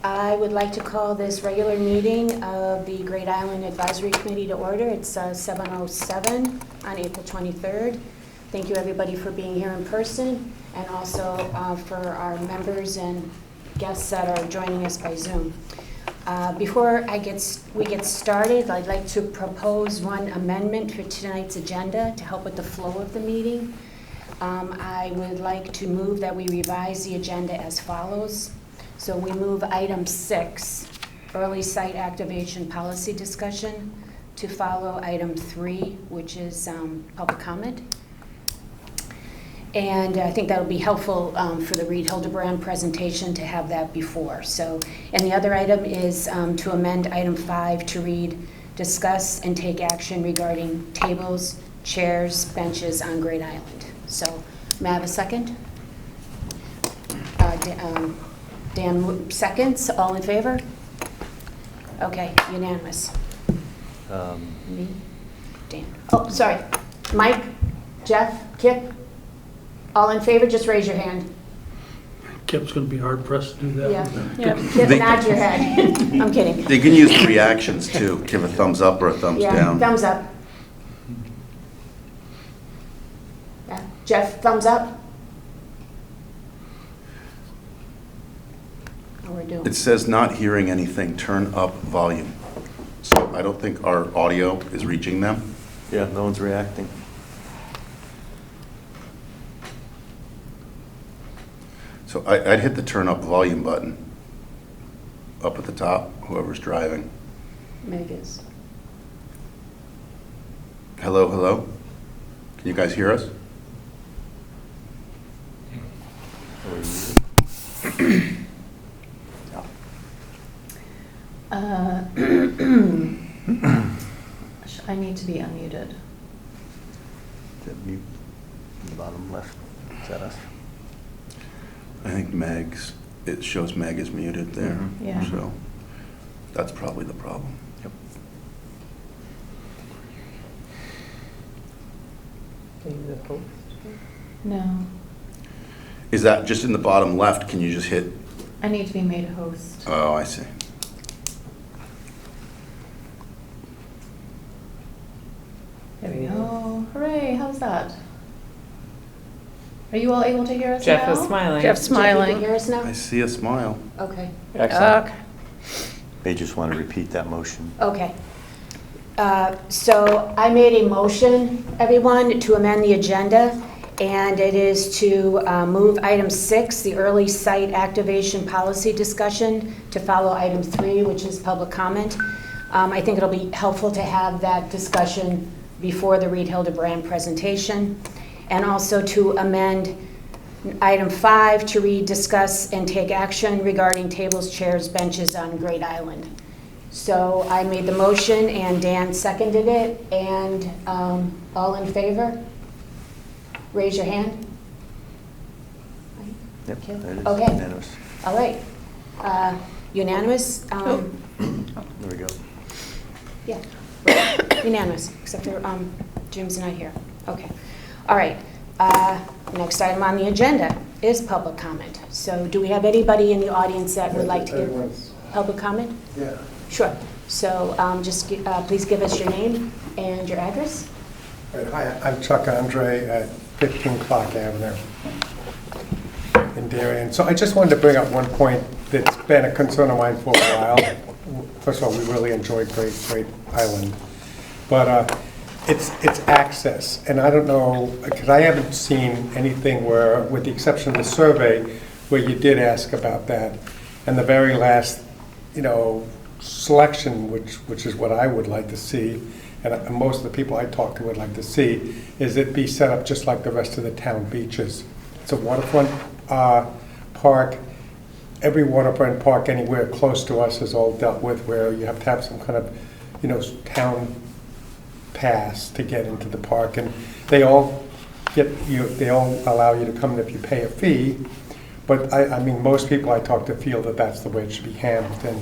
I would like to call this regular meeting of the Great Island Advisory Committee to order. It's 7:07 on April 23rd. Thank you everybody for being here in person, and also for our members and guests that are joining us by Zoom. Before we get started, I'd like to propose one amendment for tonight's agenda to help with the flow of the meeting. I would like to move that we revise the agenda as follows. So we move item 6, early site activation policy discussion, to follow item 3, which is public comment. And I think that'll be helpful for the Reed Hilderbrand presentation to have that before. So, and the other item is to amend item 5 to read, discuss and take action regarding tables, chairs, benches on Great Island. So, may I have a second? Dan seconds. All in favor? Okay, unanimous. Me, Dan. Oh, sorry. Mike, Jeff, Kip. All in favor? Just raise your hand. Kip's going to be hard pressed to do that. Yeah. Kip, nod your head. I'm kidding. They can use the reactions too. Give a thumbs up or a thumbs down. Thumbs up. Yeah. Jeff, thumbs up. How we're doing? It says not hearing anything, turn up volume. So I don't think our audio is reaching them. Yeah, no one's reacting. So I'd hit the turn up volume button up at the top, whoever's driving. Meg is. Hello, hello? Can you guys hear us? I need to be unmuted. Is that mute in the bottom left? Is that us? I think it shows Meg is muted there. Mm-hmm. Yeah. So that's probably the problem. Yep. Are you the host? No, Is that just in the bottom left? Can you just hit? I need to be made a host. Oh, I see. There we go. Hooray, how's that? Are you all able to hear us Jeff now? is smiling. Jeff, Jeff's you smiling. can hear us now? I see a smile. Okay. Excellent. Okay. They just want to repeat that motion. Okay. So I made a motion, everyone, to amend the agenda, and it is to move item 6, the early site activation policy discussion, to follow item 3, which is public comment. I think it'll be helpful to have that discussion before the Reed Hilderbrand presentation, and also to amend item 5 to read, discuss and take action regarding tables, chairs, benches on Great Island. So I made the motion and Dan seconded it, and all in favor? Raise your hand. Yep, Okay. there it is. Okay. Unanimous. All right. Unanimous? There we go. Yeah, unanimous, except for Jim's not here. Okay. All right. Next item on the agenda is public comment. So do we have anybody in the audience that would like to give public comment? Yeah. Sure. So please give us your name and your address. Right. Hi, I'm Chuck Andre at 15 Clark Avenue in Darien. So I just wanted to bring up one point that's been a concern of mine for a while. First of all, we really enjoyed Great Island, but it's access. And I don't know, because I haven't seen anything where, with the exception of the survey, where you did ask about that. And the very last, selection, which is what I would like to see, and most of the people I talk to would like to see, is it be set up just like the rest of the town beaches. It's a waterfront park. Every waterfront park anywhere close to us is all dealt with, where you have to have some kind of, town pass to get into the park, and they all allow you to come in if you pay a fee. But I mean, most people I talk to feel that that's the way it should be handled. And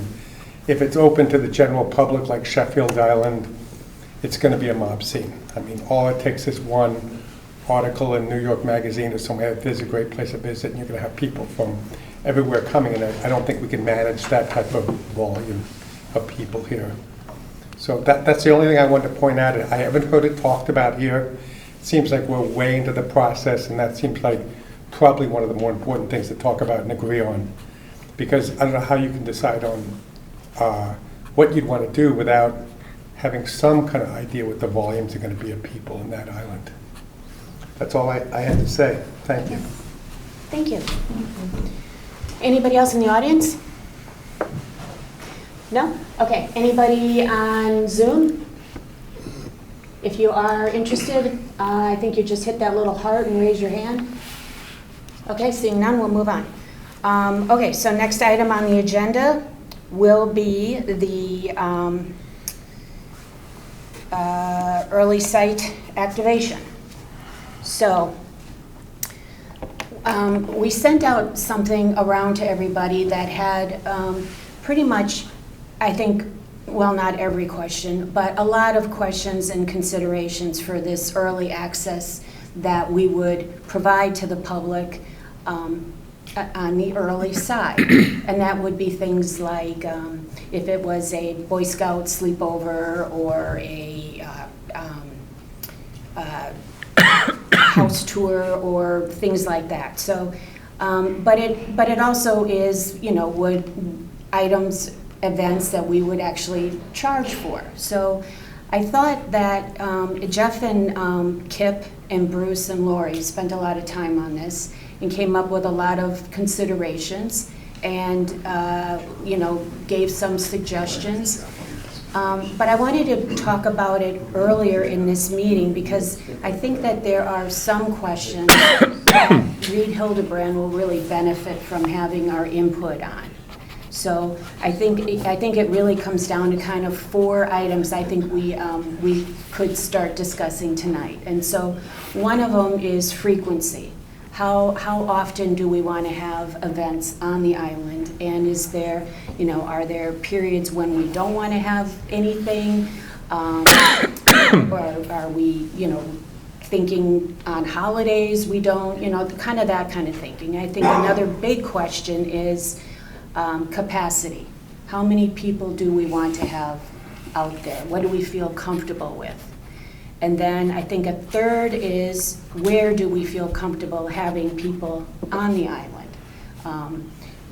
if it's open to the general public, like Sheffield Island, it's going to be a mob scene. I mean, all it takes is one article in New York Magazine or somewhere that there's a great place to visit, and you're going to have people from everywhere coming, and I don't think we can manage that type of volume of people here. So that's the only thing I wanted to point out. I haven't heard it talked about here. It seems like we're way into the process, and that seems like probably one of the more important things to talk about and agree on. Because I don't know how you can decide on what you'd want to do without having some kind of idea what the volumes are going to be of people in that island. That's all I had to say. Thank you. Thank you. Anybody else in the audience? No? Okay. Anybody on Zoom? If you are interested, I think you just hit that little heart and raise your hand. Okay, seeing none, we'll move on. Okay, so next item on the agenda will be the early site activation. So we sent out something around to everybody that had pretty much, I think, well, not every question, but a lot of questions and considerations for this early access that we would provide to the public on the early side. And that would be things like if it was a Boy Scout sleepover or a house tour or things like that. So, but it also is, would items, events that we would actually charge for. So I thought that Jeff and Kip and Bruce and Lori spent a lot of time on this and came up with a lot of considerations and, gave some suggestions. But I wanted to talk about it earlier in this meeting because I think that there are some questions that Reed Hilderbrand will really benefit from having our input on. So I think it really comes down to kind of 4 items I think we could start discussing tonight. And so one of them is frequency. How often do we want to have events on the island? And is there, are there periods when we don't want to have anything? Or are we, thinking on holidays we don't, kind of that kind of thinking. I think another big question is capacity. How many people do we want to have out there? What do we feel comfortable with? And then I think a third is where do we feel comfortable having people on the island?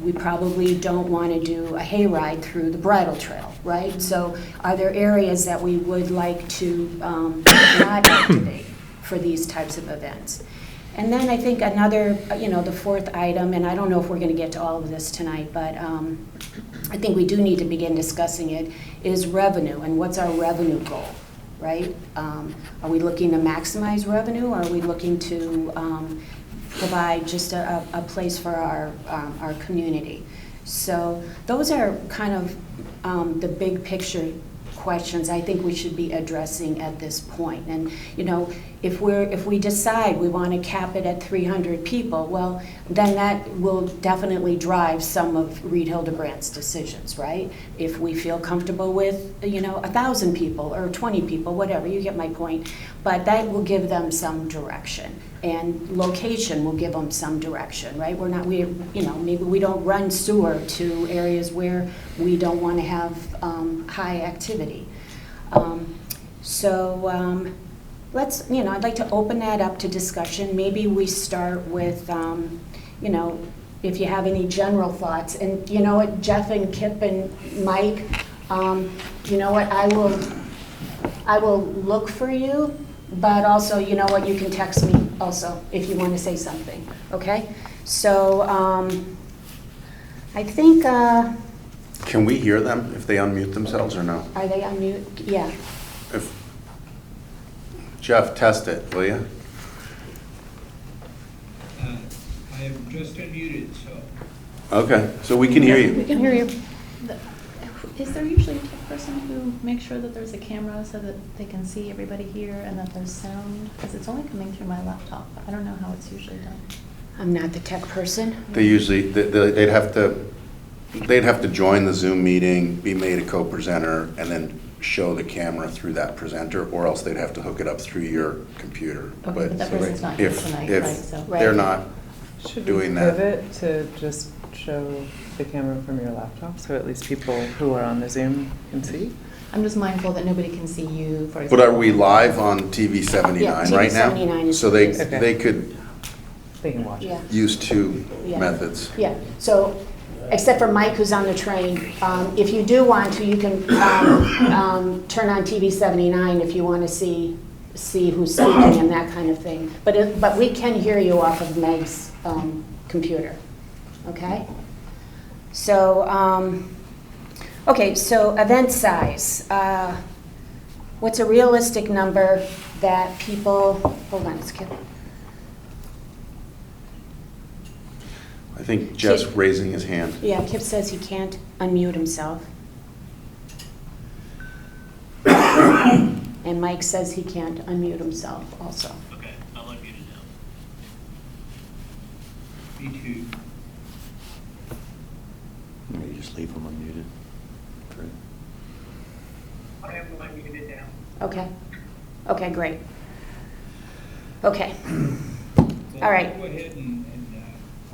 We probably don't want to do a hayride through the bridle trail, right? So are there areas that we would like to not activate for these types of events? And then I think another, the 4th item, and I don't know if we're going to get to all of this tonight, but I think we do need to begin discussing it, is revenue and what's our revenue goal, right? Are we looking to maximize revenue, or are we looking to provide just a place for our community? So those are kind of the big picture questions I think we should be addressing at this point. And if we decide we want to cap it at 300 people, well, then that will definitely drive some of Reed Hilderbrand's decisions, right? If we feel comfortable with 1,000 people or 20 people, whatever, you get my point. But that will give them some direction, and location will give them some direction, right? Maybe we don't run sewer to areas where we don't want to have high activity. Let's, I'd like to open that up to discussion. Maybe we start with, if you have any general thoughts. And you know what, Jeff and Kip and Mike, you know what, I will look for you, but also, you know what, you can text me also if you want to say something, okay? So I think... Can we hear them if they unmute themselves or no? Are they on mute? Yeah. Jeff, test it, will you? I am just unmuted, so. Okay, so we can hear We you. can hear you. Is there usually a tech person who makes sure that there's a camera so that they can see everybody here and that there's sound? Because it's only coming through my laptop. I don't know how it's usually done. I'm not the tech person. They usually, they'd have to join the Zoom meeting, be made a co-presenter, and then show the camera through that presenter, or else they'd have to hook it up through your computer. Okay, but that person's not here if tonight, right? So they're not Should we doing that. pivot to just show the camera from your laptop, so at least people who are on the Zoom can see? I'm just mindful that nobody can see you, for example. But are we live on TV 79 Yeah, TV right now? 79 is- So they, Okay. they could They can watch it. Yeah. use two Yeah. methods. Yeah, so, except for Mike who's on the train, if you do want to, you can turn on TV 79 if you want to see who's speaking and that kind of thing. But we can hear you off of Meg's computer, okay? So, okay, so event size. What's a realistic number that people, hold on, it's Kip. I think Jeff's raising his hand. Yeah, Kip says he can't unmute himself. And Mike says he can't unmute himself also. Okay, I'll unmute it now. Me too. Maybe just leave them unmuted. Great. I am unmuted now. Okay. Okay, great. Okay. Well, All right. I'll go ahead and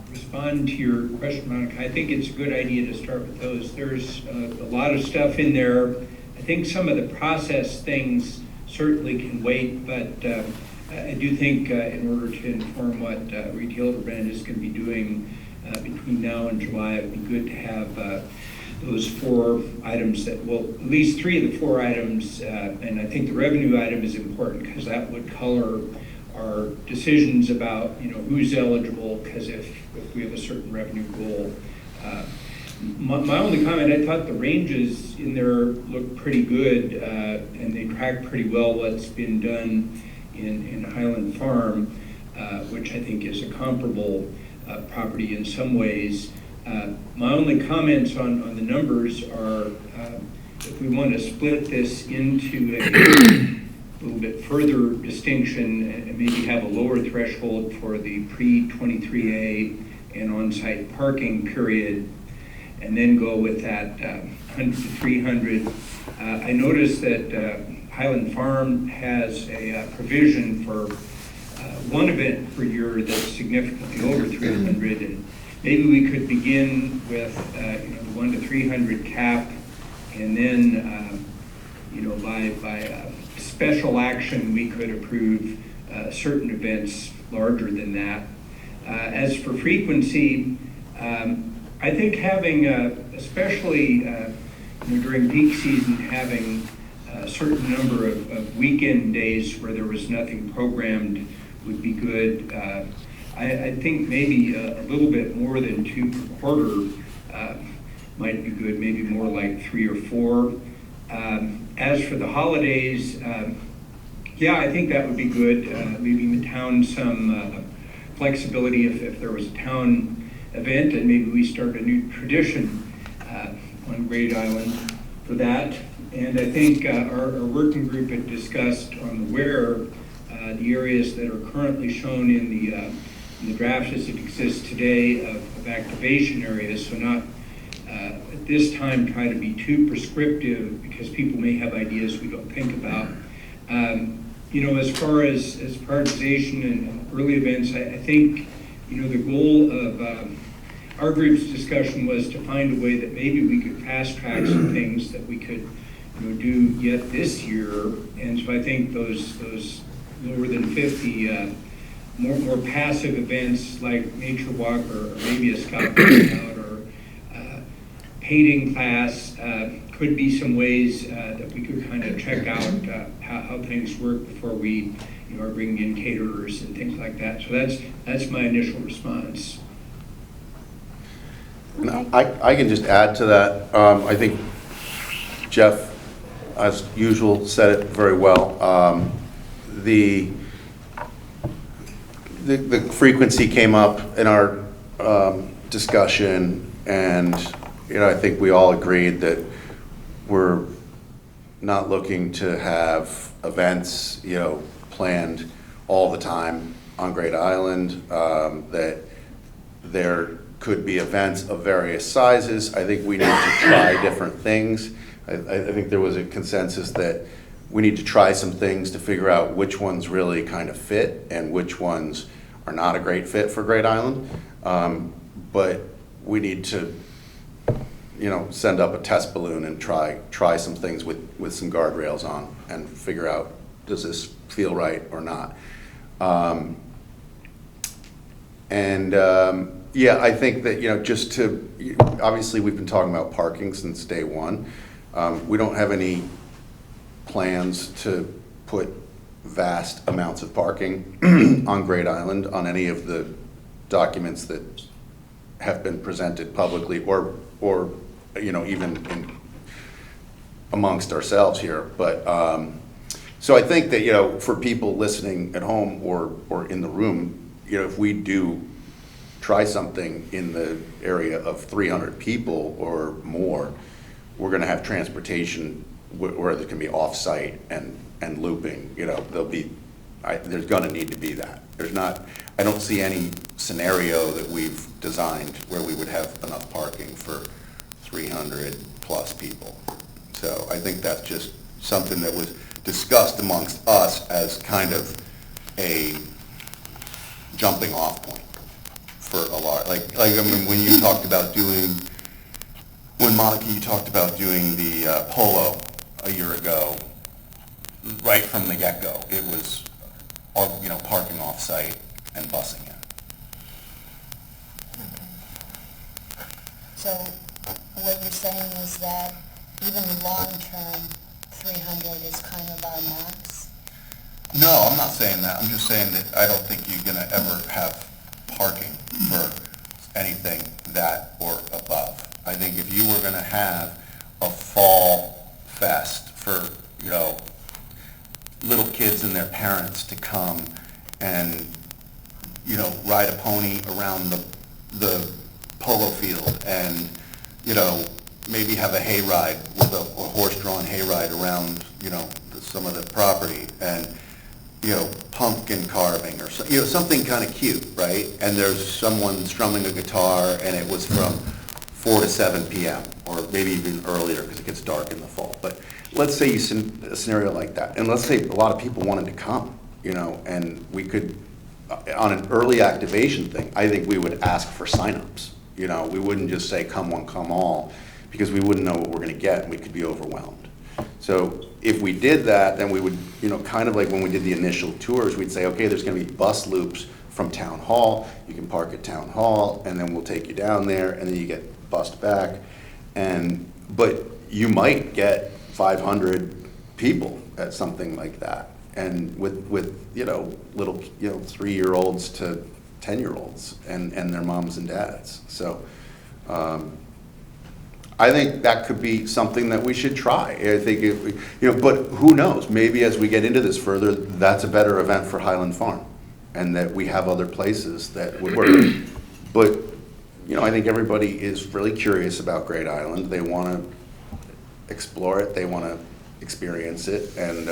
respond to your question, Monica. I think it's a good idea to start with those. There's a lot of stuff in there. I think some of the process things certainly can wait, but I do think in order to inform what Reed Hilderbrand is going to be doing between now and July, it would be good to have those 4 items that, well, at least 3 of the 4 items, and I think the revenue item is important because that would color our decisions about, who's eligible, because if we have a certain revenue goal. My only comment, I thought the ranges in there looked pretty good, and they track pretty well what's been done in Highland Farm, which I think is a comparable property in some ways. My only comments on the numbers are, if we want to split this into a little bit further distinction and maybe have a lower threshold for the pre-23A and on-site parking period, and then go with that 100 to 300. I noticed that Highland Farm has a provision for one event per year that's significantly over 300, and maybe we could begin with the 1 to 300 cap, and then by special action we could approve certain events larger than that. As for frequency, I think having, especially during peak season, having a certain number of weekend days where there was nothing programmed would be good. I think maybe a little bit more than 2 per quarter might be good, maybe more like 3 or 4. As for the holidays, yeah, I think that would be good, leaving the town some flexibility if there was a town event, and maybe we start a new tradition on Great Island for that. And I think our working group had discussed on the where the areas that are currently shown in the draft as it exists today of activation areas, so not at this time try to be too prescriptive because people may have ideas we don't think about. As far as prioritization and early events, I think the goal of our group's discussion was to find a way that maybe we could fast track some things that we could do yet this year. And so I think those lower than 50 more passive events like nature walk or maybe a scout out or painting class could be some ways that we could kind of check out how things work before we are bringing in caterers and things like that. So that's my initial response. Okay. I can just add to that. I think Jeff, as usual, said it very well. The frequency came up in our discussion, and I think we all agreed that we're not looking to have events planned all the time on Great Island, that there could be events of various sizes. I think we need to try different things. I think there was a consensus that we need to try some things to figure out which ones really kind of fit and which ones are not a great fit for Great Island. But we need to, send up a test balloon and try some things with some guardrails on and figure out, does this feel right or not? Yeah, I think that, obviously we've been talking about parking since day one. We don't have any plans to put vast amounts of parking on Great Island on any of the documents that have been presented publicly or even amongst ourselves here. But so I think that, for people listening at home or in the room, if we do try something in the area of 300 people or more, we're going to have transportation where there can be off-site and looping. There's going to need to be that. I don't see any scenario that we've designed where we would have enough parking for 300 plus people. So I think that's just something that was discussed amongst us as kind of a jumping off point for a lot. When you talked about when Monica, you talked about doing the polo a year ago, right from the get-go, it was all, parking off-site and busing in. So what you're saying is that even long-term, 300 is kind of our max? No, I'm not saying that. I'm just saying that I don't think you're going to ever have parking for anything that or above. I think if you were going to have a fall fest for, little kids and their parents to come and, ride a pony around the polo field and, maybe have a hayride with a horse-drawn hayride around, some of the property and, pumpkin carving or something kind of cute, right? And there's someone strumming a guitar and it was from 4 to 7 p.m. or maybe even earlier because it gets dark in the fall. But let's say a scenario like that, and let's say a lot of people wanted to come, and we could, on an early activation thing, I think we would ask for signups. We wouldn't just say come one, come all, because we wouldn't know what we're going to get and we could be overwhelmed. So if we did that, then we would, kind of like when we did the initial tours, we'd say, okay, there's going to be bus loops from Town Hall. You can park at Town Hall, and then we'll take you down there, and then you get bused back. But you might get 500 people at something like that, and with little 3-year-olds to 10-year-olds and their moms and dads. So I think that could be something that we should try. I think but who knows? Maybe as we get into this further, that's a better event for Highland Farm, and that we have other places that would work. But I think everybody is really curious about Great Island. They want to explore it. They want to experience it, and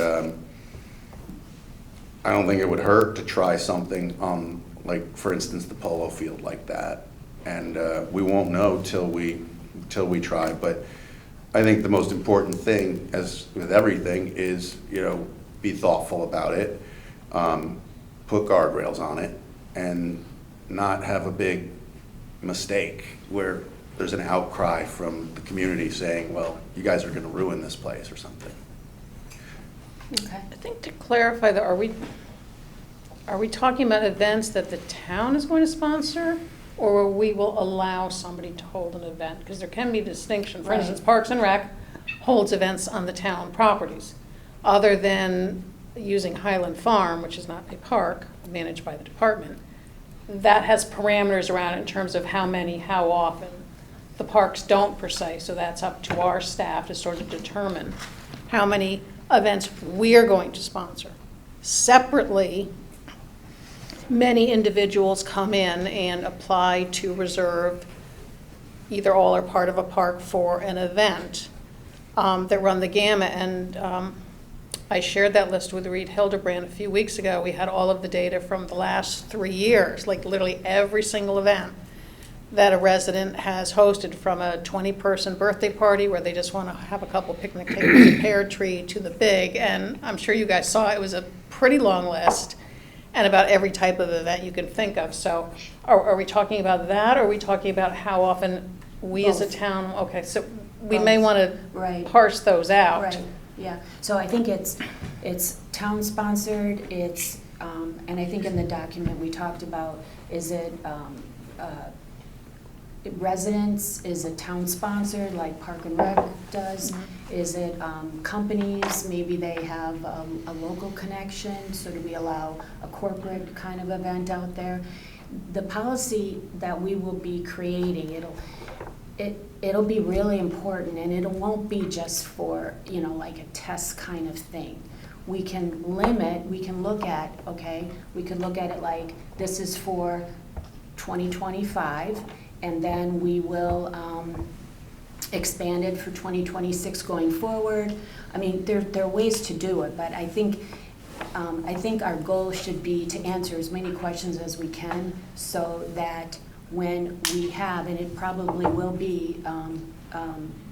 I don't think it would hurt to try something on, like, for instance, the polo field like that. And we won't know till we try. But I think the most important thing, as with everything, is be thoughtful about it, put guardrails on it, and not have a big mistake where there's an outcry from the community saying, well, you guys are going to ruin this place or something. Okay. I think to clarify, though, are we talking about events that the town is going to sponsor, or we will allow somebody to hold an event? Because there can be a distinction. For Right. instance, Parks and Rec holds events on the town properties, other than using Highland Farm, which is not a park, managed by the department. That has parameters around it in terms of how many, how often. The parks don't per se, so that's up to our staff to sort of determine how many events we're going to sponsor. Separately, many individuals come in and apply to reserve either all or part of a park for an event that run the gamut. And I shared that list with Reed Hilderbrand a few weeks ago. We had all of the data from the last 3 years, like literally every single event that a resident has hosted, from a 20-person birthday party where they just want to have a couple picnic tables and pear tree, to the big. And I'm sure you guys saw it was a pretty long list. and about every type of event you can think of. So are we talking about that, or are we talking about how often we as a Both. town, okay, so we may Both. want to Right. parse those out. Right, yeah. So I think it's town-sponsored, and I think in the document we talked about, is it residents, is it town-sponsored, like Park and Rec does? Mm-hmm. Is it companies, maybe they have a local connection, so do we allow a corporate kind of event out there? The policy that we will be creating, it'll be really important, and it won't be just for, like a test kind of thing. We can limit, we can look at, okay, we could look at it like, this is for 2025, and then we will expand it for 2026 going forward. I mean, there are ways to do it, but I think our goal should be to answer as many questions as we can, so that when we have, and it probably will be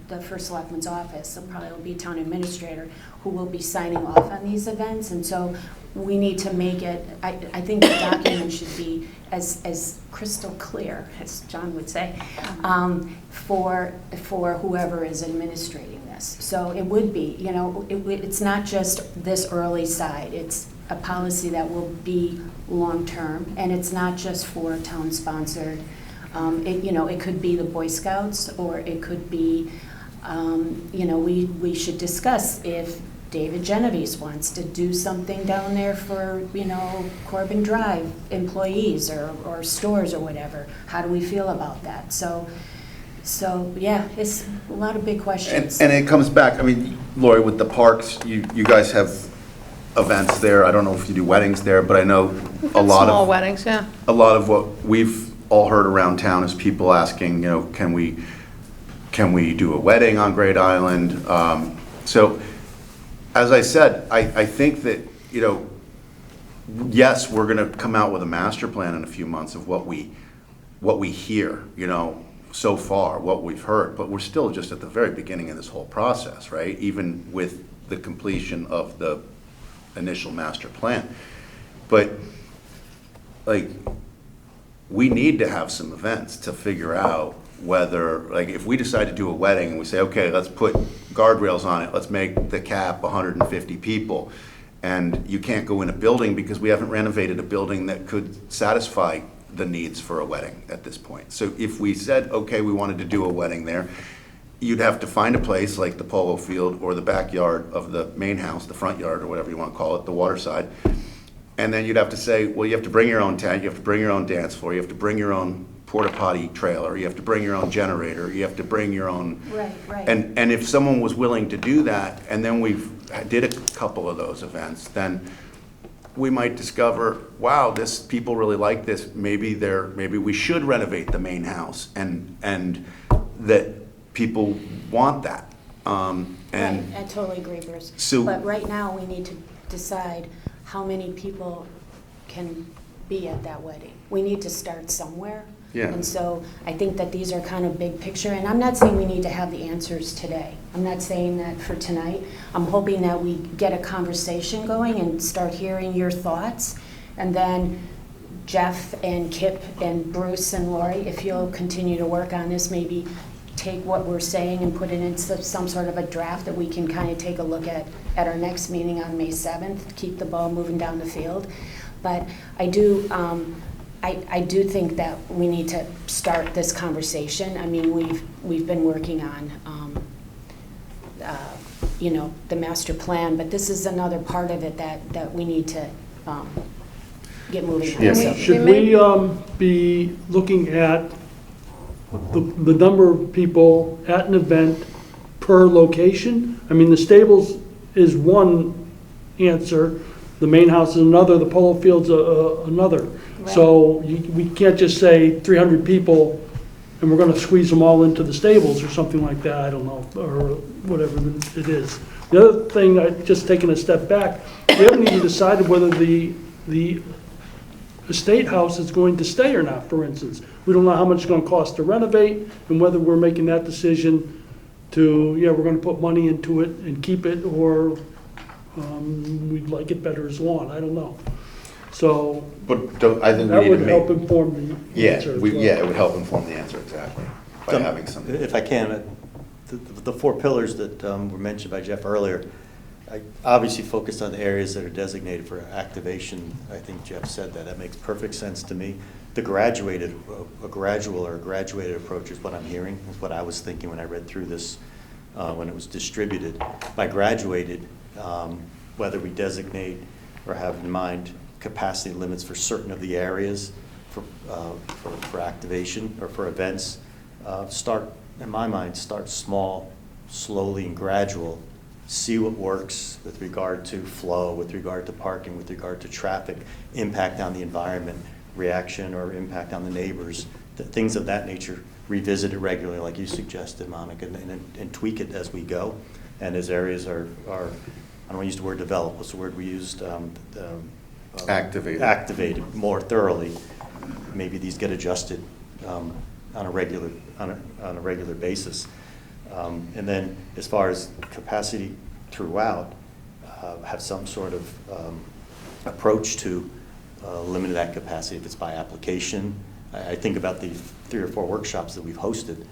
the first selectman's office, so probably will be town administrator, who will be signing off on these events, and so we need to make it, I think the document should be as crystal clear, as John would say, for whoever is administrating this. So it would be, it's not just this early side, it's a policy that will be long-term, and it's not just for town-sponsored. It could be the Boy Scouts, or it could be, we should discuss if David Genovese wants to do something down there for, Corbin Drive employees or stores or whatever. How do we feel about that? So yeah, it's a lot of big questions. And it comes back, I mean, Lori, with the parks, you guys have events there. I don't know if you do weddings there, but I know a lot Small of weddings, yeah. a lot of what we've all heard around town is people asking, can we do a wedding on Great Island? So, as I said, I think that, yes, we're going to come out with a master plan in a few months of what we hear, so far, what we've heard, but we're still just at the very beginning of this whole process, right? Even with the completion of the initial master plan. But, we need to have some events to figure out whether, if we decide to do a wedding and we say, okay, let's put guardrails on it, let's make the cap 150 people, and you can't go in a building because we haven't renovated a building that could satisfy the needs for a wedding at this point. So if we said, okay, we wanted to do a wedding there, you'd have to find a place like the polo field or the backyard of the main house, the front yard, or whatever you want to call it, the water side. And then you'd have to say, well, you have to bring your own tent, you have to bring your own dance floor, you have to bring your own porta potty trailer, you have to bring your own generator, you have to bring your own. Right. And if someone was willing to do that, and then we did a couple of those events, then we might discover, wow, people really like this. Maybe we should renovate the main house, and that people want that. Right, I totally agree, Bruce. But right now, we need to decide how many people can be at that wedding. We need to start somewhere. Yeah. And so I think that these are kind of big picture, and I'm not saying we need to have the answers today. I'm not saying that for tonight. I'm hoping that we get a conversation going and start hearing your thoughts, and then Jeff and Kip and Bruce and Lori, if you'll continue to work on this, maybe take what we're saying and put it into some sort of a draft that we can kind of take a look at our next meeting on May 7th, keep the ball moving down the field. But I do think that we need to start this conversation. I mean, we've been working on, the master plan, but this is another part of it that we need to get moving on. Yes. Should we be looking at the number of people at an event per location? I mean, the stables is one answer, the main house is another, the polo field's another. Right. So we can't just say 300 people and we're going to squeeze them all into the stables or something like that, I don't know, or whatever it is. The other thing, just taking a step back, we haven't even decided whether the estate house is going to stay or not, for instance. We don't know how much it's going to cost to renovate, and whether we're making that decision to, we're going to put money into it and keep it, or we'd like it better as lawn. I don't know. So But don't, I think we that need to would help make, inform the answer as well. yeah, it would help inform the answer, exactly, by having some. If I can, the four pillars that were mentioned by Jeff earlier, I obviously focused on the areas that are designated for activation. I think Jeff said that. That makes perfect sense to me. The a gradual or graduated approach is what I'm hearing, is what I was thinking when I read through this, when it was distributed. By graduated, whether we designate or have in mind capacity limits for certain of the areas for activation or for events, start, in my mind, start small, slowly and gradual. See what works with regard to flow, with regard to parking, with regard to traffic, impact on the environment, reaction or impact on the neighbors, things of that nature. Revisit it regularly, like you suggested, Monica, and tweak it as we go. And as areas are I don't want to use the word develop, what's the word we used? Activated more thoroughly. Maybe these get adjusted on a regular basis. And then as far as capacity throughout, have some sort of approach to limit that capacity if it's by application. I think about the 3 or 4 workshops that we've hosted.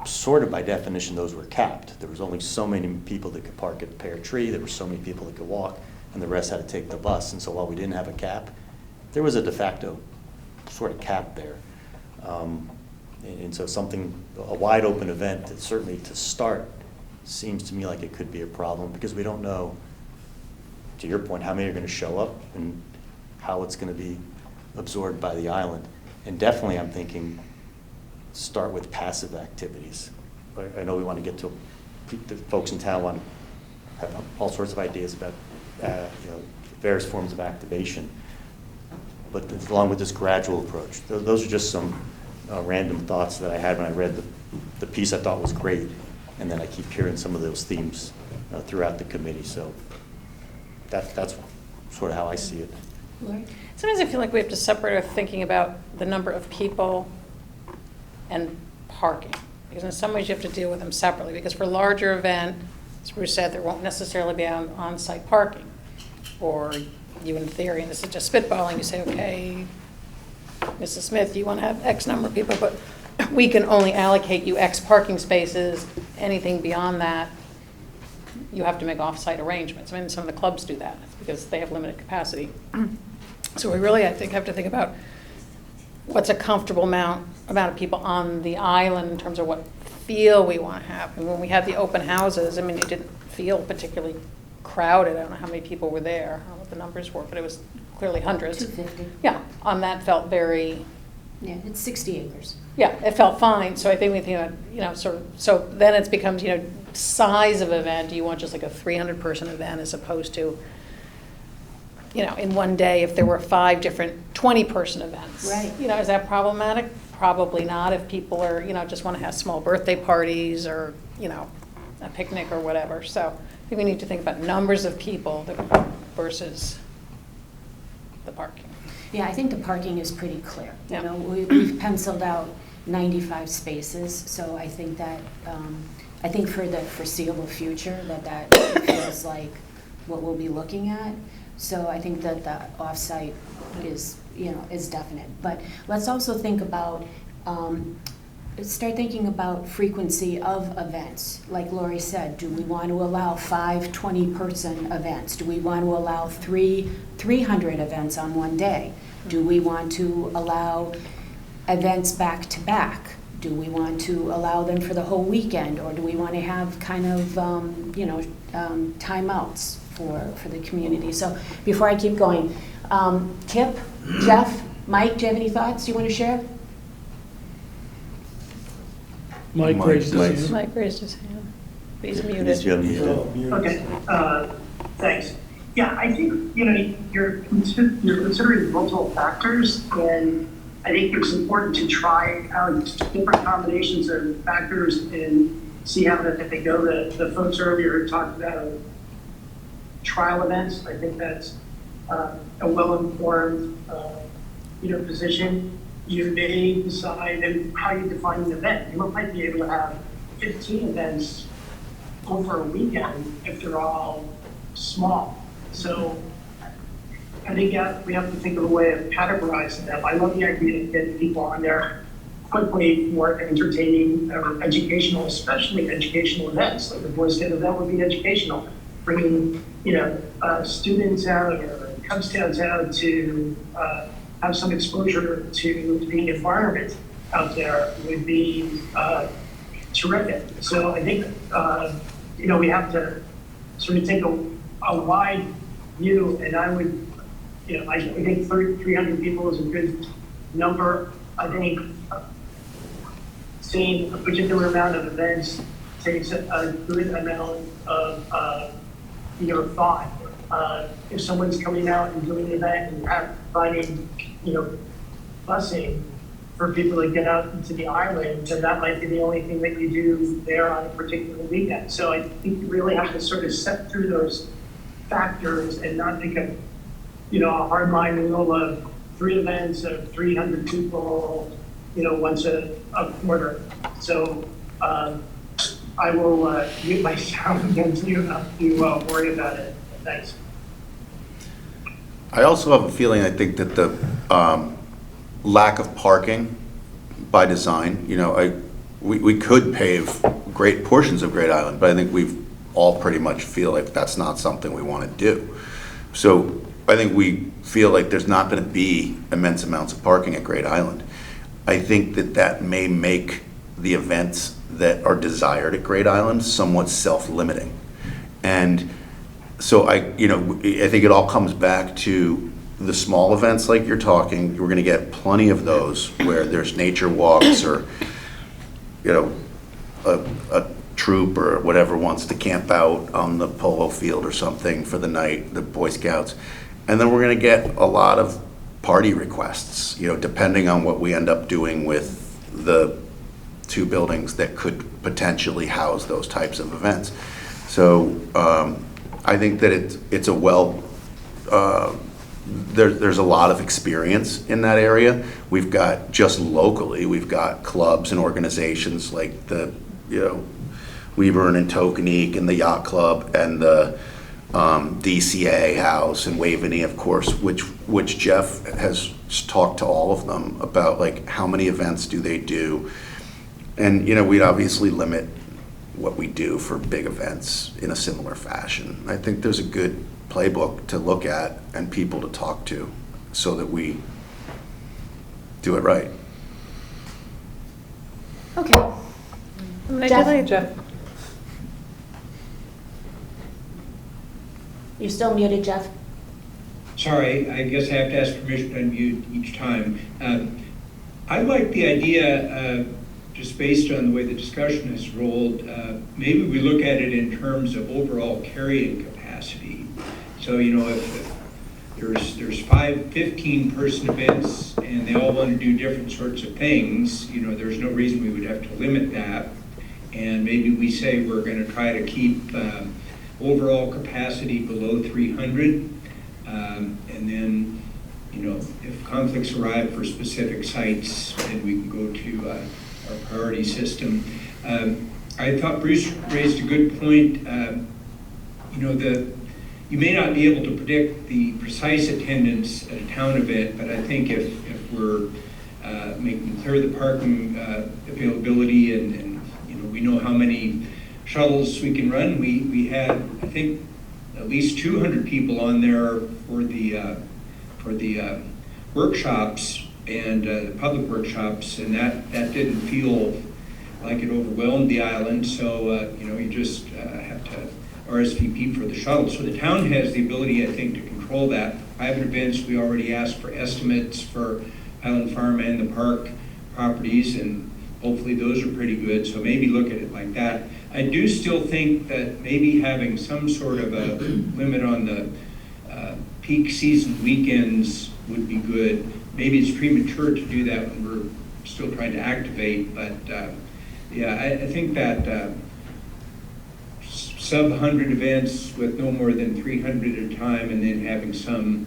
Sort of by definition, those were capped. There was only so many people that could park at Pear Tree. There were so many people that could walk, and the rest had to take the bus. And so while we didn't have a cap, there was a de facto sort of cap there. And so a wide open event that certainly to start seems to me like it could be a problem because we don't know, to your point, how many are going to show up and how it's going to be absorbed by the island. And definitely I'm thinking start with passive activities. I know we want to get to, the folks in town want to have all sorts of ideas about various forms of activation. But along with this gradual approach, those are just some random thoughts that I had when I read the piece. I thought was great, and then I keep hearing some of those themes throughout the committee. So that's sort of how I see it. Lori? Sometimes I feel like we have to separate our thinking about the number of people and parking, because in some ways you have to deal with them separately, because for a larger event, as Bruce said, there won't necessarily be on-site parking. Or you, in theory, and this is just spitballing, you say, okay, Mrs. Smith, you want to have X number of people, but we can only allocate you X parking spaces. Anything beyond that, you have to make off-site arrangements. I mean, some of the clubs do that because they have limited capacity. So we really, I think, have to think about what's a comfortable amount of people on the island in terms of what feel we want to have. And when we had the open houses, I mean, it didn't feel particularly crowded. I don't know how many people were there. I don't know what the numbers were, but it was clearly hundreds. 250. Yeah, on that felt very. Yeah, it's 60 acres. Yeah, it felt fine. So I think we think about, sort of, so then it becomes, size of event. Do you want just like a 300-person event as opposed to, in one day if there were 5 different 20-person events? Right. Is that problematic? Probably not if people are, just want to have small birthday parties or, a picnic or whatever. So I think we need to think about numbers of people versus the parking. Yeah, I think the parking is pretty clear. Yeah. We've penciled out 95 spaces, so I think that, I think for the foreseeable future, that feels like what we'll be looking at. So I think that the off-site is definite. But let's also think about, start thinking about frequency of events. Like Lori said, do we want to allow 5 20-person events? Do we want to allow 300 events on one day? Do we want to allow events back to back? Do we want to allow them for the whole weekend, or do we want to have kind of timeouts for the community? So before I keep going, Kip, Jeff, Mike, do you have any thoughts you want to share? Mike raised his hand. Mike raised his hand. He's muted. He's muted. Okay, thanks. Yeah, I think, you're considering multiple factors, and I think it's important to try out different combinations of factors and see how that they go. The folks earlier talked about trial events. I think that's a well-informed, position. You may decide and how you define an event. You might be able to have 15 events over a weekend if they're all small. So I think we have to think of a way of categorizing them. I love the idea of getting people on there quickly for entertaining or educational, especially educational events. Like the Boy Scout event would be educational, bringing students out or Cub Scouts out to have some exposure to the environment out there would be terrific. So I think we have to sort of take a wide view, and I would, I think 300 people is a good number. I think seeing a particular amount of events takes a good amount of thought. If someone's coming out and doing an event and finding busing for people to get out into the island, then that might be the only thing that you do there on a particular weekend. So I think you really have to sort of set through those factors and not think of a hard line rule of 3 events of 300 people once a quarter. So I will mute my sound against you enough to worry about it. Thanks. I also have a feeling, I think that the lack of parking by design, we could pave great portions of Great Island, but I think we've all pretty much feel like that's not something we want to do. So I think we feel like there's not going to be immense amounts of parking at Great Island. I think that may make the events that are desired at Great Island somewhat self-limiting. And so I think it all comes back to the small events like you're talking. We're going to get plenty of those where there's nature walks or, a troop or whatever wants to camp out on the polo field or something for the night, the Boy Scouts. And then we're going to get a lot of party requests, depending on what we end up doing with the 2 buildings that could potentially house those types of events. So I think that it's a there's a lot of experience in that area. We've got, just locally, we've got clubs and organizations like the, Weaver and Tokenique and the Yacht Club and the DCA House and Waveney, of course, which Jeff has talked to all of them about, like, how many events do they do. And, we'd obviously limit what we do for big events in a similar fashion. I think there's a good playbook to look at and people to talk to so that we do it right. Okay. Jeff. You're still muted, Jeff. Sorry, I guess I have to ask permission to unmute each time. I like the idea, just based on the way the discussion has rolled, maybe we look at it in terms of overall carrying capacity. So, if there's 5 15-person events and they all want to do different sorts of things, there's no reason we would have to limit that. And maybe we say we're going to try to keep overall capacity below 300. And then, if conflicts arise for specific sites, then we can go to our priority system. I thought Bruce raised a good point. You may not be able to predict the precise attendance at a town event, but I think if we're making clear the parking availability and we know how many shuttles we can run. We had, I think, at least 200 people on there for the workshops and the public workshops, and that didn't feel like it overwhelmed the island. So you just have to RSVP for the shuttle. So the town has the ability, I think, to control that. Private events, we already asked for estimates for Island Farm and the park properties, and hopefully those are pretty good. So maybe look at it like that. I do still think that maybe having some sort of a limit on the peak season weekends would be good. Maybe it's premature to do that when we're still trying to activate, but I think that sub 100 events with no more than 300 at a time, and then having some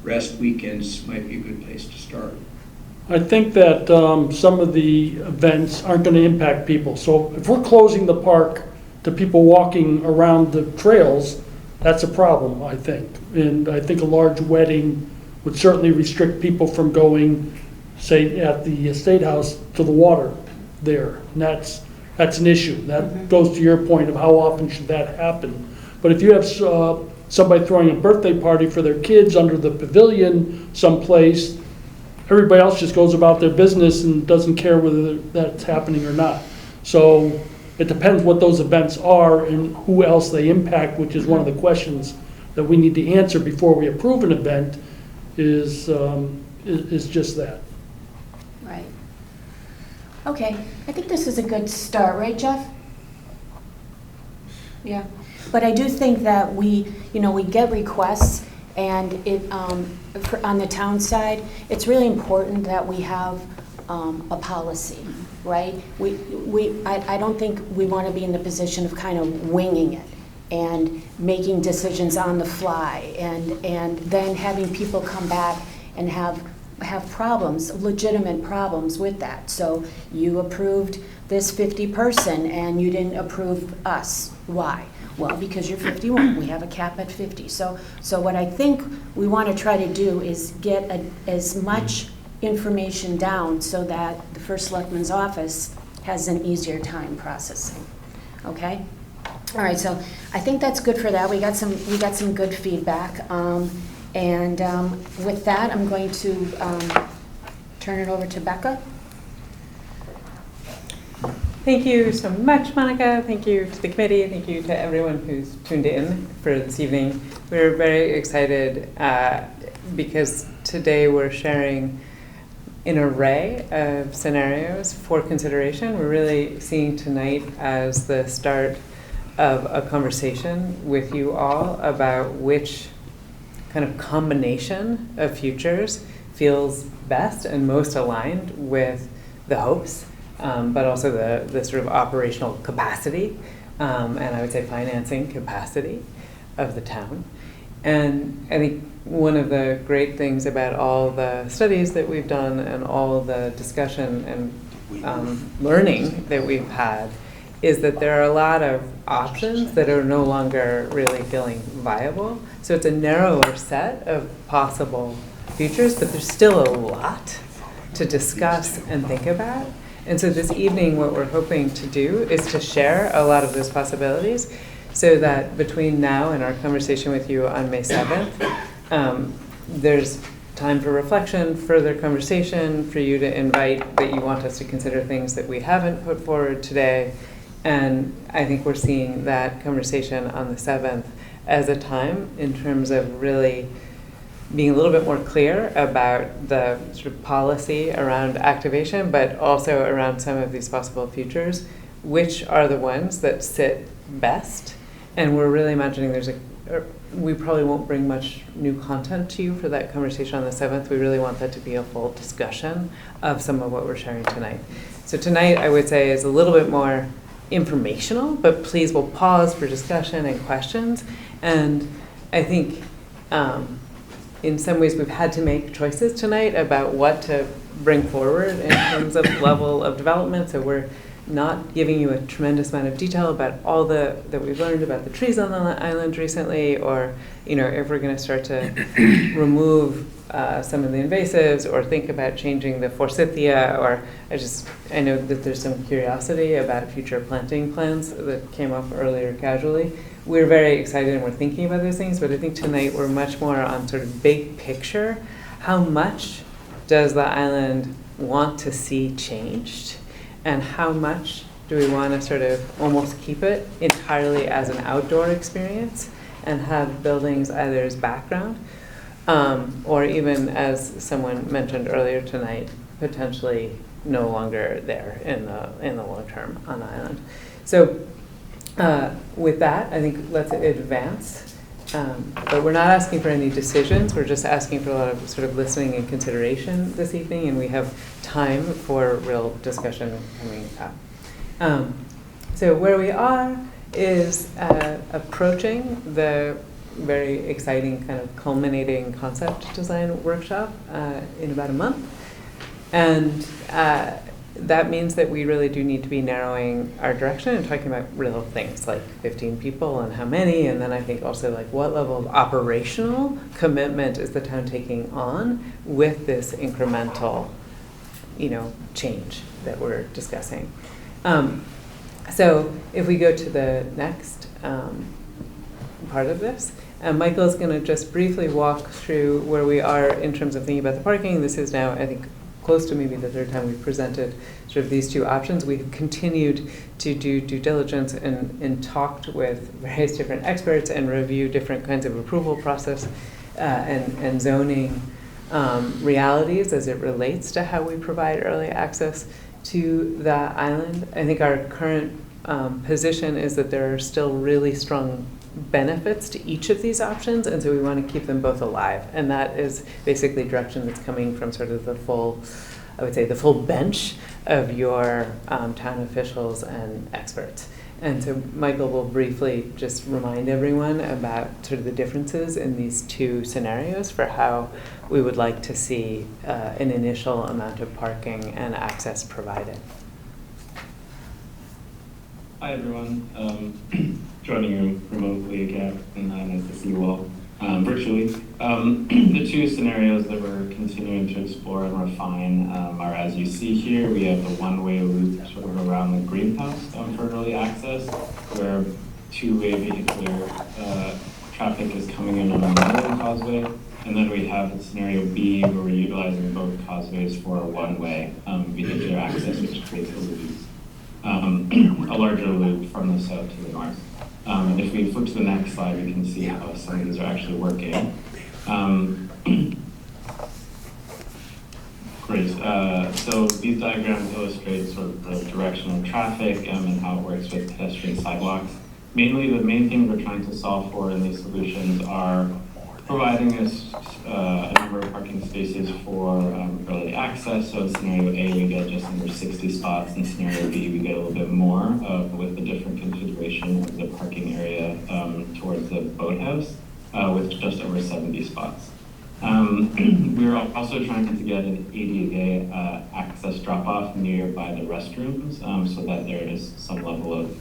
rest weekends might be a good place to start. I think that some of the events aren't going to impact people. So if we're closing the park to people walking around the trails, that's a problem, I think. And I think a large wedding would certainly restrict people from going, say, at the estate house to the water there. And that's an issue. That goes to your point of how often should that happen. But if you have somebody throwing a birthday party for their kids under the pavilion someplace, everybody else just goes about their business and doesn't care whether that's happening or not. So it depends what those events are and who else they impact, which is one of the questions that we need to answer before we approve an event, is just that. Right. Okay, I think this is a good start, right, Jeff? Yeah, but I do think that we get requests, and on the town side, it's really important that we have a policy, right? I don't think we want to be in the position of kind of winging it and making decisions on the fly, and then having people come back and have problems, legitimate problems with that. So you approved this 50 person and you didn't approve us. Why? Well, because you're 51. We have a cap at 50. So what I think we want to try to do is get as much information down so that the First Selectman's office has an easier time processing. Okay? All right, so I think that's good for that. We got some good feedback. And with that, I'm going to turn it over to Becca. Thank you so much, Monica. Thank you to the committee. Thank you to everyone who's tuned in for this evening. We're very excited because today we're sharing an array of scenarios for consideration. We're really seeing tonight as the start of a conversation with you all about which kind of combination of futures feels best and most aligned with the hopes, but also the sort of operational capacity, and I would say financing capacity of the town. And I think one of the great things about all the studies that we've done and all the discussion and learning that we've had is that there are a lot of options that are no longer really feeling viable. So it's a narrower set of possible futures, but there's still a lot to discuss and think about. And so this evening, what we're hoping to do is to share a lot of those possibilities so that between now and our conversation with you on May 7th, there's time for reflection, further conversation, for you to invite that you want us to consider things that we haven't put forward today. And I think we're seeing that conversation on the 7th as a time in terms of really being a little bit more clear about the sort of policy around activation, but also around some of these possible futures, which are the ones that sit best. And we're really imagining we probably won't bring much new content to you for that conversation on the 7th. We really want that to be a full discussion of some of what we're sharing tonight. So tonight, I would say, is a little bit more informational, but please, we'll pause for discussion and questions. And I think in some ways we've had to make choices tonight about what to bring forward in terms of level of development. So we're not giving you a tremendous amount of detail about all that we've learned about the trees on the island recently, or if we're going to start to remove some of the invasives or think about changing the forsythia, or I know that there's some curiosity about future planting plans that came up earlier casually. We're very excited and we're thinking about those things, but I think tonight we're much more on sort of big picture. How much does the island want to see changed? And how much do we want to sort of almost keep it entirely as an outdoor experience and have buildings either as background or even, as someone mentioned earlier tonight, potentially no longer there in the long term on the island. So with that, I think let's advance. But we're not asking for any decisions. We're just asking for a lot of sort of listening and consideration this evening, and we have time for real discussion coming up. So where we are is approaching the very exciting kind of culminating concept design workshop in about a month. And that means that we really do need to be narrowing our direction and talking about real things like 15 people and how many, and then I think also like what level of operational commitment is the town taking on with this incremental, change that we're discussing. So if we go to the next part of this, Michael's going to just briefly walk through where we are in terms of thinking about the parking. This is now, I think, close to maybe the third time we've presented sort of these two options. We've continued to do due diligence and talked with various different experts and review different kinds of approval process and zoning realities as it relates to how we provide early access to the island. I think our current position is that there are still really strong benefits to each of these options, and so we want to keep them both alive. And that is basically direction that's coming from sort of the full, I would say, the full bench of your town officials and experts. And so Michael will briefly just remind everyone about sort of the differences in these two scenarios for how we would like to see an initial amount of parking and access provided. Hi everyone, joining you remotely again, and nice to see you all virtually. The two scenarios that we're continuing to explore and refine are, as you see here, we have the one-way loop sort of around the greenhouse for early access, where two-way vehicular traffic is coming in on the northern causeway, and then we have the scenario B, where we're utilizing both causeways for a one-way vehicular access, which creates a loop. A larger loop from the south to the north. And if we flip to the next slide, we can see how some of these are actually working. Great. So these diagrams illustrate sort of the direction of traffic and how it works with pedestrian sidewalks. Mainly, the main thing we're trying to solve for in these solutions are providing us a number of parking spaces for early access. So in scenario A, we get just under 60 spots. In scenario B, we get a little bit more with the different configuration of the parking area towards the boathouse with just over 70 spots. We're also trying to get an ADA access drop-off nearby the restrooms so that there is some level of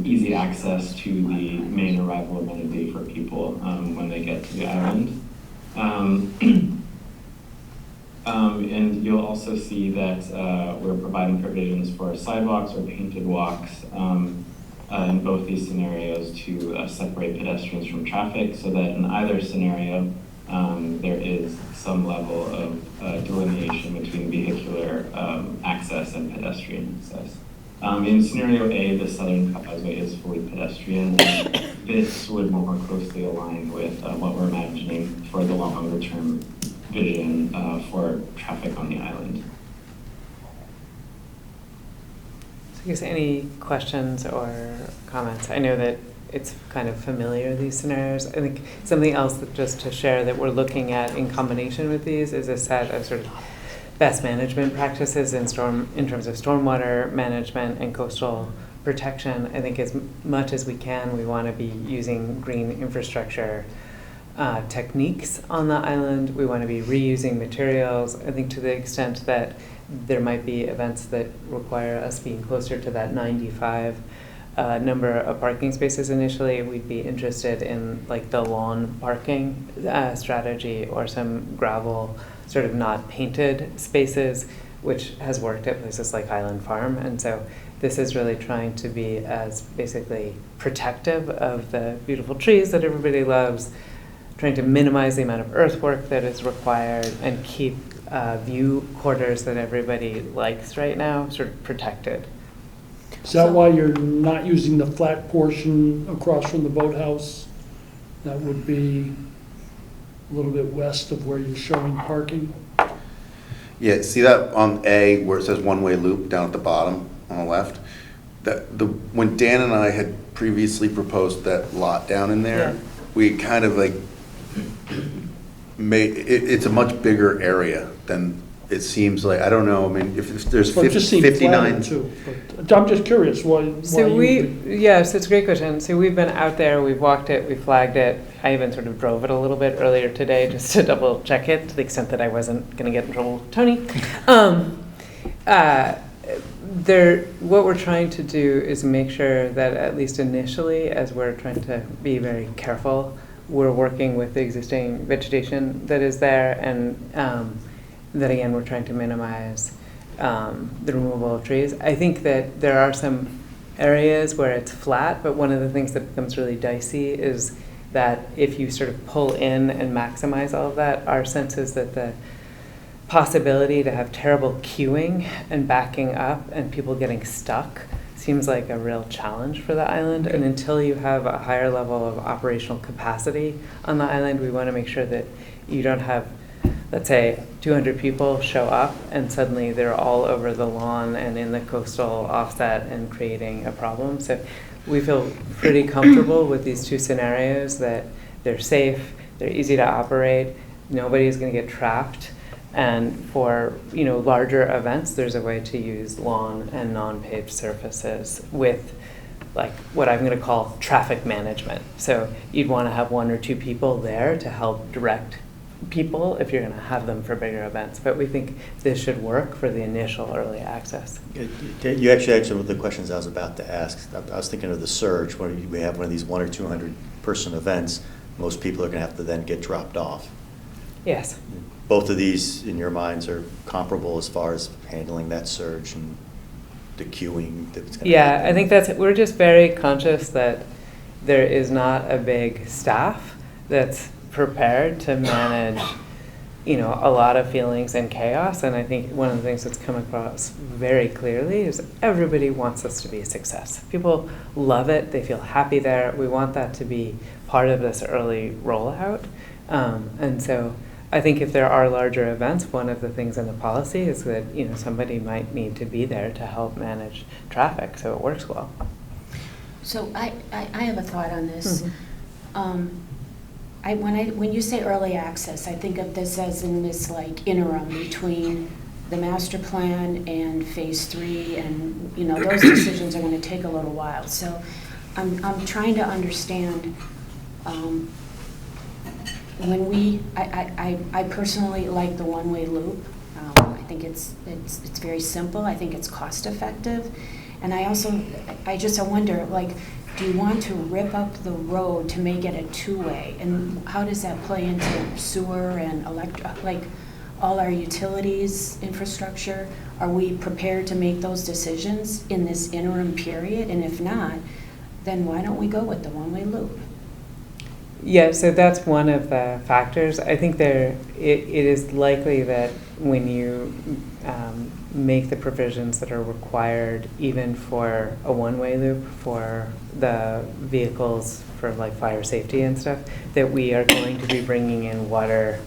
easy access to the main arrival amenity for people when they get to the island. And you'll also see that we're providing provisions for sidewalks or painted walks in both these scenarios to separate pedestrians from traffic, so that in either scenario there is some level of delineation between vehicular access and pedestrian access. In scenario A, the southern causeway is fully pedestrian. This would more closely align with what we're imagining for the longer term vision for traffic on the island. So I guess any questions or comments? I know that it's kind of familiar, these scenarios. I think something else that just to share that we're looking at in combination with these is a set of sort of best management practices in terms of stormwater management and coastal protection. I think as much as we can, we want to be using green infrastructure techniques on the island. We want to be reusing materials. I think to the extent that there might be events that require us being closer to that 95 number of parking spaces initially, we'd be interested in like the lawn parking strategy or some gravel sort of not painted spaces, which has worked at places like Highland Farm. And so this is really trying to be as basically protective of the beautiful trees that everybody loves, trying to minimize the amount of earthwork that is required and keep view quarters that everybody likes right now sort of protected. Is that why you're not using the flat portion across from the boathouse? That would be a little bit west of where you're showing parking? Yeah, see that on A where it says one-way loop down at the bottom on the left? When Dan and I had previously proposed that lot down in there, Yeah. we kind of like made, it's a much bigger area than it seems like. I don't know, I mean, if there's Well, it just seemed 59. flatter too, but I'm just curious why So you yes, it's a great question. So we've been out there, we've walked it, we flagged it. I even sort of drove it a little bit earlier today just to double check it to the extent that I wasn't going to get in trouble with Tony. What we're trying to do is make sure that at least initially, as we're trying to be very careful, we're working with the existing vegetation that is there, and that again, we're trying to minimize the removal of trees. I think that there are some areas where it's flat, but one of the things that becomes really dicey is that if you sort of pull in and maximize all of that, our sense is that the possibility to have terrible queuing and backing up and people getting stuck seems like a real challenge for the island. And until you have a higher level of operational capacity on the island, we want to make sure that you don't have, let's say, 200 people show up and suddenly they're all over the lawn and in the coastal offset and creating a problem. So we feel pretty comfortable with these two scenarios, that they're safe, they're easy to operate, nobody's going to get trapped. And for larger events, there's a way to use lawn and non-paved surfaces with like what I'm going to call traffic management. So you'd want to have 1 or 2 people there to help direct people if you're going to have them for bigger events. But we think this should work for the initial early access. You actually answered one of the questions I was about to ask. I was thinking of the surge. When we have one of these 100 or 200 person events, most people are going to have to then get dropped off. Yes. Both of these, in your minds, are comparable as far as handling that surge and the queuing that's going to happen. I think we're just very conscious that there is not a big staff that's prepared to manage, a lot of feelings and chaos. And I think one of the things that's come across very clearly is everybody wants us to be a success. People love it. They feel happy there. We want that to be part of this early rollout. And so I think if there are larger events, one of the things in the policy is that somebody might need to be there to help manage traffic so it works well. So I have a thought on this. Mm-hmm. When you say early access, I think of this as in this like interim between the master plan and phase 3, and those decisions are going to take a little while. So I'm trying to understand. I personally like the one-way loop. I think it's very simple. I think it's cost effective, and I wonder, like, do you want to rip up the road to make it a 2-way, and how does that play into sewer and all our utilities infrastructure? Are we prepared to make those decisions in this interim period? And if not, then why don't we go with the one-way loop? Yeah, so that's one of the factors. I think it is likely that when you make the provisions that are required even for a one-way loop for the vehicles for like fire safety and stuff, that we are going to be bringing in water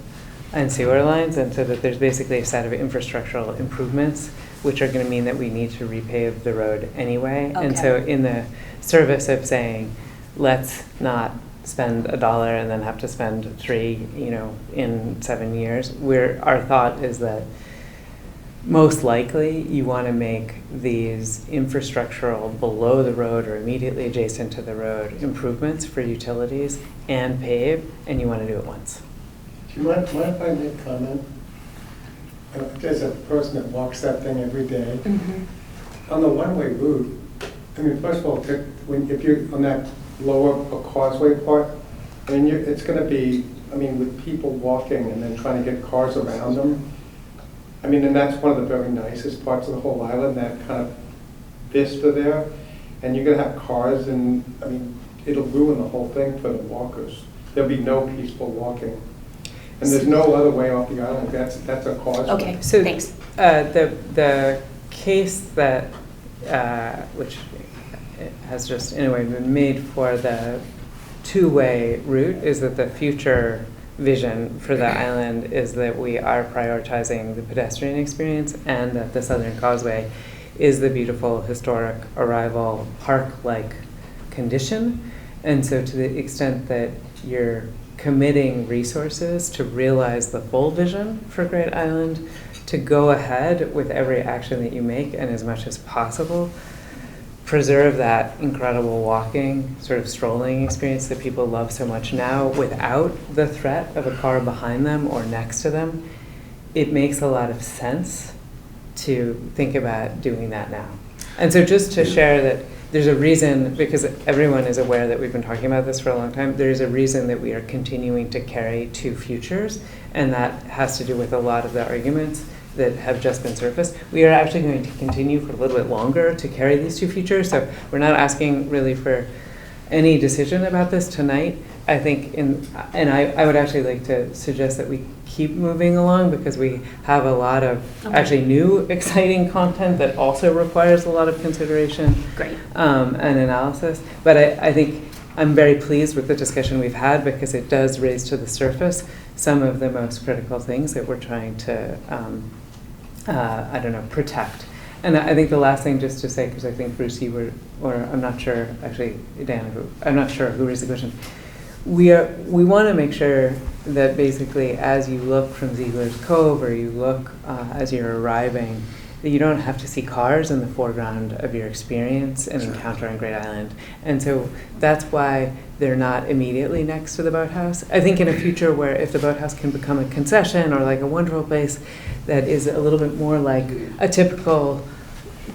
and sewer lines, and so that there's basically a set of infrastructural improvements which are going to mean that we need to repave the road anyway. Okay. And so in the service of saying, let's not spend $1 and then have to spend $3, in 7 years. Our thought is that most likely you want to make these infrastructural below the road or immediately adjacent to the road improvements for utilities and pave, and you want to do it once. Do you mind if I make a comment? As a person that walks that thing every day, on the one-way route, first of all, if you're on that lower causeway part, it's going to be, with people walking and then trying to get cars around them. And that's one of the very nicest parts of the whole island, that kind of vista there. And you're going to have cars, and it'll ruin the whole thing for the walkers. There'll be no peaceful walking. And there's no other way off the island. That's a causeway. Okay, so thanks. The case that, which has just anyway been made for the 2-way route, is that the future vision for the island is that we are prioritizing the pedestrian experience, and that the Southern Causeway is the beautiful historic arrival park-like condition. And so to the extent that you're committing resources to realize the full vision for Great Island, to go ahead with every action that you make, and as much as possible preserve that incredible walking, sort of strolling experience that people love so much now without the threat of a car behind them or next to them, it makes a lot of sense to think about doing that now. And so just to share that there's a reason, because everyone is aware that we've been talking about this for a long time, there's a reason that we are continuing to carry 2 futures, and that has to do with a lot of the arguments that have just been surfaced. We are actually going to continue for a little bit longer to carry these 2 futures, so we're not asking really for any decision about this tonight. I think, I would actually like to suggest that we keep moving along, because we have a lot of actually new exciting content that also requires a lot of consideration. Great. And analysis. But I think I'm very pleased with the discussion we've had, because it does raise to the surface some of the most critical things that we're trying to, protect. And I think the last thing just to say, because I think Bruce, you were, or I'm not sure, actually, Dan, I'm not sure who raised the question. We want to make sure that basically as you look from Ziegler's Cove, or you look as you're arriving, that you don't have to see cars in the foreground of your experience and encounter on Great Island. And so that's why they're not immediately next to the boathouse. I think in a future where if the boathouse can become a concession or like a wonderful place that is a little bit more like a typical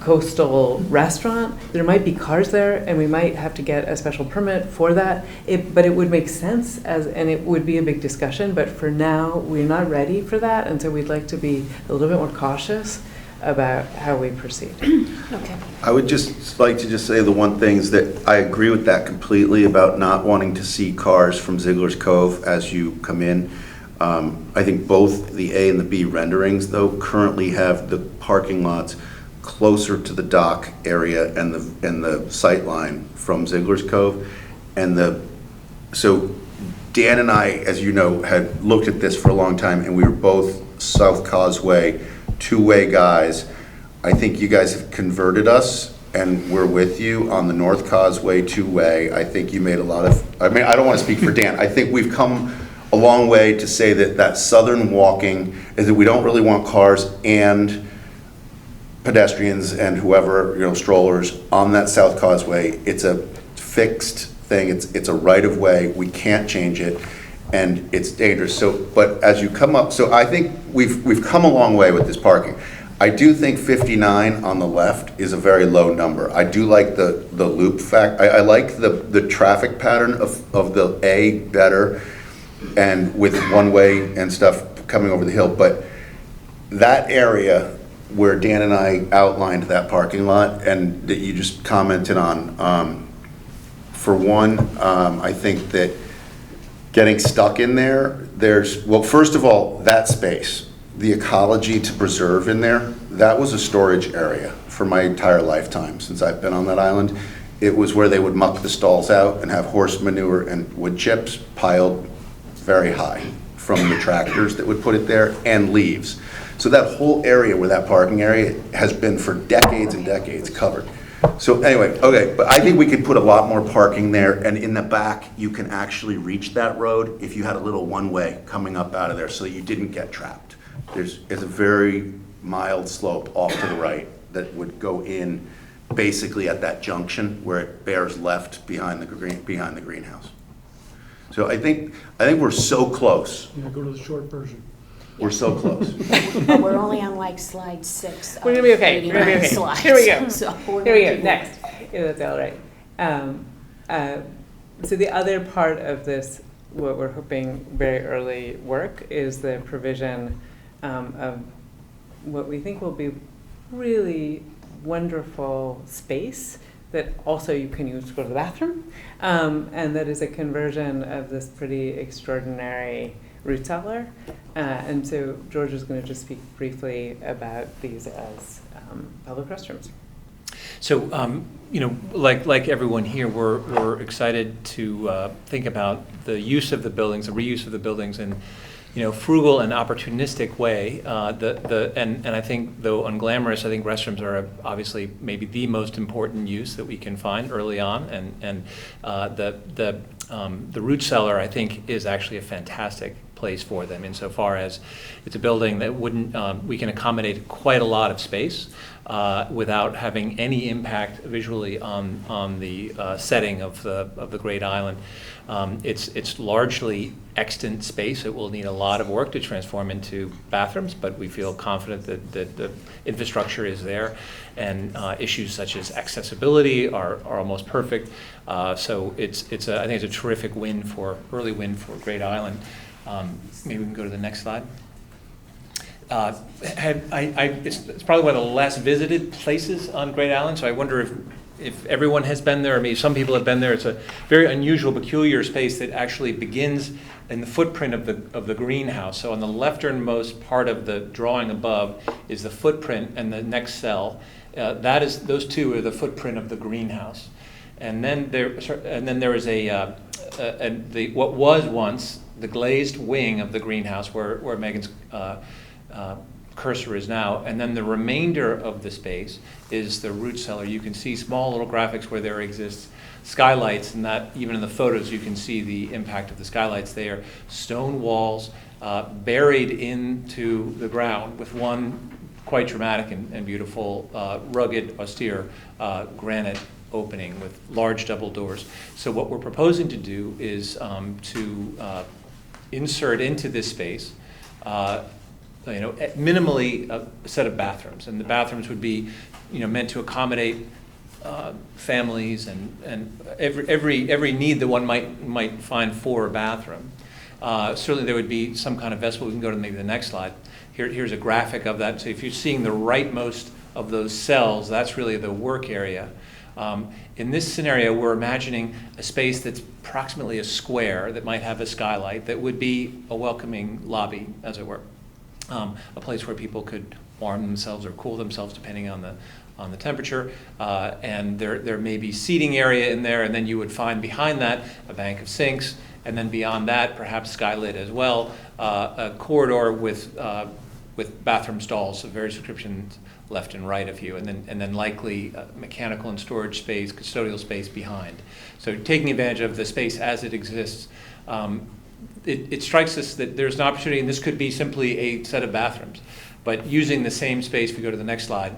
coastal restaurant, there might be cars there, and we might have to get a special permit for that. But it would make sense, and it would be a big discussion. But for now, we're not ready for that, and so we'd like to be a little bit more cautious about how we proceed. Okay. I would just like to say the one thing is that I agree with that completely about not wanting to see cars from Ziegler's Cove as you come in. I think both the A and the B renderings, though, currently have the parking lots closer to the dock area and the sight line from Ziegler's Cove. So Dan and I, as you know, had looked at this for a long time, and we were both South Causeway, two-way guys. I think you guys have converted us, and we're with you on the North Causeway two-way. I think you made a lot of, I don't want to speak for Dan. I think we've come a long way to say that southern walking is that we don't really want cars and pedestrians and whoever, strollers on that South Causeway. It's a fixed thing. It's a right of way. We can't change it, and it's dangerous. So, but as you come up, so I think we've come a long way with this parking. I do think 59 on the left is a very low number. I do like the loop fact. I like the traffic pattern of the A better, and with one way and stuff coming over the hill. But that area where Dan and I outlined that parking lot and that you just commented on, for one, I think that getting stuck in there, well, first of all, that space, the ecology to preserve in there, that was a storage area for my entire lifetime since I've been on that island. It was where they would muck the stalls out and have horse manure and wood chips piled very high from the tractors that would put it there, and leaves. So that whole area where that parking area has been for decades and decades covered. So anyway, okay, but I think we could put a lot more parking there, and in the back, you can actually reach that road if you had a little one-way coming up out of there so that you didn't get trapped. It's a very mild slope off to the right that would go in basically at that junction where it bears left behind the greenhouse. So I think we're so close. Yeah, go to the short version. We're so close. But we're only on like slide 6. We're gonna be okay. We're gonna be 89 okay. slides. Here we go. So Here we go. Next. Yeah, that's all right. So the other part of this, what we're hoping very early work, is the provision of what we think will be really wonderful space that also you can use to go to the bathroom, and that is a conversion of this pretty extraordinary root cellar. And so George is going to just speak briefly about these as public restrooms. So, like everyone here, we're excited to think about the use of the buildings, the reuse of the buildings in, frugal and opportunistic way. And I think, though unglamorous, I think restrooms are obviously maybe the most important use that we can find early on. And the root cellar, I think, is actually a fantastic place place for them, insofar as it's a building that wouldn't, we can accommodate quite a lot of space without having any impact visually on the setting of the Great Island. It's largely extant space. It will need a lot of work to transform into bathrooms, but we feel confident that the infrastructure is there, and issues such as accessibility are almost perfect. So I think it's a terrific early win for Great Island. Maybe we can go to the next slide. It's probably one of the less visited places on Great Island, so I wonder if everyone has been there, or maybe some people have been there. It's a very unusual, peculiar space that actually begins in the footprint of the greenhouse. So on the lefternmost part of the drawing above is the footprint, and the next cell, those two are the footprint of the greenhouse. And then there is what was once the glazed wing of the greenhouse, where Megan's cursor is now, and then the remainder of the space is the root cellar. You can see small little graphics where there exists skylights, and that even in the photos you can see the impact of the skylights there. Stone walls buried into the ground with one quite dramatic and beautiful rugged, austere granite opening with large double doors. So what we're proposing to do is to insert into this space minimally a set of bathrooms, and the bathrooms would be, meant to accommodate families and every need that one might find for a bathroom. Certainly there would be some kind of vestibule. We can go to maybe the next slide. Here's a graphic of that. So if you're seeing the rightmost of those cells, that's really the work area. In this scenario, we're imagining a space that's approximately a square that might have a skylight that would be a welcoming lobby, as it were. A place where people could warm themselves or cool themselves depending on the temperature, and there may be seating area in there, and then you would find behind that a bank of sinks, and then beyond that perhaps skylit as well, a corridor with bathroom stalls of various descriptions left and right of you, and then likely mechanical and storage space, custodial space behind. So taking advantage of the space as it exists. It strikes us that there's an opportunity, and this could be simply a set of bathrooms, but using the same space, if we go to the next slide,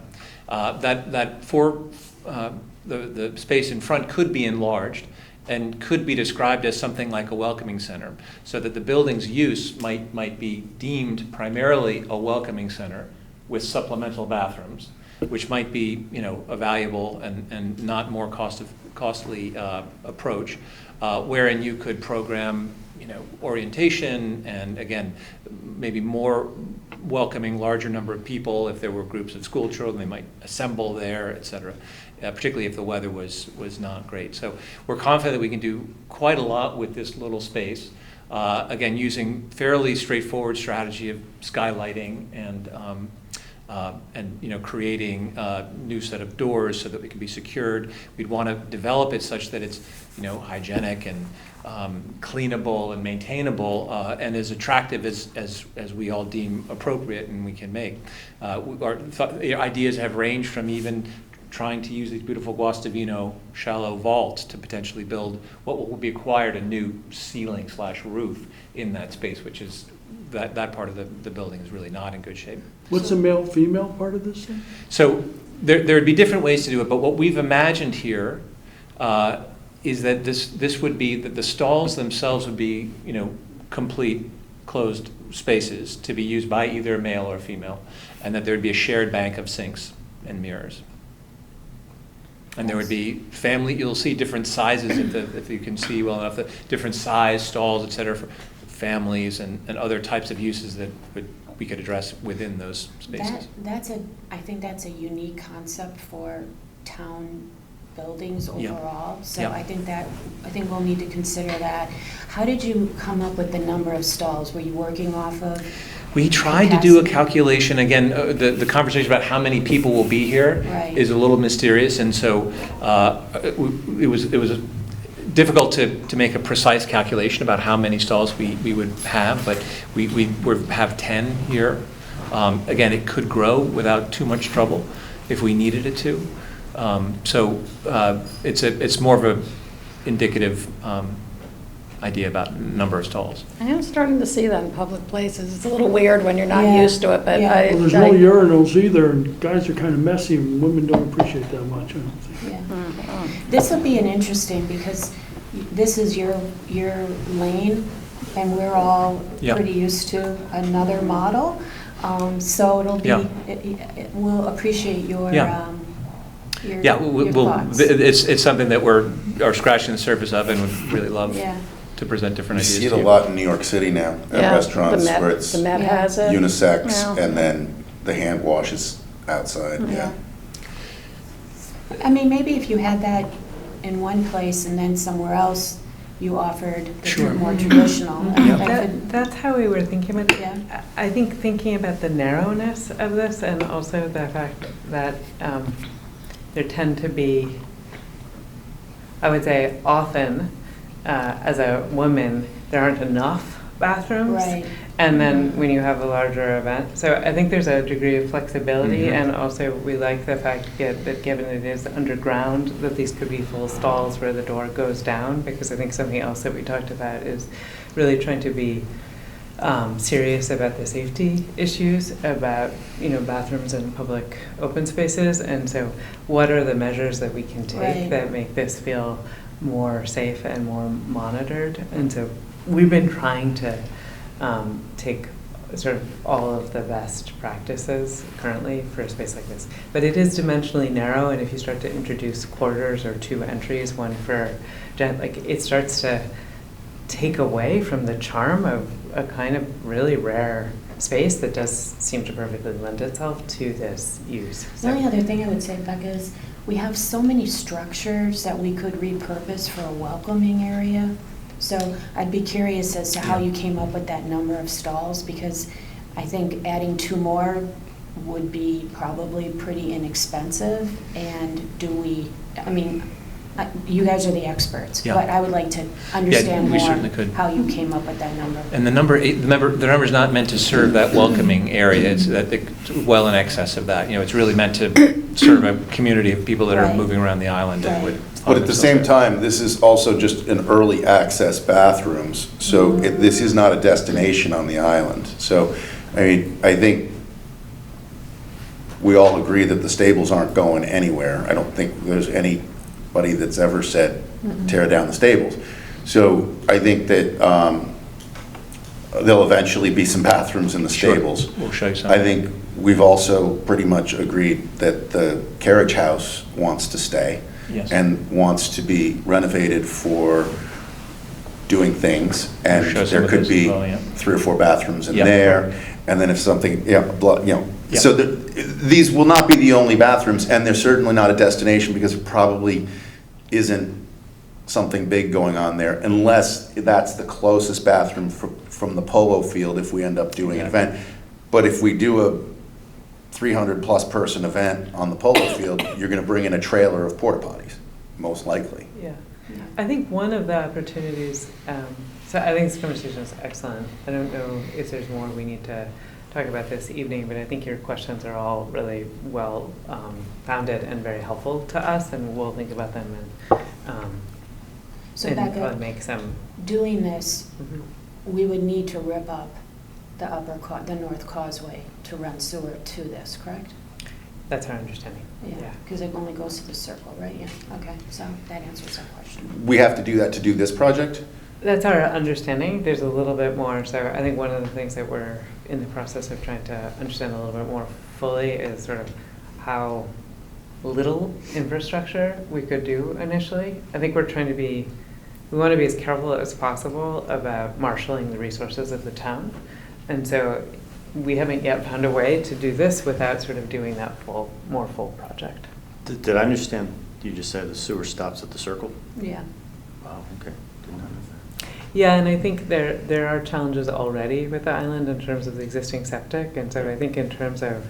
the space in front could be enlarged and could be described as something like a welcoming center, so that the building's use might be deemed primarily a welcoming center with supplemental bathrooms, which might be a valuable and not more costly approach, wherein you could program orientation, and again, maybe more welcoming, larger number of people. If there were groups of school children, they might assemble there, et cetera, particularly if the weather was not great. So we're confident that we can do quite a lot with this little space, again, using fairly straightforward strategy of skylighting and creating a new set of doors so that it can be secured. We'd want to develop it such that it's hygienic and cleanable and maintainable, and as attractive as we all deem appropriate and we can make. Our ideas have ranged from even trying to use these beautiful Guastavino shallow vaults to potentially build what will be acquired a new ceiling/roof in that space, which is that part of the building is really not in good shape. What's the male-female part of this thing? So there would be different ways to do it, but what we've imagined here is that this would be that the stalls themselves would be complete closed spaces to be used by either male or female, and that there would be a shared bank of sinks and mirrors. And there would be you'll see different sizes if you can see well enough, the different size stalls, et cetera, for families and other types of uses that we could address within those spaces. I think that's a unique concept for town buildings overall. So Yep. I think we'll need to consider that. How did you come up with the number of stalls? Were you working off of? We tried to do a calculation. Again, the conversation about how many people will be here is a little mysterious, and so it was difficult to make a precise calculation about how many stalls we would have, but we have 10 here. Again, it could grow without too much trouble if we needed it to. So it's more of a indicative idea about number of stalls. I am starting to see that in public places. It's a little weird when you're not Yeah. used to it, but Yeah. I. Well, there's no urinals either, and guys are kind of messy, and women don't appreciate that much, I don't think. Yeah. This will be an interesting, because this is your lane, and we're all Yeah. pretty used to another model. So it'll be, Yeah. we'll appreciate your, Yeah. your Yeah, your thoughts. it's something that are scratching the surface of and would really love Yeah. to present You different ideas see it to a you. lot in New York City now, at Yeah, restaurants the Met- where it's The Met Yeah. has it. unisex, Yeah. and then the hand wash is outside, yeah. I mean, maybe if you had that in one place and then somewhere else you offered the Sure. more traditional. Yeah. that could- That's how we were thinking about it. Yeah. I think thinking about the narrowness of this, and also the fact that there tend to be, I would say often, as a woman, there aren't enough bathrooms. Right. And then when you have a larger event, so I think there's a degree of flexibility, Mhm. and also we like the fact that given it is underground, that these could be full stalls where the door goes down, because I think something else that we talked about is really trying to be serious about the safety issues, about, bathrooms and public open spaces, and so what are the measures that we can take Right. that make this feel more safe and more monitored? And so we've been trying to take sort of all of the best practices currently for a space like this. But it is dimensionally narrow, and if you start to introduce quarters or two entries, one for, it starts to take away from the charm of a kind of really rare space that does seem to perfectly lend itself to this use. The only other thing I would say, Becca, is we have so many structures that we could repurpose for a welcoming area. So I'd be curious as to how you came up with that number of stalls, because I think adding 2 more would be probably pretty inexpensive. And you guys are the experts, Yeah. but I would like to understand we more certainly could. how you came up with that number. And the number is not meant to serve that welcoming area. It's well in excess of that. It's really meant to serve a community of people that are Right. moving around the island and would. But at the same time, this is also just an early access bathrooms, so this is not a destination on the island. So, I think we all agree that the stables aren't going anywhere. I don't think there's anybody that's ever said tear down the stables. So I think that there'll eventually be some bathrooms in the Sure. stables. We'll show you some. I think we've also pretty much agreed that the carriage house wants to stay. Yes. And wants to be renovated for doing things, and Show some there of could this be as well, yeah. 3 or 4 bathrooms in Yeah. there, and then if something, Yeah. so these will not be the only bathrooms, and they're certainly not a destination, because it probably isn't something big going on there, unless that's the closest bathroom from the polo field if we end up doing an event. But if we do a 300-plus person event on the polo field, you're going to bring in a trailer of porta potties, most likely. Yeah. I think one of the opportunities, so I think this conversation is excellent. I don't know if there's more we need to talk about this evening, but I think your questions are all really well founded and very helpful to us, and we'll think about them So and Becca, probably make some. doing this, Mhm. we would need to rip up the North Causeway to run sewer to this, correct? That's our understanding. Yeah, because it only goes to the circle, right? Yeah, okay, so that answers that question. We have to do that to do this project? That's our understanding. There's a little bit more. So I think one of the things that we're in the process of trying to understand a little bit more fully is sort of how little infrastructure we could do initially. I think we want to be as careful as possible about marshaling the resources of the town. And so we haven't yet found a way to do this without sort of doing that more full project. Did I understand, you just said the sewer stops at the circle? Yeah. Wow, okay. Didn't know that. Yeah, and I think there are challenges already with the island in terms of the existing septic. And so I think in terms of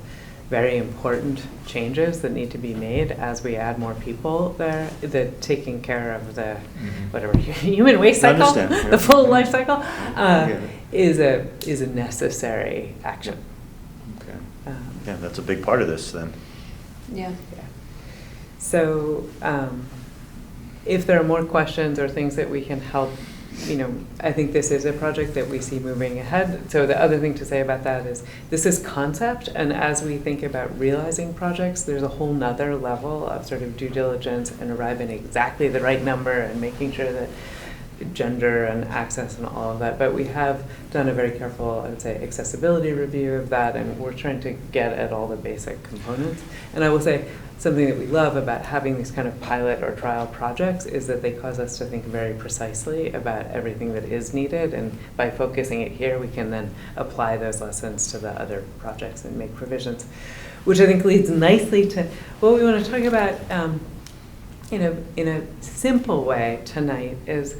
very important changes that need to be made as we add more people there, the taking care of the whatever human waste I cycle, understand, yeah. the full life cycle, get it. is a necessary action. Okay. Yeah, that's a big part of this then. Yeah. So if there are more questions or things that we can help I think this is a project that we see moving ahead. So the other thing to say about that is this is concept, and as we think about realizing projects, there's a whole nother level of sort of due diligence and arriving at exactly the right number and making sure that gender and access and all of that. But we have done a very careful, I would say, accessibility review of that, and we're trying to get at all the basic components. And I will say, something that we love about having these kind of pilot or trial projects is that they cause us to think very precisely about everything that is needed, and by focusing it here, we can then apply those lessons to the other projects and make provisions, which I think leads nicely to what we want to talk about in a simple way tonight. Is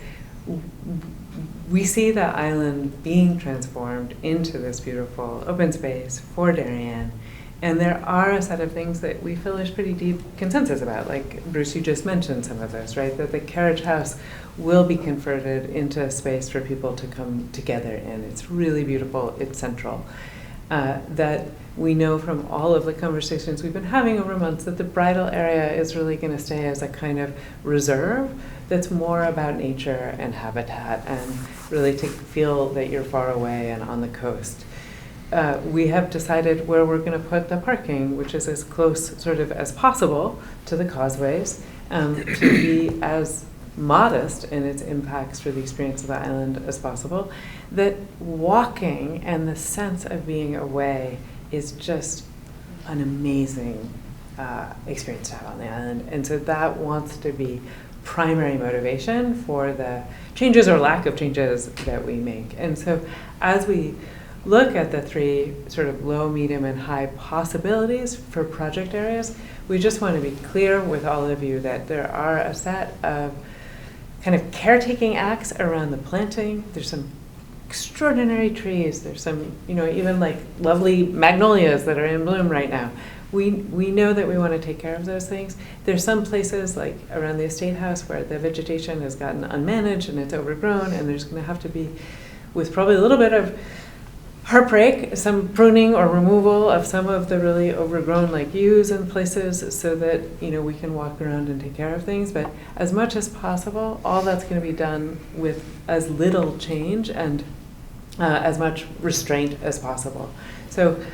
we see the island being transformed into this beautiful open space for Darien. And there are a set of things that we feel there's pretty deep consensus about. Like Bruce, you just mentioned some of those, right? That the carriage house will be converted into a space for people to come together in. It's really beautiful, it's central. That we know from all of the conversations we've been having over months that the bridal area is really going to stay as a kind of reserve that's more about nature and habitat, and really to feel that you're far away and on the coast. We have decided where we're going to put the parking, which is as close sort of as possible to the causeways, to be as modest in its impacts for the experience of the island as possible. That walking and the sense of being away is just an amazing experience to have on the island. And so that wants to be primary motivation for the changes or lack of changes that we make. And so as we look at the three sort of low, medium, and high possibilities for project areas, we just want to be clear with all of you that there are a set of kind of caretaking acts around the planting. There's some extraordinary trees. There's some, even like lovely magnolias that are in bloom right now. We know that we want to take care of those things. There's some places like around the estate house where the vegetation has gotten unmanaged and it's overgrown, and there's going to have to be, with probably a little bit of heartbreak, some pruning or removal of some of the really overgrown like yews and places, so that we can walk around and take care of things. But as much as possible, all that's going to be done with as little change and as much restraint as possible. So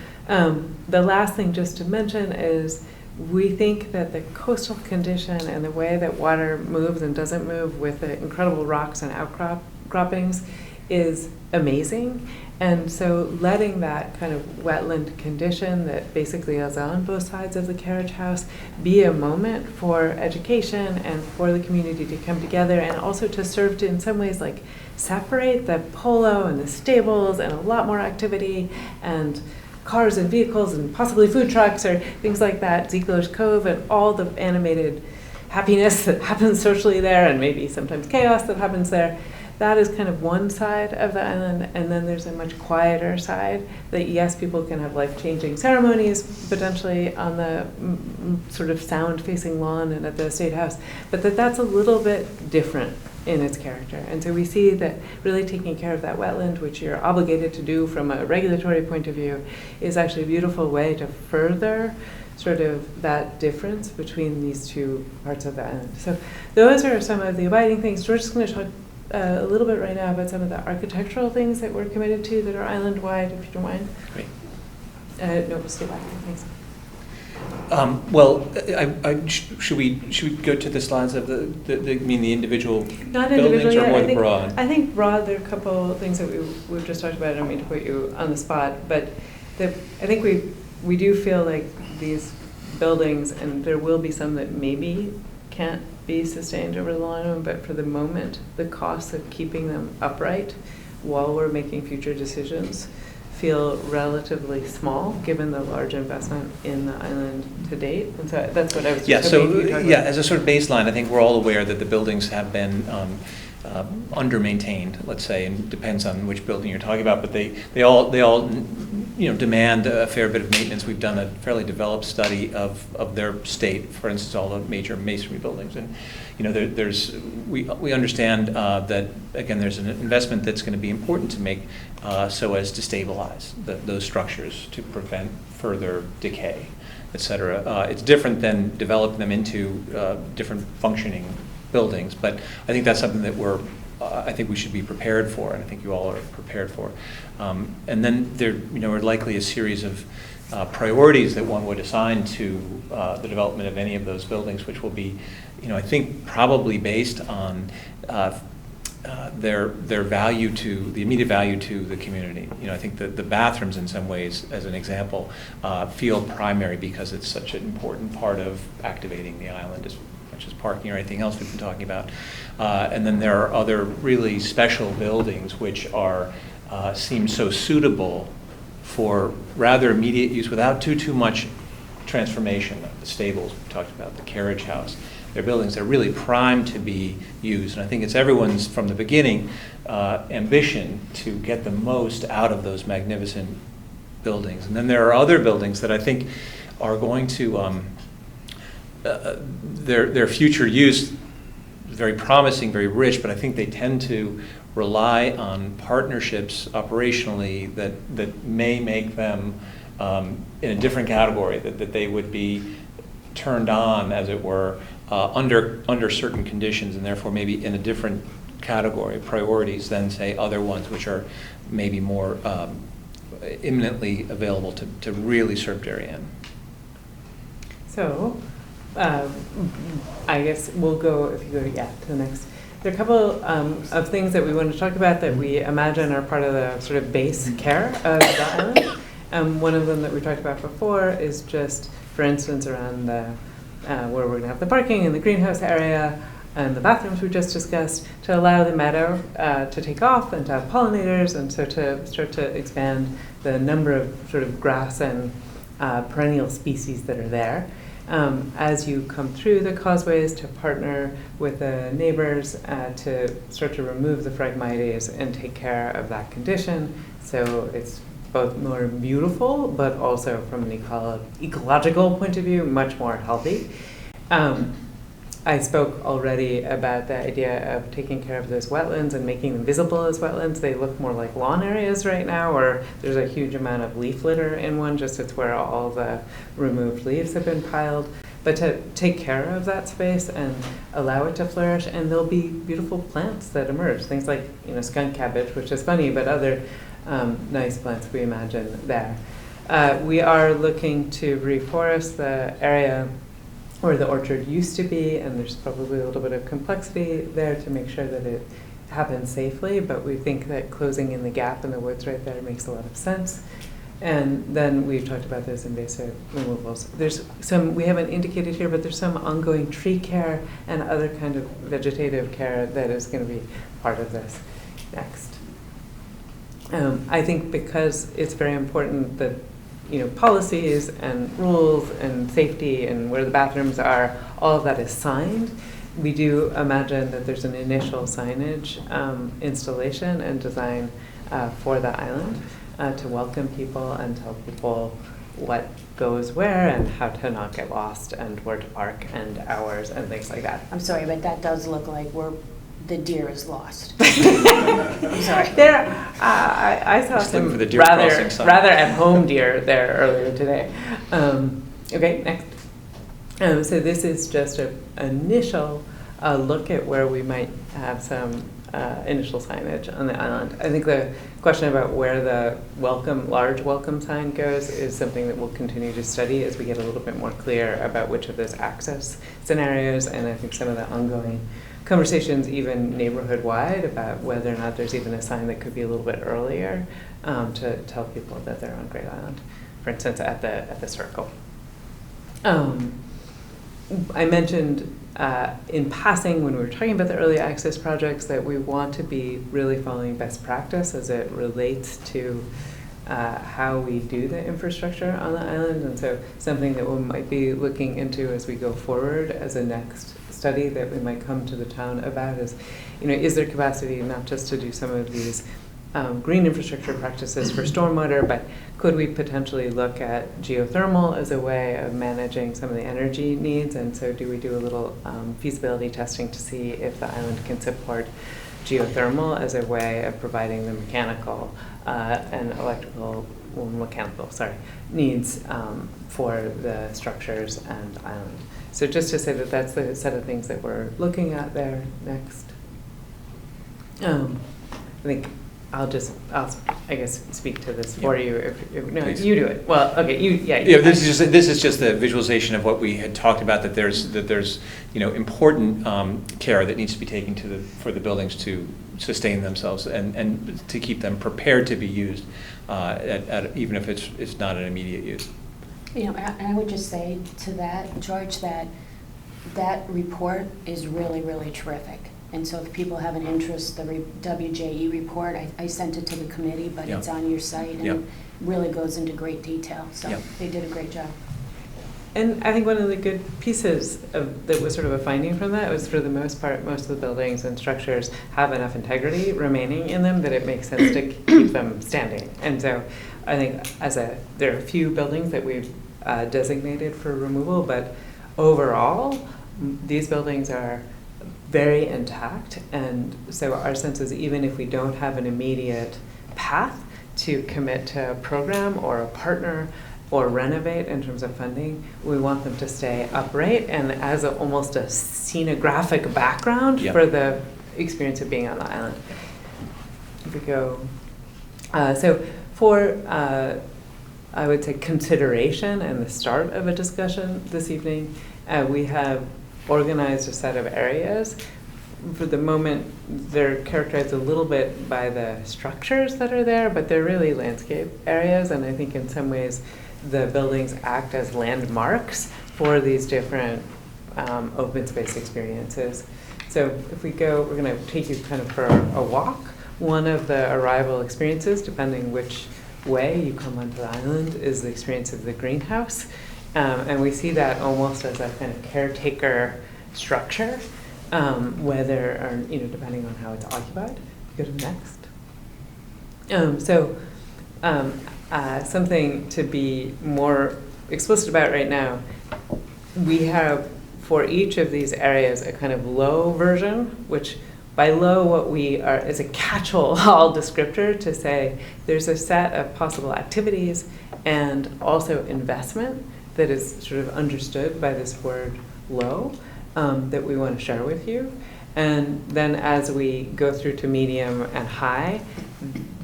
the last thing just to mention is we think that the coastal condition and the way that water moves and doesn't move with the incredible rocks and outcroppings is amazing. And so letting that kind of wetland condition that basically is on both sides of the carriage house be a moment for education and for the community to come together, and also to serve to in some ways like separate the polo and the stables and a lot more activity and cars and vehicles and possibly food trucks or things like that, Ziegler's Cove and all the animated happiness that happens socially there, and maybe sometimes chaos that happens there. That is kind of one side of the island, and then there's a much quieter side that, yes, people can have life-changing ceremonies potentially on the sort of sound-facing lawn and at the State House, but that's a little bit different in its character. And so we see that really taking care of that wetland, which you're obligated to do from a regulatory point of view, is actually a beautiful way to further sort of that difference between these two parts of the island. So those are some of the abiding things. George is going to talk a little bit right now about some of the architectural things that we're committed to that are island-wide, if you don't mind. Great. No, we'll stay back. Thanks. Well, should we go to the slides of the individual Not buildings, individually, or more I the think, broad? I think broad, there are a couple things that we've just talked about. I don't mean to put you on the spot, but I think we do feel like these buildings, and there will be some that maybe can't be sustained over the long run, but for the moment, the costs of keeping them upright while we're making future decisions feel relatively small, given the large investment in the island to date. And so that's what I was just hoping you could talk about. As a sort of baseline, I think we're all aware that the buildings have been under-maintained, let's say, and depends on which building you're talking about, but they all demand a fair bit of maintenance. We've done a fairly developed study of their state, for instance, all the major masonry buildings, and we understand that, again, there's an investment that's going to be important to make so as to stabilize those structures to prevent further decay, et cetera. It's different than developing them into different functioning buildings, but I think that's something that we're I think we should be prepared for, and I think you all are prepared for. And then there, are likely a series of priorities that one would assign to the development of any of those buildings, which will be, I think probably based on their value to, the immediate value to the community. I think that the bathrooms in some ways, as an example, feel primary because it's such an important part of activating the island as much as parking or anything else we've been talking about. And then there are other really special buildings which are seem so suitable for rather immediate use without too much transformation. The stables we talked about, the carriage house. They're buildings that are really primed to be used. And I think it's everyone's, from the beginning, ambition to get the most out of those magnificent buildings. And then there are other buildings that I think are going to, their future use, very promising, very rich, but I think they tend to rely on partnerships operationally that may make them in a different category, that they would be turned on, as it were, under certain conditions, and therefore maybe in a different category of priorities than, say, other ones which are maybe more imminently available to really serve Darien. So, I guess we'll go, if you go, to the next. There are a couple of things that we want to talk about that we imagine are part of the sort of base care of the island. One of them that we talked about before is just, for instance, around the where we're going to have the parking and the greenhouse area and the bathrooms we just discussed, to allow the meadow to take off and to have pollinators, and so to start to expand the number of sort of grass and perennial species that are there. As you come through the causeways, to partner with the neighbors to start to remove the Phragmites and take care of that condition, so it's both more beautiful, but also from an ecological point of view, much more healthy. I spoke already about the idea of taking care of those wetlands and making them visible as wetlands. They look more like lawn areas right now, or there's a huge amount of leaf litter in one, just it's where all the removed leaves have been piled. But to take care of that space and allow it to flourish, and there'll be beautiful plants that emerge, things like skunk cabbage, which is funny, but other nice plants we imagine there. We are looking to reforest the area where the orchard used to be, and there's probably a little bit of complexity there to make sure that it happens safely, but we think that closing in the gap in the woods right there makes a lot of sense. And then we've talked about those invasive removals. There's some, we haven't indicated here, but there's some ongoing tree care and other kind of vegetative care that is going to be part of this next. I think because it's very important that policies and rules and safety and where the bathrooms are, all of that is signed. We do imagine that there's an initial signage installation and design for the island to welcome people and tell people what goes where and how to not get lost and where to park and hours and things like that. I'm sorry, but that does look like the deer is lost. I'm sorry. There, I saw some rather at-home deer there earlier today. Okay, next. So this is just an initial look at where we might have some initial signage on the island. I think the question about where the large welcome sign goes is something that we'll continue to study as we get a little bit more clear about which of those access scenarios, and I think some of the ongoing conversations, even neighborhood-wide, about whether or not there's even a sign that could be a little bit earlier to tell people that they're on Great Island, for instance, at the circle. I mentioned in passing when we were talking about the early access projects that we want to be really following best practice as it relates to how we do the infrastructure on the island, and so something that we might be looking into as we go forward as a next study that we might come to the town about is there capacity not just to do some of these green infrastructure practices for stormwater, but could we potentially look at geothermal as a way of managing some of the energy needs? And so do we do a little feasibility testing to see if the island can support geothermal as a way of providing the mechanical and mechanical needs for the structures and island. So just to say that that's the set of things that we're looking at there next. I think I'll I guess, speak to this for you. No, Please. you do it. Well, okay, Yeah, this is just the visualization of what we had talked about, that there's important care that needs to be taken for the buildings to sustain themselves and to keep them prepared to be used, even if it's not an immediate use. And I would just say to that, George, that report is really, really terrific. And so if people have an interest, the WJE report, I sent it to the committee, but Yeah. it's on your site and Yeah. it really goes into great detail. So Yeah. they did a great job. And I think one of the good pieces that was sort of a finding from that was, for the most part, most of the buildings and structures have enough integrity remaining in them that it makes sense to keep them standing. And so I think there are a few buildings that we've designated for removal, but overall, these buildings are very intact. And so our sense is, even if we don't have an immediate path to commit to a program or a partner or renovate in terms of funding, we want them to stay upright and as almost a scenographic background for the experience of being on the island. If we go, so for, I would say, consideration and the start of a discussion this evening, we have organized a set of areas. For the moment, they're characterized a little bit by the structures that are there, but they're really landscape areas, and I think in some ways the buildings act as landmarks for these different open space experiences. So if we go, we're going to take you kind of for a walk. One of the arrival experiences, depending which way you come onto the island, is the experience of the greenhouse. And we see that almost as a kind of caretaker structure, whether, or, depending on how it's occupied. Go to next. Something to be more explicit about right now, we have for each of these areas a kind of low version, which by low, what we are is a catch-all descriptor to say there's a set of possible activities and also investment that is sort of understood by this word low, that we want to share with you. And then as we go through to medium and high,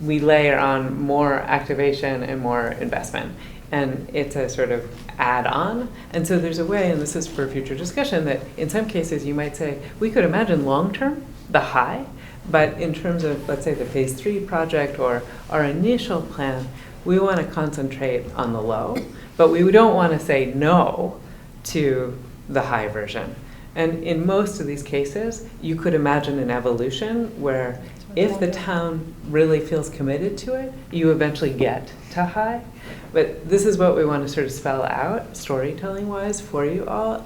we layer on more activation and more investment. And it's a sort of add-on. And so there's a way, and this is for future discussion, that in some cases you might say, we could imagine long-term, the high, but in terms of, let's say, the phase 3 project or our initial plan, we want to concentrate on the low, but we don't want to say no to the high version. And in most of these cases, you could imagine an evolution where if the town really feels committed to it, you eventually get to high. But this is what we want to sort of spell out, storytelling-wise, for you all,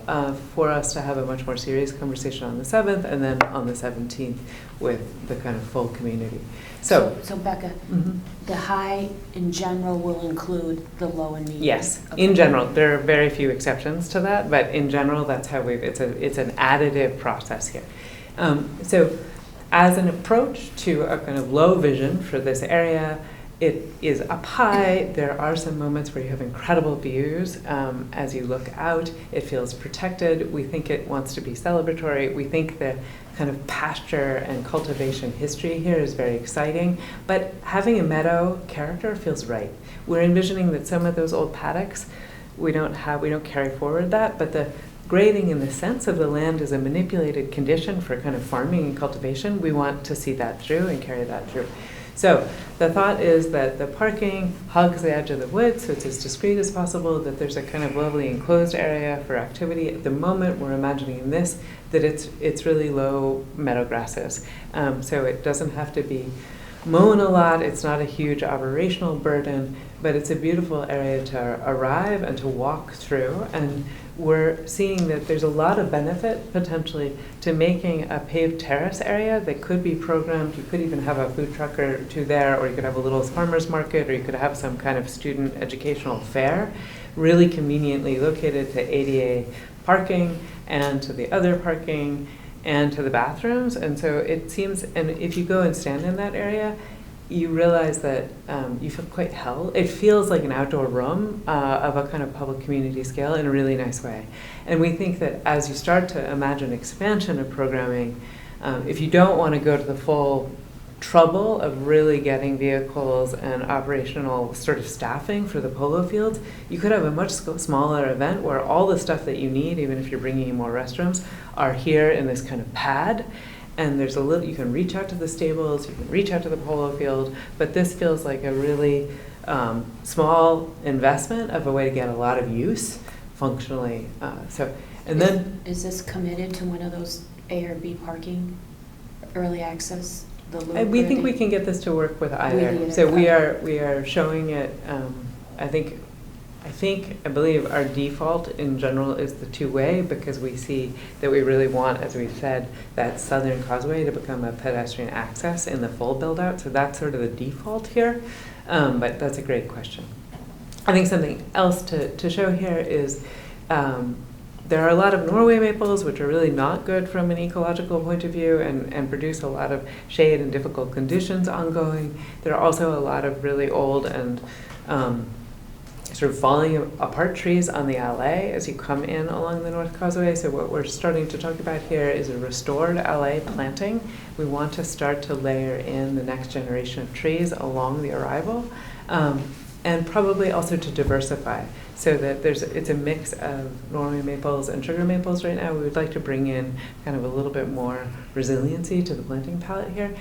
for us to have a much more serious conversation on the 7th, and then on the 17th with the kind of full community. So Becca, the high in general will include the low and medium? Yes, Okay. in general. There are very few exceptions to that, but in general, that's how it's an additive process here. So as an approach to a kind of low vision for this area, it is up high. There are some moments where you have incredible views as you look out. It feels protected. We think it wants to be celebratory. We think the kind of pasture and cultivation history here is very exciting. But having a meadow character feels right. We're envisioning that some of those old paddocks, we don't carry forward that, but the grading in the sense of the land is a manipulated condition for kind of farming and cultivation. We want to see that through and carry that through. So the thought is that the parking hugs the edge of the woods, so it's as discreet as possible, that there's a kind of lovely enclosed area for activity. At the moment, we're imagining in this that it's really low meadow grasses. So it doesn't have to be mown a lot. It's not a huge operational burden, but it's a beautiful area to arrive and to walk through. And we're seeing that there's a lot of benefit potentially to making a paved terrace area that could be programmed. You could even have a food truck or two there, or you could have a little farmer's market, or you could have some kind of student educational fair, really conveniently located to ADA parking and to the other parking and to the bathrooms. And so it seems, and if you go and stand in that area, you realize that you feel quite held. It feels like an outdoor room of a kind of public community scale in a really nice way. And we think that as you start to imagine expansion of programming, If you don't want to go to the full trouble of really getting vehicles and operational sort of staffing for the polo fields, you could have a much smaller event where all the stuff that you need, even if you're bringing in more restrooms, are here in this kind of pad. And there's a little, you can reach out to the stables, you can reach out to the polo field, but this feels like a really small investment of a way to get a lot of use functionally. And then Is this committed to one of those A or B parking, early access, the loop? we think we can get this to work with either. either, So we okay. are showing it. I believe our default in general is the two-way, because we see that we really want, as we've said, that southern causeway to become a pedestrian access in the full build-out. So that's sort of the default here. But that's a great question. I think something else to show here is there are a lot of Norway maples, which are really not good from an ecological point of view and produce a lot of shade and difficult conditions ongoing. There are also a lot of really old and sort of falling apart trees on the alley as you come in along the North Causeway. So what we're starting to talk about here is a restored alley planting. We want to start to layer in the next generation of trees along the arrival, and probably also to diversify so that it's a mix of Norway maples and sugar maples right now. We would like to bring in kind of a little bit more resiliency to the planting palette here.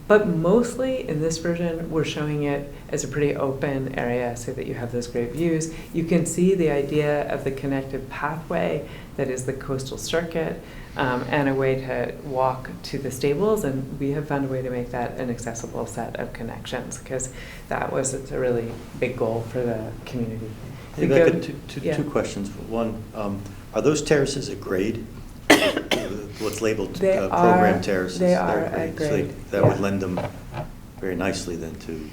But mostly in this version, we're showing it as a pretty open area so that you have those great views. You can see the idea of the connected pathway that is the coastal circuit, and a way to walk to the stables. And we have found a way to make that an accessible set of connections, because it's a really big goal for the community. Hey, Becca, two questions. One, are those terraces at grade? What's labeled program terraces? They are at grade. So that would lend them very nicely then to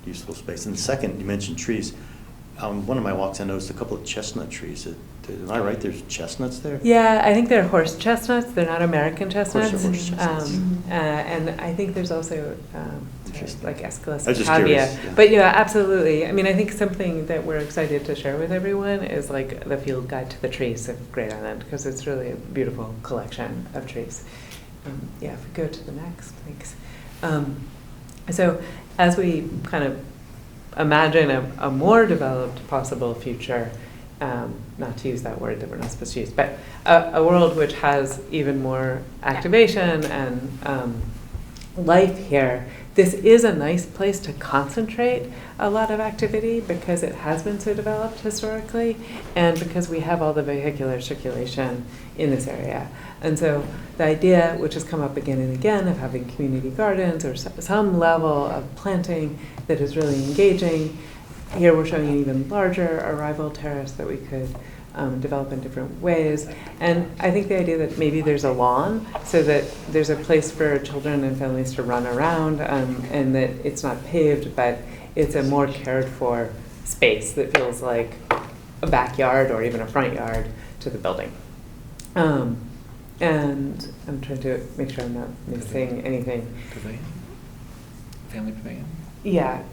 useful space. And the second, you mentioned trees. One of my walks, I noticed a couple of chestnut trees. Am I right? There's chestnuts there? Yeah, I think they're horse chestnuts. They're not American chestnuts. Horse chestnuts. And I think there's also like Aeschylus I was just cavia. curious, yeah. But yeah, absolutely. I mean, I think something that we're excited to share with everyone is like the field guide to the trees of Great Island, because it's really a beautiful collection of trees. If we go to the next, thanks. So as we kind of imagine a more developed possible future, not to use that word that we're not supposed to use, but a world which has even more activation and life here, this is a nice place to concentrate a lot of activity, because it has been so developed historically, and because we have all the vehicular circulation in this area. And so the idea, which has come up again and again, of having community gardens or some level of planting that is really engaging. Here we're showing an even larger arrival terrace that we could develop in different ways. And I think the idea that maybe there's a lawn so that there's a place for children and families to run around, and that it's not paved, but it's a more cared for space that feels like a backyard or even a front yard to the building. And I'm trying to make sure I'm not missing anything. Pavilion? Family pavilion? Yeah.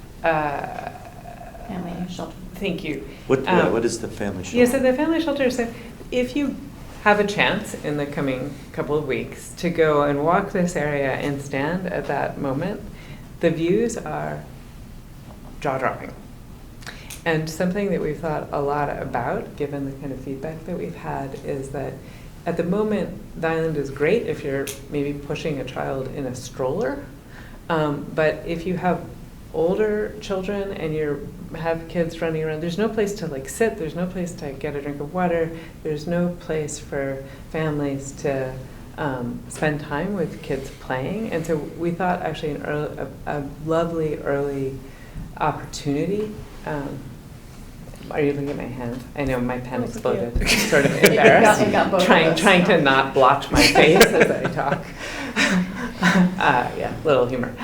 Family shelter. Thank you. What is the family shelter? Yeah, so the family shelter, so if you have a chance in the coming couple of weeks to go and walk this area and stand at that moment, the views are jaw-dropping. And something that we've thought a lot about, given the kind of feedback that we've had, is that at the moment, the island is great if you're maybe pushing a child in a stroller, but if you have older children and you have kids running around, there's no place to like sit, there's no place to get a drink of water, there's no place for families to spend time with kids playing. And so we thought actually a lovely early opportunity. Are you looking at my hand? I know my pen exploded. I'm sort of embarrassed. It got both of us. Trying to not blotch my face as I talk. Yeah, little humor.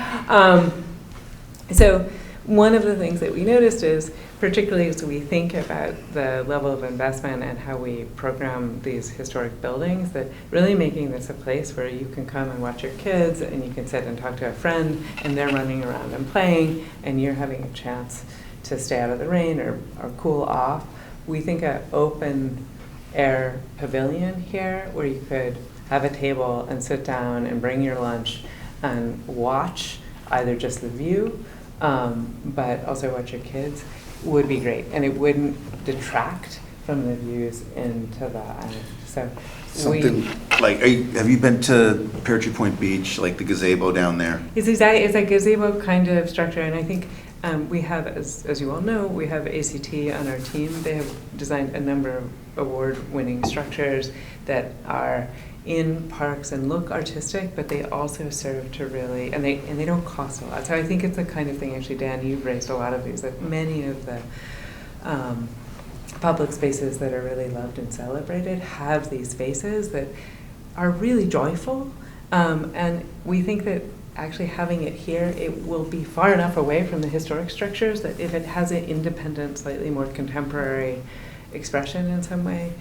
So one of the things that we noticed is, particularly as we think about the level of investment and how we program these historic buildings, that really making this a place where you can come and watch your kids and you can sit and talk to a friend and they're running around and playing and you're having a chance to stay out of the rain or cool off. We think an open air pavilion here where you could have a table and sit down and bring your lunch and watch either just the view, but also watch your kids, would be great. And it wouldn't detract from the views into the island. So Something like, have you been to Pear Tree Point Beach, like the gazebo down there? It's a gazebo kind of structure, and I think we have, as you all know, we have ACT on our team. They have designed a number of award-winning structures that are in parks and look artistic, but they also serve to really, and they don't cost a lot. So I think it's the kind of thing, actually, Dan, you've raised a lot of these, that many of the public spaces that are really loved and celebrated have these spaces that are really joyful, and we think that actually having it here, it will be far enough away from the historic structures that if it has an independent, slightly more contemporary expression in some way,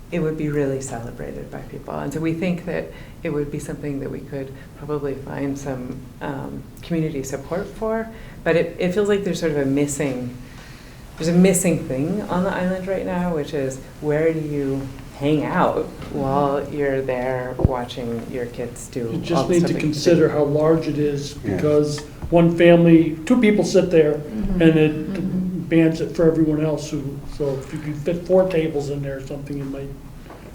it would be really celebrated by people. And so we think that it would be something that we could probably find some community support for, but it feels like there's sort of a missing thing on the island right now, which is, where do you hang out while you're there watching your kids do all the You just stuff need that to you consider do. how large it is, because one family, 2 people sit there, and it bans it for everyone else. So if you can fit 4 tables in there or something, it might.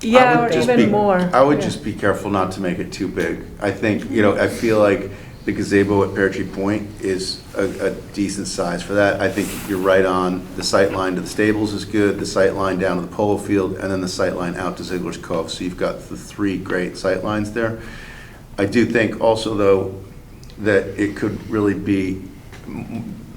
Yeah, or even more. I would Yeah. just be careful not to make it too big. I think, I feel like the gazebo at Pear Tree Point is a decent size for that. I think you're right on. The sight line to the stables is good, the sight line down to the polo field, and then the sight line out to Ziegler's Cove. So you've got the 3 great sight lines there. I do think also, though, that it could really be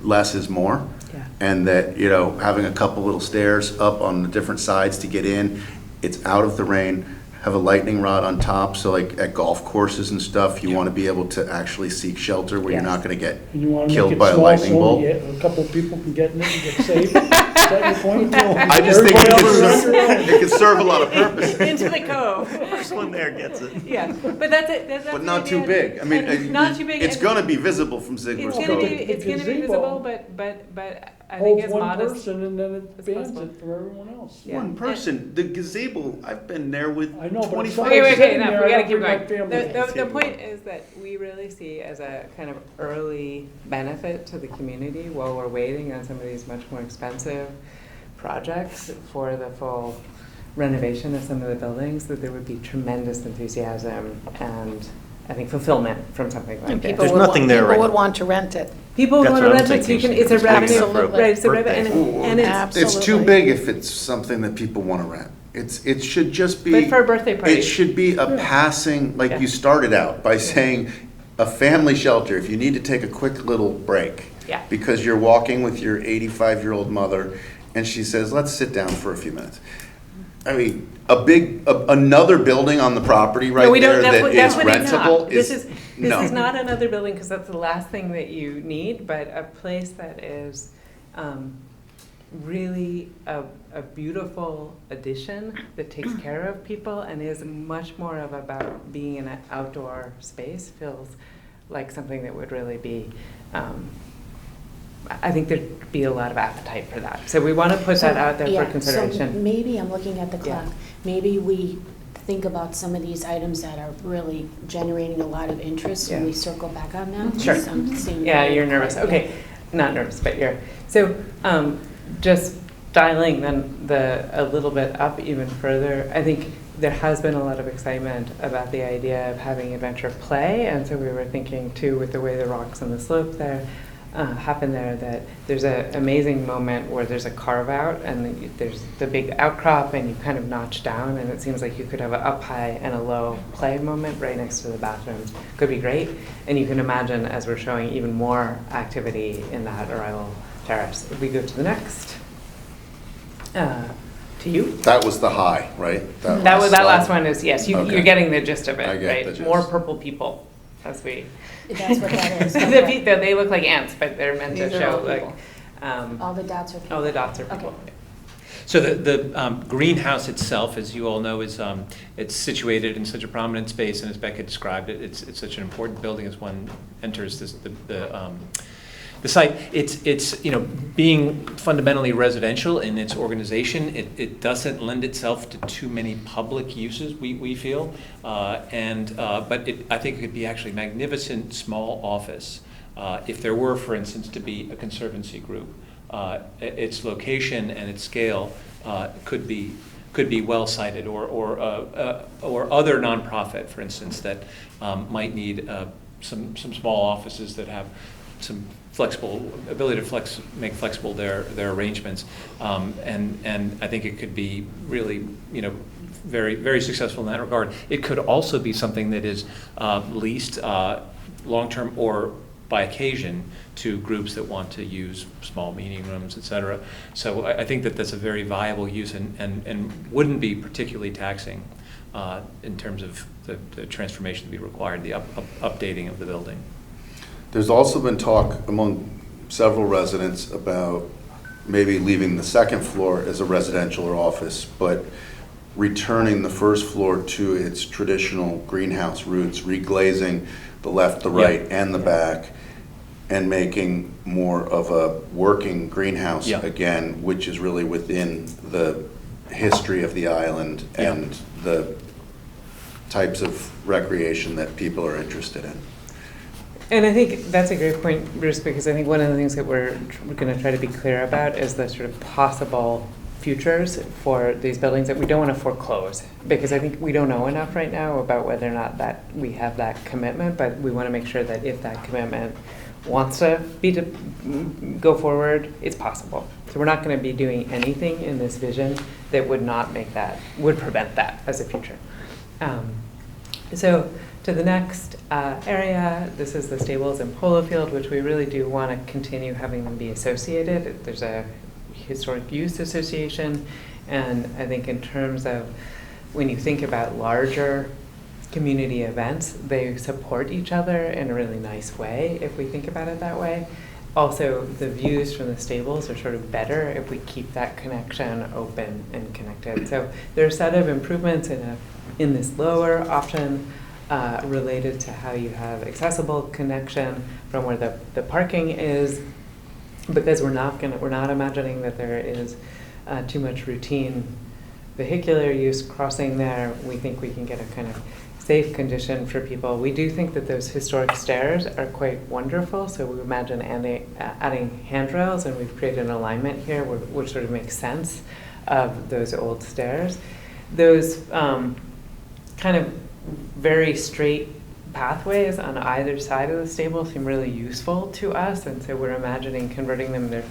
less is more. Yeah. And that, having a couple little stairs up on the different sides to get in, it's out of the rain. Have a lightning rod on top, so like at golf courses and stuff, you want to be able to actually seek shelter where you're not going to get And you want to make killed it by a small lightning so bolt. a couple of people can get in it and get saved. Is that your point? I just think it could serve a lot of purposes. Into the cove. First one there gets it. Yeah, but that's it. That's But the not too idea. big. I mean, And not too big. it's and going to be visible from Ziegler's It's Cove. gonna be Gazebo visible, but I think Holds it's one modest. person and then it as bans possible. it for everyone else. Yeah. One person. The gazebo, I've been there with I know, but 25. Okay, Sitting enough. there, We I gotta don't keep bring my going. family to The point is that we really see as a kind of early benefit to the community while we're waiting on some of these much more expensive projects for the full renovation of some of the buildings, that there would be tremendous enthusiasm and I think fulfillment from something like And this. people There's would nothing want, there people right would now. want to rent it. People That's want to what I'm rent it, so you can, thinking. it's a It's big enough revenue, for a right, it's a birthday. revenue, and it's, Absolutely. It's too big if it's something that people want to rent. It should just be. but for a birthday party. It should be a passing, like Yeah. you started out by saying, a family shelter, if you need to take a quick little break. Yeah. Because you're walking with your 85-year-old mother, and she says, let's sit down for a few minutes. I mean, another building on the property right No, we there don't, that is that's what it's not. rentable This is, is no. not another building, because that's the last thing that you need, but a place that is really a beautiful addition that takes care of people and is much more of about being in an outdoor space, feels like something that would really be, I think there'd be a lot of appetite for that. So we want to put that out there for So consideration. maybe, I'm looking at the Yeah. clock, maybe we think about some of these items that are really generating a lot of interest, and Yeah. we circle back on them. Sure. I'm seeing Yeah, very you're nervous. quickly. Okay, not nervous, but you're, so just dialing then a little bit up even further, I think there has been a lot of excitement about the idea of having adventure play, and so we were thinking too, with the way the rocks on the slope there happen there, that there's an amazing moment where there's a carve out and there's the big outcrop and you kind of notch down, and it seems like you could have an up high and a low play moment right next to the bathrooms. Could be great, and you can imagine as we're showing even more activity in that arrival terrace. If we go to the next, to you. That was the high, right? That slide? last one is, yes, Okay. you're getting the gist of it, I get right? the gist. More purple people, as we. That's what that is. They look like ants, but they're meant to These are show all like. people. All the dots are people. All the dots are people. Okay. So the greenhouse itself, as you all know, is it's situated in such a prominent space, and as Becca described it, it's such an important building as one enters the the site, it's being fundamentally residential in its organization. It doesn't lend itself to too many public uses, we feel, but I think it could be actually magnificent small office if there were, for instance, to be a conservancy group. Its location and its scale could be well cited, or other nonprofit, for instance, that might need some small offices that have some flexible ability to make flexible their arrangements, and I think it could be really very, very successful in that regard. It could also be something that is leased long-term or by occasion to groups that want to use small meeting rooms, et cetera. So I think that that's a very viable use and wouldn't be particularly taxing in terms of the transformation to be required, the updating of the building. There's also been talk among several residents about maybe leaving the second floor as a residential or office, but returning the first floor to its traditional greenhouse roots, reglazing the left, the right, and the back, and making more of a working greenhouse again, which is really within the history of the island and the types of recreation that people are interested in. And I think that's a great point, Bruce, because I think one of the things that we're going to try to be clear about is the sort of possible futures for these buildings that we don't want to foreclose, because I think we don't know enough right now about whether or not that we have that commitment, but we want to make sure that if that commitment wants to go forward, it's possible. So we're not going to be doing anything in this vision that would prevent that as a future. So to the next area, this is the stables and polo field, which we really do want to continue having them be associated. There's a historic use association, and I think in terms of when you think about larger community events, they support each other in a really nice way if we think about it that way. Also, the views from the stables are sort of better if we keep that connection open and connected. So there are a set of improvements in this lower, often related to how you have accessible connection from where the parking is, because we're not imagining that there is too much routine vehicular use crossing there. We think we can get a kind of safe condition for people. We do think that those historic stairs are quite wonderful, so we imagine adding handrails, and we've created an alignment here which sort of makes sense of those old stairs. Those kind of very straight pathways on either side of the stable seem really useful to us, and so we're imagining converting them. They're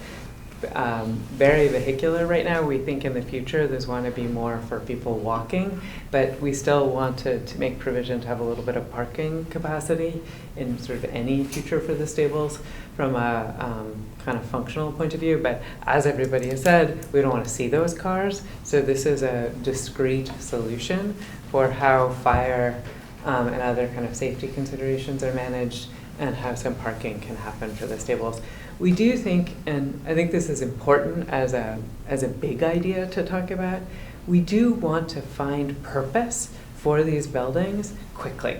very vehicular right now. We think in the future there's want to be more for people walking, but we still want to make provision to have a little bit of parking capacity in sort of any future for the stables from a kind of functional point of view. But as everybody has said, we don't want to see those cars, so this is a discrete solution for how fire and other kind of safety considerations are managed and how some parking can happen for the stables. We do think, and I think this is important as a big idea to talk about, we do want to find purpose for these buildings quickly.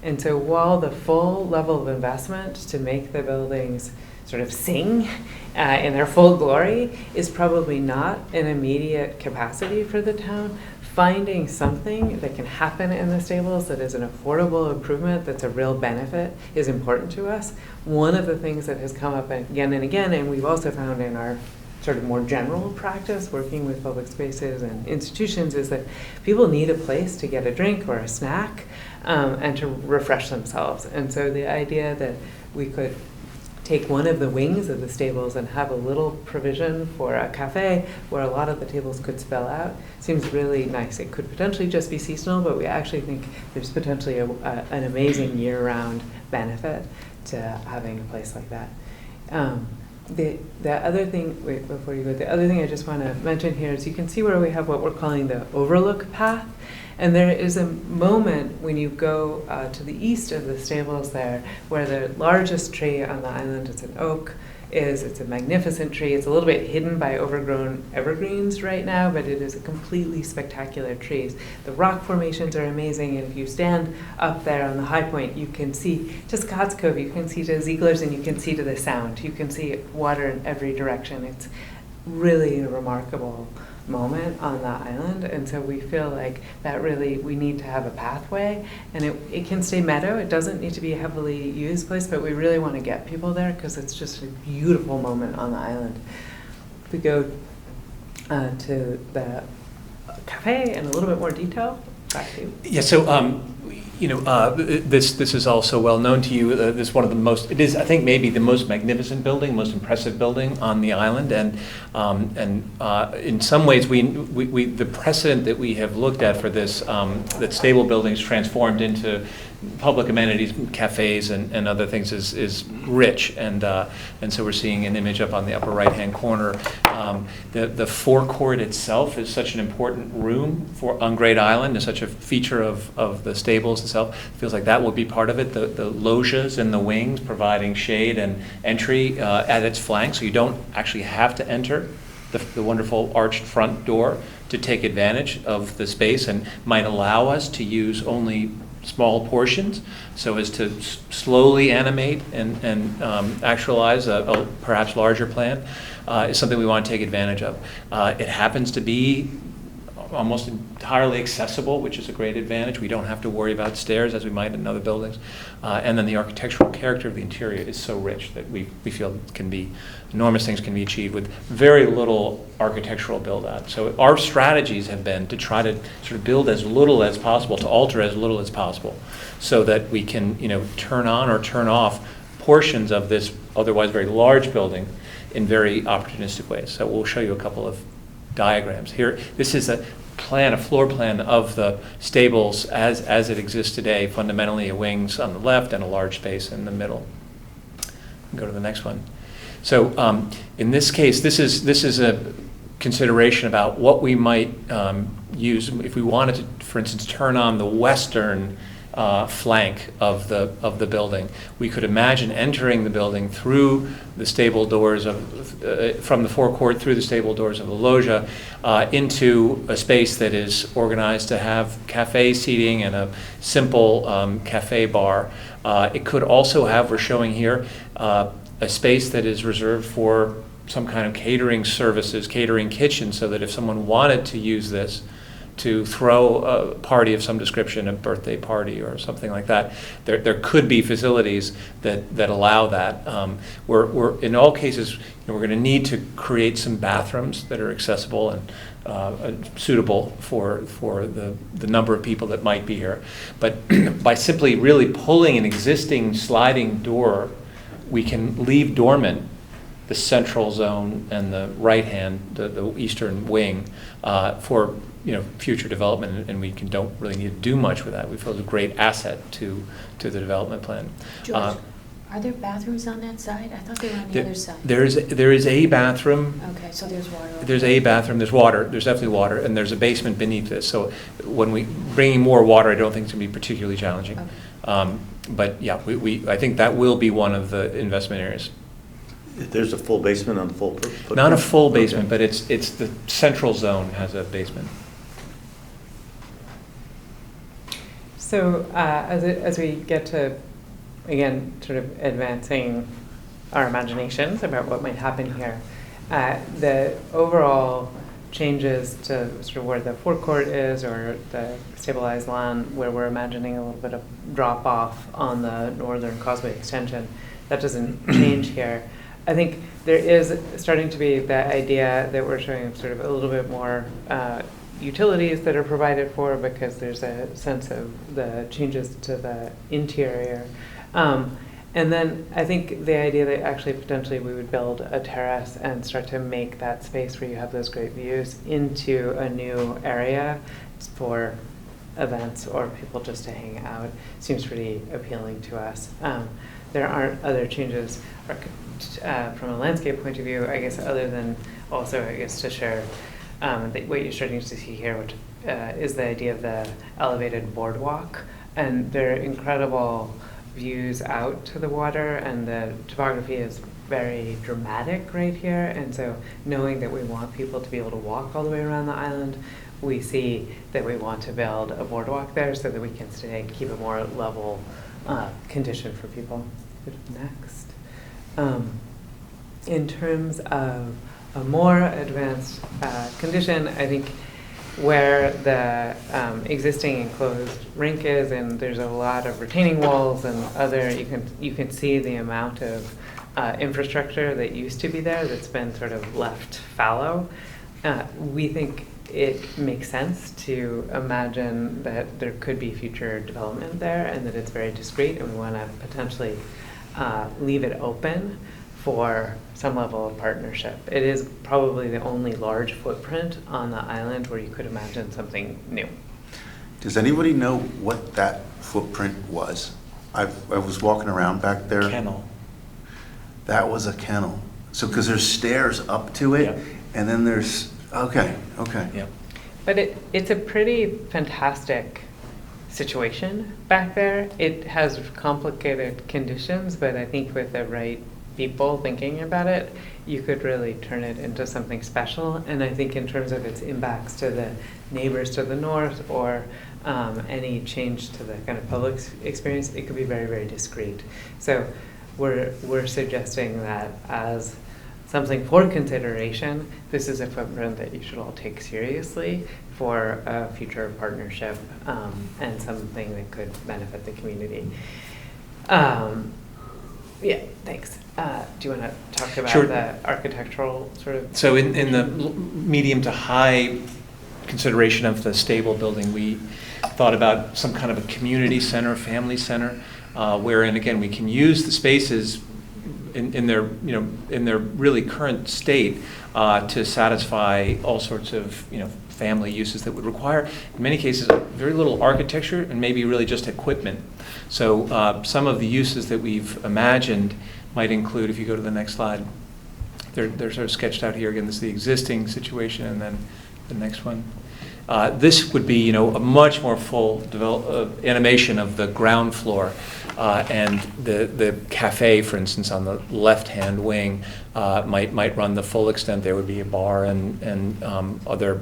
And so while the full level of investment to make the buildings sort of sing in their full glory is probably not an immediate capacity for the town, finding something that can happen in the stables that is an affordable improvement that's a real benefit is important to us. One of the things that has come up again and again, and we've also found in our sort of more general practice working with public spaces and institutions, is that people need a place to get a drink or a snack and to refresh themselves. And so the idea that we could take one of the wings of the stables and have a little provision for a cafe where a lot of the tables could spill out seems really nice. It could potentially just be seasonal, but we actually think there's potentially an amazing year-round benefit to having a place like that. The other thing, wait, before you go, the other thing I just want to mention here is you can see where we have what we're calling the overlook path. And there is a moment when you go to the east of the stables there where the largest tree on the island is an oak. is it's a magnificent tree. It's a little bit hidden by overgrown evergreens right now, but it is a completely spectacular tree. The rock formations are amazing, and if you stand up there on the high point, you can see to Scott's Cove, you can see to Ziegler's, and you can see to the Sound. You can see water in every direction. It's really a remarkable moment on the island, and so we feel like that really we need to have a pathway, and it can stay meadow. It doesn't need to be a heavily used place, but we really want to get people there because it's just a beautiful moment on the island. We go to the cafe in a little bit more detail. Back to you. Yeah, so this is also well known to you. This is one of the most. It is, I think, maybe the most magnificent building, most impressive building on the island, and in some ways, we the precedent that we have looked at for this, that stable buildings transformed into public amenities, cafes, and other things is rich, and so we're seeing an image up on the upper right-hand corner. The forecourt itself is such an important room on Great Island. It's such a feature of the stables itself. It feels like that will be part of it. The loggias in the wings providing shade and entry at its flank, so you don't actually have to enter the wonderful arched front door to take advantage of the space, and might allow us to use only small portions so as to slowly animate and actualize a perhaps larger plan is something we want to take advantage of. It happens to be almost entirely accessible, which is a great advantage. We don't have to worry about stairs as we might in other buildings. And then the architectural character of the interior is so rich that we feel enormous things can be achieved with very little architectural build out. So our strategies have been to try to sort of build as little as possible, to alter as little as possible, so that we can turn on or turn off portions of this otherwise very large building in very opportunistic ways. So we'll show you a couple of diagrams here. This is a floor plan of the stables as it exists today, fundamentally a wings on the left and a large space in the middle. Go to the next one. So in this case, this is a consideration about what we might use if we wanted to, for instance, turn on the western flank of the building. We could imagine entering the building through the stable doors from the forecourt through the stable doors of the loggia into a space that is organized to have cafe seating and a simple cafe bar. It could also have, we're showing here, a space that is reserved for some kind of catering services, catering kitchen, so that if someone wanted to use this to throw a party of some description, a birthday party or something like that, there could be facilities that allow that. We're in all cases, we're going to need to create some bathrooms that are accessible and suitable for the number of people that might be here. But by simply really pulling an existing sliding door, we can leave dormant the central zone and the right hand, the eastern wing, for future development, and we don't really need to do much with that. We feel it's a great asset to the development plan. George, are there bathrooms on that side? I thought they were on the other side. There is a bathroom. Okay, so there's water. There's a bathroom. There's water. There's definitely water, and there's a basement beneath this. So when we bringing more water, I don't think it's going to be particularly challenging. Okay. But yeah, I think that will be one of the investment areas. There's a full basement on the full footprint? Not a full basement, but it's the central zone has a basement. So as we get to, again, sort of advancing our imaginations about what might happen here, the overall changes to sort of where the forecourt is or the stabilized land where we're imagining a little bit of drop off on the northern causeway extension, that doesn't change here. I think there is starting to be the idea that we're showing sort of a little bit more utilities that are provided for, because there's a sense of the changes to the interior. And then I think the idea that actually potentially we would build a terrace and start to make that space where you have those great views into a new area for events or people just to hang out seems pretty appealing to us. There aren't other changes from a landscape point of view, I guess, other than also, I guess, to share what you're starting to see here, which is the idea of the elevated boardwalk. And they're incredible views out to the water, and the topography is very dramatic right here, and so knowing that we want people to be able to walk all the way around the island, we see that we want to build a boardwalk there so that we can keep a more level condition for people. Next. In terms of a more advanced condition, I think where the existing enclosed rink is, and there's a lot of retaining walls and other, you can see the amount of infrastructure that used to be there that's been sort of left fallow. We think it makes sense to imagine that there could be future development there and that it's very discrete, and we want to potentially leave it open for some level of partnership. It is probably the only large footprint on the island where you could imagine something new. Does anybody know what that footprint was? I was walking around back there. Kennel. That was a kennel. So, because there's stairs up to it, Yep. and then there's, okay. Yep. But it's a pretty fantastic situation back there. It has complicated conditions, but I think with the right people thinking about it, you could really turn it into something special. And I think in terms of its impacts to the neighbors to the north or any change to the kind of public experience, it could be very, very discreet. So we're suggesting that as something for consideration, this is a footprint that you should all take seriously for a future partnership and something that could benefit the community. Yeah, thanks. Do you want to talk about Sure. the architectural sort of? So in the medium to high consideration of the stable building, we thought about some kind of a community center, family center, wherein again we can use the spaces in their in their really current state to satisfy all sorts of family uses that would require in many cases very little architecture and maybe really just equipment. So some of the uses that we've imagined might include, if you go to the next slide, they're sort of sketched out here. Again, this is the existing situation, and then the next one. This would be, a much more full animation of the ground floor, and the cafe, for instance, on the left-hand wing might run the full extent. There would be a bar and other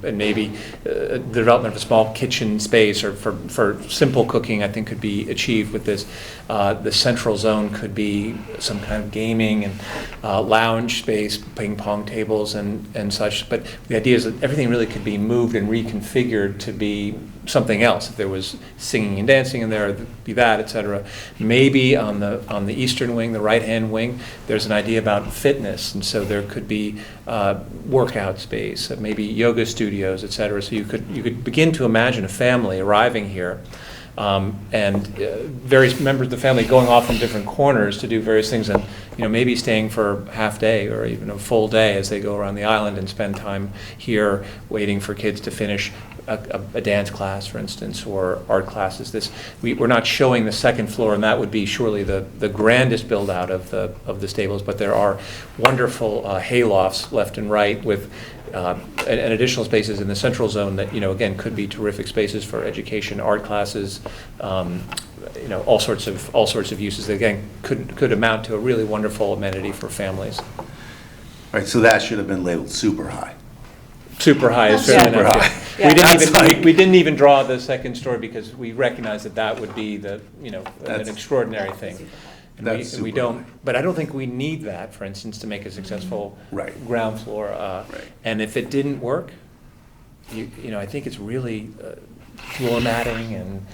and maybe the development of a small kitchen space or for simple cooking, I think, could be achieved with this. The central zone could be some kind of gaming and lounge space, ping pong tables and such. But the idea is that everything really could be moved and reconfigured to be something else. If there was singing and dancing in there, be that, etc. Maybe on the eastern wing, the right-hand wing, there's an idea about fitness, and so there could be workout space, maybe yoga studios, etc. So you could begin to imagine a family arriving here. And various members of the family going off in different corners to do various things, and maybe staying for half day or even a full day as they go around the island and spend time here waiting for kids to finish a dance class, for instance, or art classes. We're not showing the second floor, and that would be surely the grandest build out of the stables. But there are wonderful haylofts left and right with and additional spaces in the central zone that again could be terrific spaces for education, art classes, all sorts of uses that again could amount to a really wonderful amenity for families. Right, so that should have been labeled super high. Super high is fair Super enough. high. Yeah. We didn't even draw the second story because we recognized that would be an extraordinary thing. And we don't, but I don't think we need that, for instance, to make a successful ground floor. And if it didn't work, I think it's really floor matting and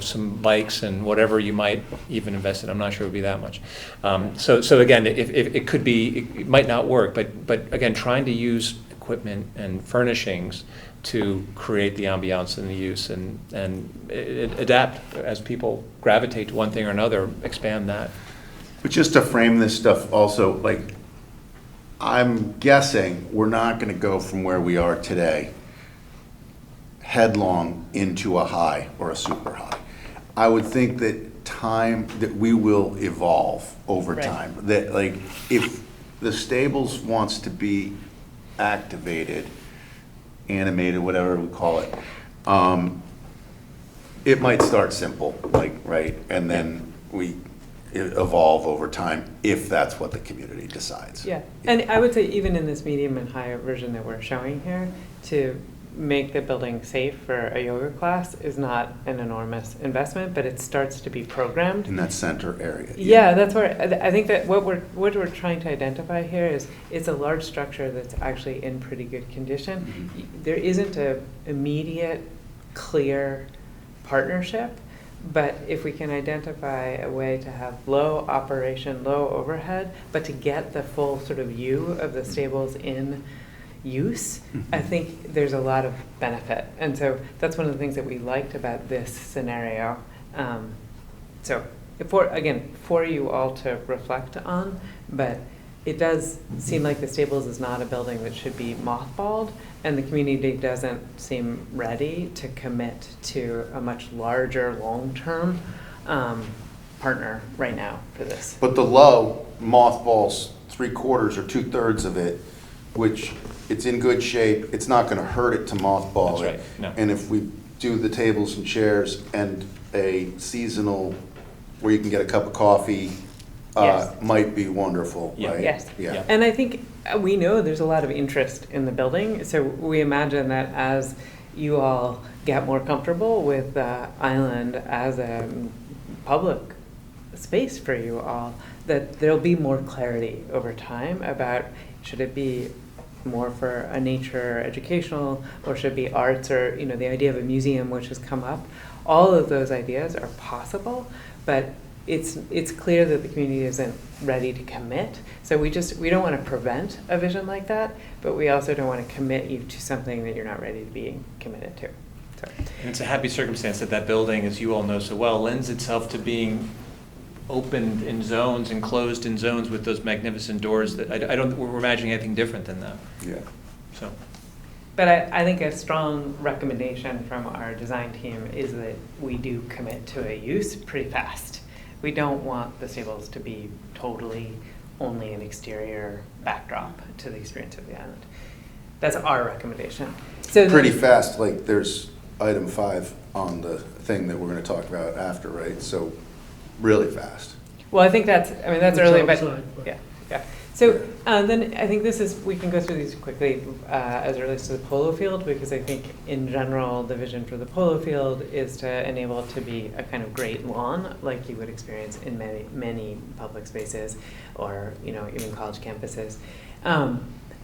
some bikes and whatever you might even invest in. I'm not sure it would be that much. So again, if it could be, it might not work. But again, trying to use equipment and furnishings to create the ambiance and the use and adapt as people gravitate to one thing or another, expand that. But just to frame this stuff also, I'm guessing we're not going to go from where we are today headlong into a high or a super high. I would think that we will evolve over time. That if the stables wants to be activated, animated, whatever we call it, it might start simple, and then evolve over time if that's what the community decides. Yeah, and I would say even in this medium and high version that we're showing here, to make the building safe for a yoga class is not an enormous investment, but it starts to be programmed. In that center area. Yeah, that's where I think that what we're trying to identify here is it's a large structure that's actually in pretty good condition. There isn't a immediate, clear partnership, but if we can identify a way to have low operation, low overhead, but to get the full sort of view of the stables in use, I think there's a lot of benefit. And so that's one of the things that we liked about this scenario. So for you all to reflect on, but it does seem like the stables is not a building that should be mothballed, and the community doesn't seem ready to commit to a much larger long-term partner right now for this. But the low mothballs 3/4 or 2/3 of it, which it's in good shape, it's not gonna hurt it to mothball That's it. right, no. And if we do the tables and chairs and a seasonal where you can get a cup of coffee, Yes. might be wonderful, Yeah. right? Yes. Yeah. And I think we know there's a lot of interest in the building, so we imagine that as you all get more comfortable with the island as a public space for you all, that there'll be more clarity over time about should it be more for a nature educational, or should it be arts, or the idea of a museum which has come up. All of those ideas are possible, but it's clear that the community isn't ready to commit. So we don't want to prevent a vision like that, but we also don't want to commit you to something that you're not ready to be committed to. So. And it's a happy circumstance that that building, as you all know so well, lends itself to being opened in zones and closed in zones with those magnificent doors that I don't, we're imagining anything different than that. Yeah. So. But I think a strong recommendation from our design team is that we do commit to a use pretty fast. We don't want the stables to be totally only an exterior backdrop to the experience of the island. That's our recommendation. So Pretty fast, like there's item 5 on the thing that we're gonna talk about after, right? So really fast. Well, I think that's It's early, but outside, but- yeah. So then I think we can go through these quickly as it relates to the polo field, because I think in general, the vision for the polo field is to enable it to be a kind of great lawn like you would experience in many public spaces, or even college campuses.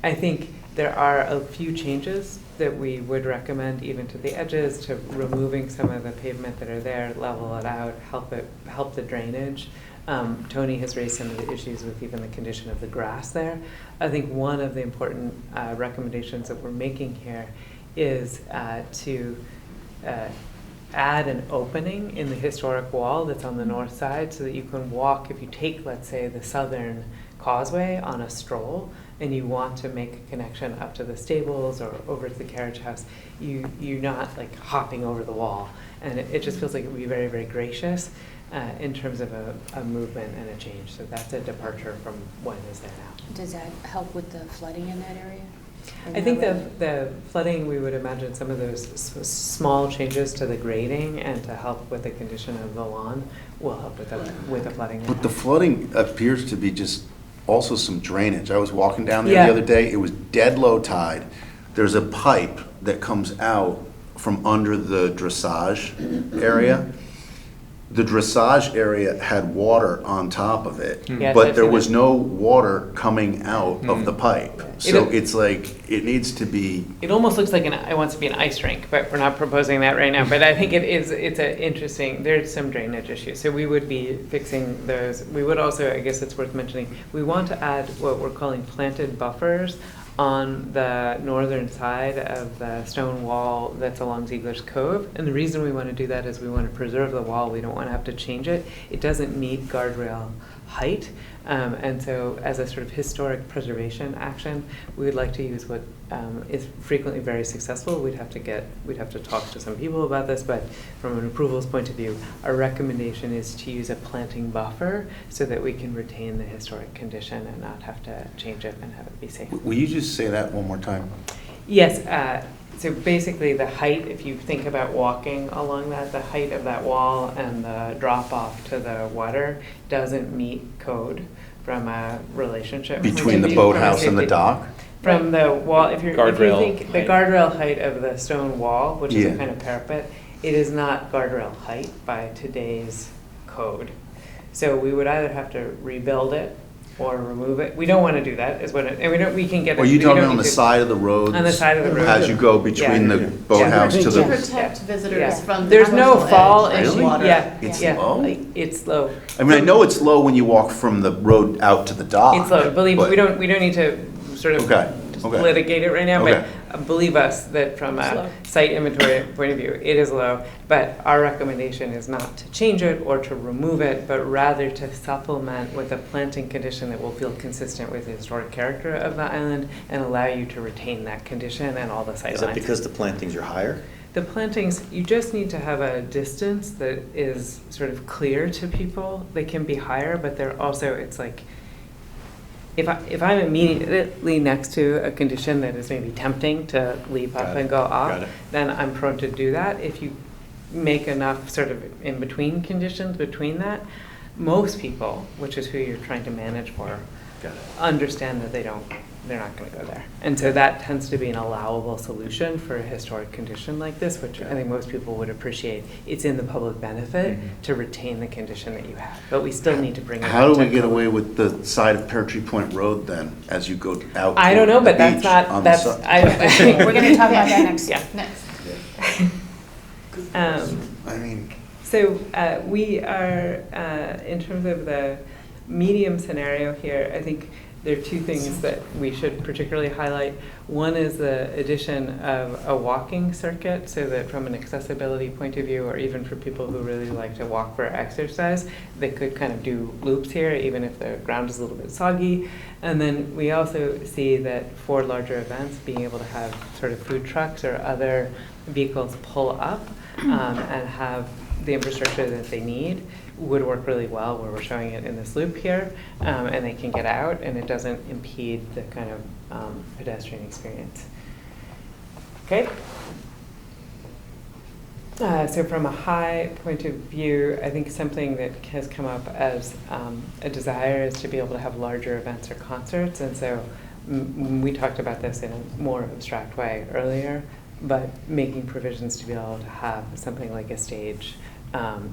I think there are a few changes that we would recommend even to the edges, to removing some of the pavement that are there, level it out, help the drainage. Tony has raised some of the issues with even the condition of the grass there. I think one of the important recommendations that we're making here is to add an opening in the historic wall that's on the north side, so that you can walk, if you take, let's say, the southern causeway on a stroll, and you want to make a connection up to the stables or over to the carriage house, you're not like hopping over the wall. And it just feels like it would be very, very gracious in terms of a movement and a change. So that's a departure from what is there now. Does that help with the flooding in that area? I think the flooding, we would imagine some of those small changes to the grading and to help with the condition of the lawn will help with the flooding. But the flooding appears to be just also some drainage. I was walking down there Yeah. the other day, it was dead low tide. There's a pipe that comes out from under the dressage area. The dressage area had water on top of it, Yes, but I've there seen was that. no water coming out of the pipe. So It- it's like, it needs to be, It almost looks like it wants to be an ice rink, but we're not proposing that right now. But I think it's an interesting, there's some drainage issues. So we would be fixing those. We would also, I guess it's worth mentioning, we want to add what we're calling planted buffers on the northern side of the stone wall that's along Ziegler's Cove. And the reason we want to do that is we want to preserve the wall. We don't want to have to change it. It doesn't meet guardrail height. And so as a sort of historic preservation action, we would like to use what is frequently very successful. We'd have to talk to some people about this, but from an approvals point of view, our recommendation is to use a planting buffer so that we can retain the historic condition and not have to change it and have it be safe. will you just say that one more time? Yes, so basically the height, if you think about walking along that, the height of that wall and the drop off to the water doesn't meet code from a relationship. Between the point of view, boathouse and the safety. dock? From the wall, if you Guardrail think the height. guardrail height of the stone wall, which is Yeah. a kind of parapet, it is not guardrail height by today's code. So we would either have to rebuild it or remove it. We don't want to do that, is what it, and we can get. Or you talking on the side of the road? On the side of the road. As you go between Yeah. the boathouse to To the, protect visitors Yeah. from the There's no coastal fall edge issue. Really? water. Yeah, It's yeah. low? It's low. I mean, I know it's low when you walk from the road out to the dock. It's low. Believe me, but- we don't need to sort of Okay, okay. litigate it right now, Okay. but believe us that from It's low. a site inventory point of view, it is low. But our recommendation is not to change it or to remove it, but rather to supplement with a planting condition that will feel consistent with the historic character of the island and allow you to retain that condition and all the sight Is that lines. because the plantings are higher? The plantings, you just need to have a distance that is sort of clear to people. They can be higher, but they're also, it's like, if I'm immediately next to a condition that is maybe tempting to leap up Got it. and go Got off, it. then I'm prone to do that. If you make enough sort of in-between conditions between that, most people, which is who you're trying to manage for, Got it. understand that they're not going to go there. And so that tends to be an allowable solution for a historic condition like this, which I think most people would appreciate. It's in the public benefit to retain the condition that you have, but we still need to bring it How do up we to get code. away with the side of Pear Tree Point Road then, as you go out I don't to know, the but that's beach not, on the that's, side? We're going to talk about that next. Yeah. Next. I mean, So we are, in terms of the medium scenario here, I think there are two things that we should particularly highlight. One is the addition of a walking circuit, so that from an accessibility point of view, or even for people who really like to walk for exercise, they could kind of do loops here, even if the ground is a little bit soggy. And then we also see that for larger events, being able to have sort of food trucks or other vehicles pull up and have the infrastructure that they need would work really well, where we're showing it in this loop here, and they can get out and it doesn't impede the kind of pedestrian experience. Okay. So from a high point of view, I think something that has come up as a desire is to be able to have larger events or concerts. And so we talked about this in a more abstract way earlier, but making provisions to be able to have something like a stage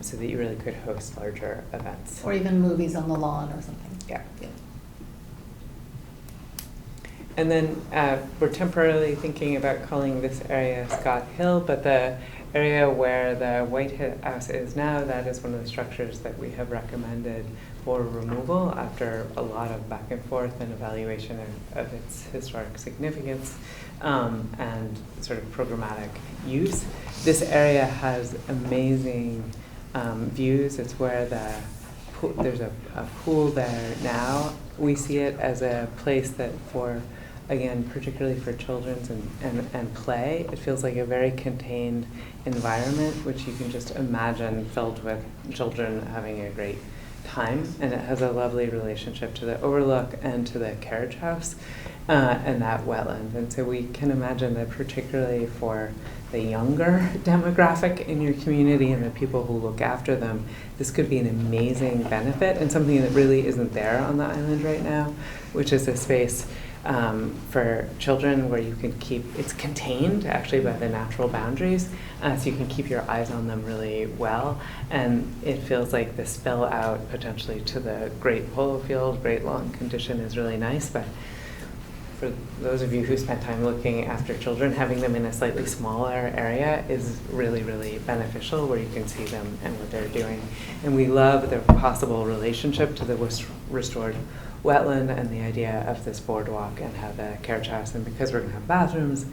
so that you really could host larger events. Or even movies on the lawn or something. Yeah. And then we're temporarily thinking about calling this area Scott Hill, but the area where the White House is now, that is one of the structures that we have recommended for removal after a lot of back and forth and evaluation of its historic significance and sort of programmatic use. This area has amazing views. It's where there's a pool there now. We see it as a place that again, particularly for children's and play, it feels like a very contained environment, which you can just imagine filled with children having a great time. And it has a lovely relationship to the overlook and to the carriage house and that wetland. And so we can imagine that particularly for the younger demographic in your community and the people who look after them, this could be an amazing benefit and something that really isn't there on the island right now, which is a space for children where you can it's contained actually by the natural boundaries, so you can keep your eyes on them really well. And it feels like the spill out potentially to the great polo field, great lawn condition is really nice, but for those of you who spent time looking after children, having them in a slightly smaller area is really, really beneficial, where you can see them and what they're doing. And we love the possible relationship to the restored wetland and the idea of this boardwalk and how the carriage house, and because we're going to have bathrooms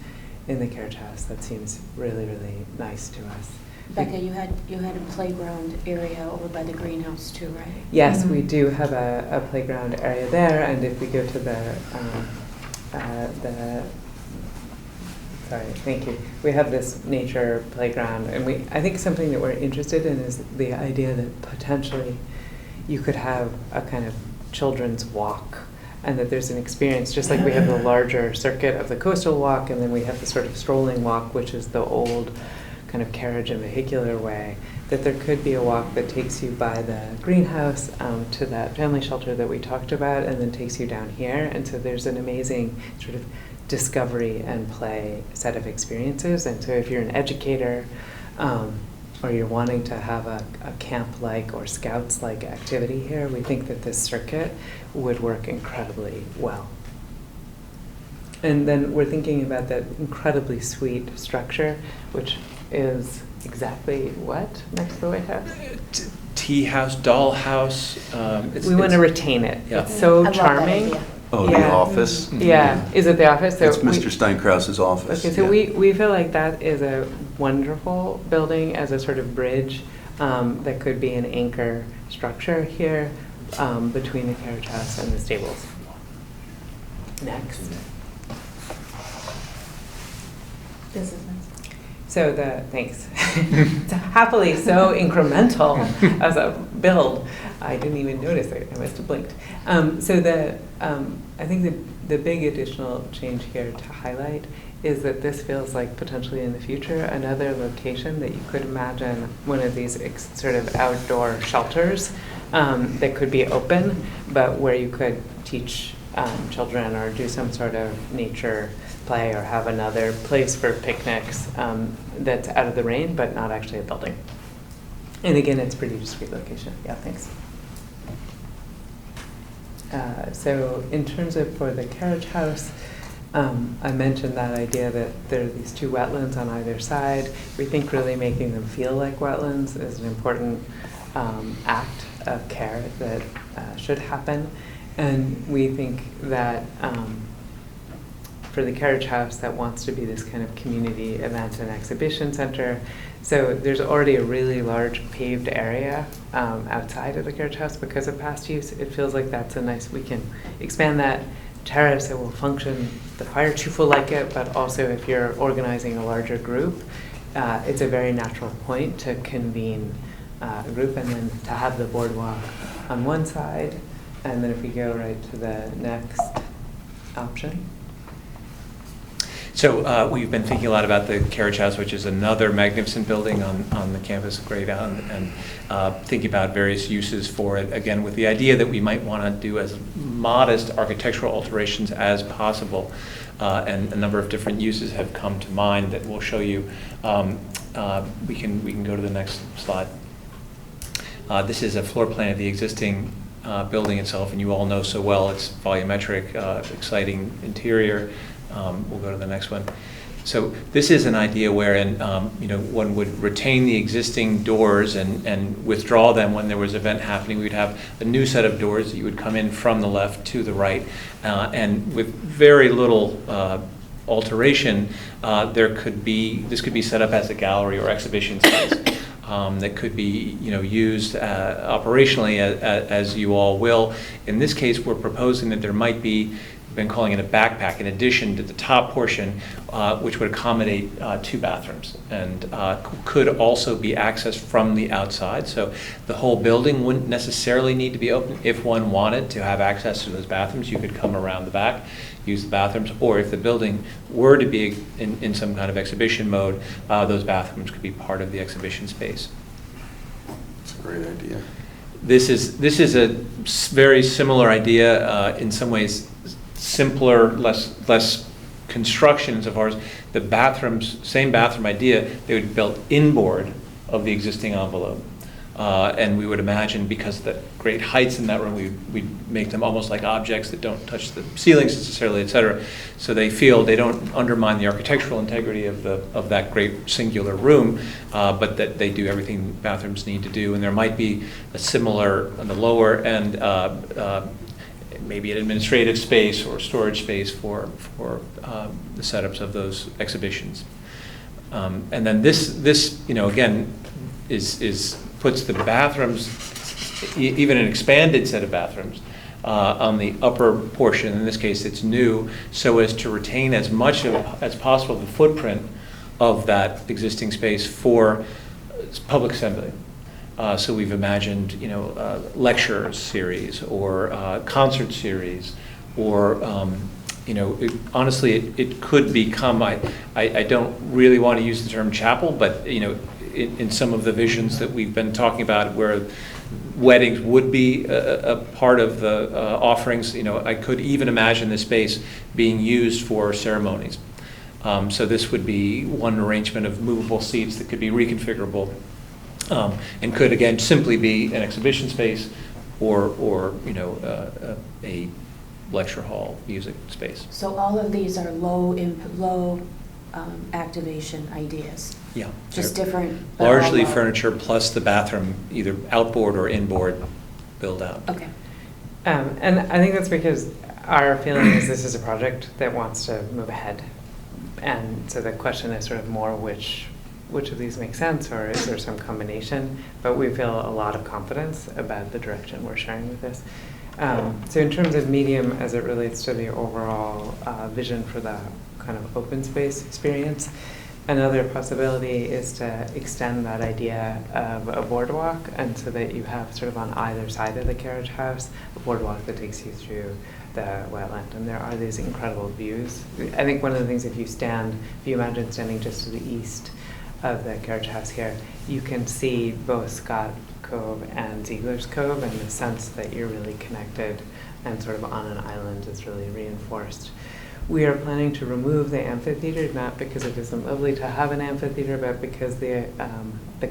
in the carriage house, that seems really, really nice to us. Becca, you had a playground area over by the greenhouse too, right? Yes, we do have a playground area there, and if we go to sorry, thank you. We have this nature playground, and I think something that we're interested in is the idea that potentially you could have a kind of children's walk and that there's an experience, just like we have the larger circuit of the coastal walk, and then we have the sort of strolling walk, which is the old kind of carriage and vehicular way, that there could be a walk that takes you by the greenhouse to that family shelter that we talked about, and then takes you down here. And so there's an amazing sort of discovery and play set of experiences. And so if you're an educator, or you're wanting to have a camp-like or scouts-like activity here, we think that this circuit would work incredibly well. And then we're thinking about that incredibly sweet structure, which is exactly what next to the White House? Tea house, doll house. We want to retain it. Yeah. It's so I love that charming. idea. Oh, Yeah. the office? Yeah, is it the office? So It's Mr. Steinkraus's office. Okay, so yeah. we feel like that is a wonderful building as a sort of bridge that could be an anchor structure here between the carriage house and the stables. Next. This is nice. So thanks. It's happily so incremental as a build. I didn't even notice it. I must have blinked. I think the big additional change here to highlight is that this feels like potentially in the future another location that you could imagine one of these sort of outdoor shelters that could be open, but where you could teach children or do some sort of nature play or have another place for picnics that's out of the rain, but not actually a building. And again, it's a pretty discreet location. Yeah, thanks. So in terms of for the carriage house, I mentioned that idea that there are these two wetlands on either side. We think really making them feel like wetlands is an important act of care that should happen. And we think that for the carriage house that wants to be this kind of community event and exhibition center. So there's already a really large paved area outside of the carriage house because of past use. It feels like that's a nice, we can expand that terrace. It will function, the fire chief will like it, but also if you're organizing a larger group, it's a very natural point to convene a group and then to have the boardwalk on one side. And then if we go right to the next option. So we've been thinking a lot about the Carriage House, which is another magnificent building on the campus of Great Island, and thinking about various uses for it, again, with the idea that we might want to do as modest architectural alterations as possible. And a number of different uses have come to mind that we'll show you. We can go to the next slide. This is a floor plan of the existing building itself, and you all know so well it's volumetric, exciting interior. We'll go to the next one. So this is an idea wherein one would retain the existing doors and withdraw them when there was an event happening. We'd have a new set of doors that you would come in from the left to the right, and with very little alteration, this could be set up as a gallery or exhibition space. That could be used operationally as you all will. In this case, we're proposing that there might be, we've been calling it a backpack, in addition to the top portion, which would accommodate 2 bathrooms and could also be accessed from the outside. So the whole building wouldn't necessarily need to be open. If one wanted to have access to those bathrooms, you could come around the back, use the bathrooms, or if the building were to be in some kind of exhibition mode, those bathrooms could be part of the exhibition space. That's a great idea. This is a very similar idea, in some ways simpler, less construction insofar as the bathrooms, same bathroom idea, they would be built inboard of the existing envelope. And we would imagine, because of the great heights in that room, we'd make them almost like objects that don't touch the ceilings necessarily, et cetera. So they feel they don't undermine the architectural integrity of that great singular room, but that they do everything bathrooms need to do. And there might be a similar, on the lower end, maybe an administrative space or storage space for the setups of those exhibitions. And then this again, puts the bathrooms, even an expanded set of bathrooms, on the upper portion. In this case, it's new, so as to retain as much as possible the footprint of that existing space for public assembly. So we've imagined, lecture series or concert series or honestly, it could become, I don't really want to use the term chapel, but, in some of the visions that we've been talking about where weddings would be a part of the offerings, I could even imagine the space being used for ceremonies. So this would be one arrangement of movable seats that could be reconfigurable, and could, again, simply be an exhibition space or a lecture hall music space. So all of these are low activation ideas? Yeah. Just different? but all Largely low. furniture plus the bathroom, either outboard or inboard build out. Okay. And I think that's because our feeling is this is a project that wants to move ahead. And so the question is sort of more which of these makes sense, or is there some combination? But we feel a lot of confidence about the direction we're sharing with this. So in terms of medium as it relates to the overall vision for the kind of open space experience, another possibility is to extend that idea of a boardwalk, and so that you have sort of on either side of the carriage house a boardwalk that takes you through the wetland. And there are these incredible views. I think one of the things, if you imagine standing just to the east of the carriage house here, you can see both Scott Cove and Ziegler's Cove, and the sense that you're really connected and sort of on an island is really reinforced. We are planning to remove the amphitheater, not because it isn't lovely to have an amphitheater, but because the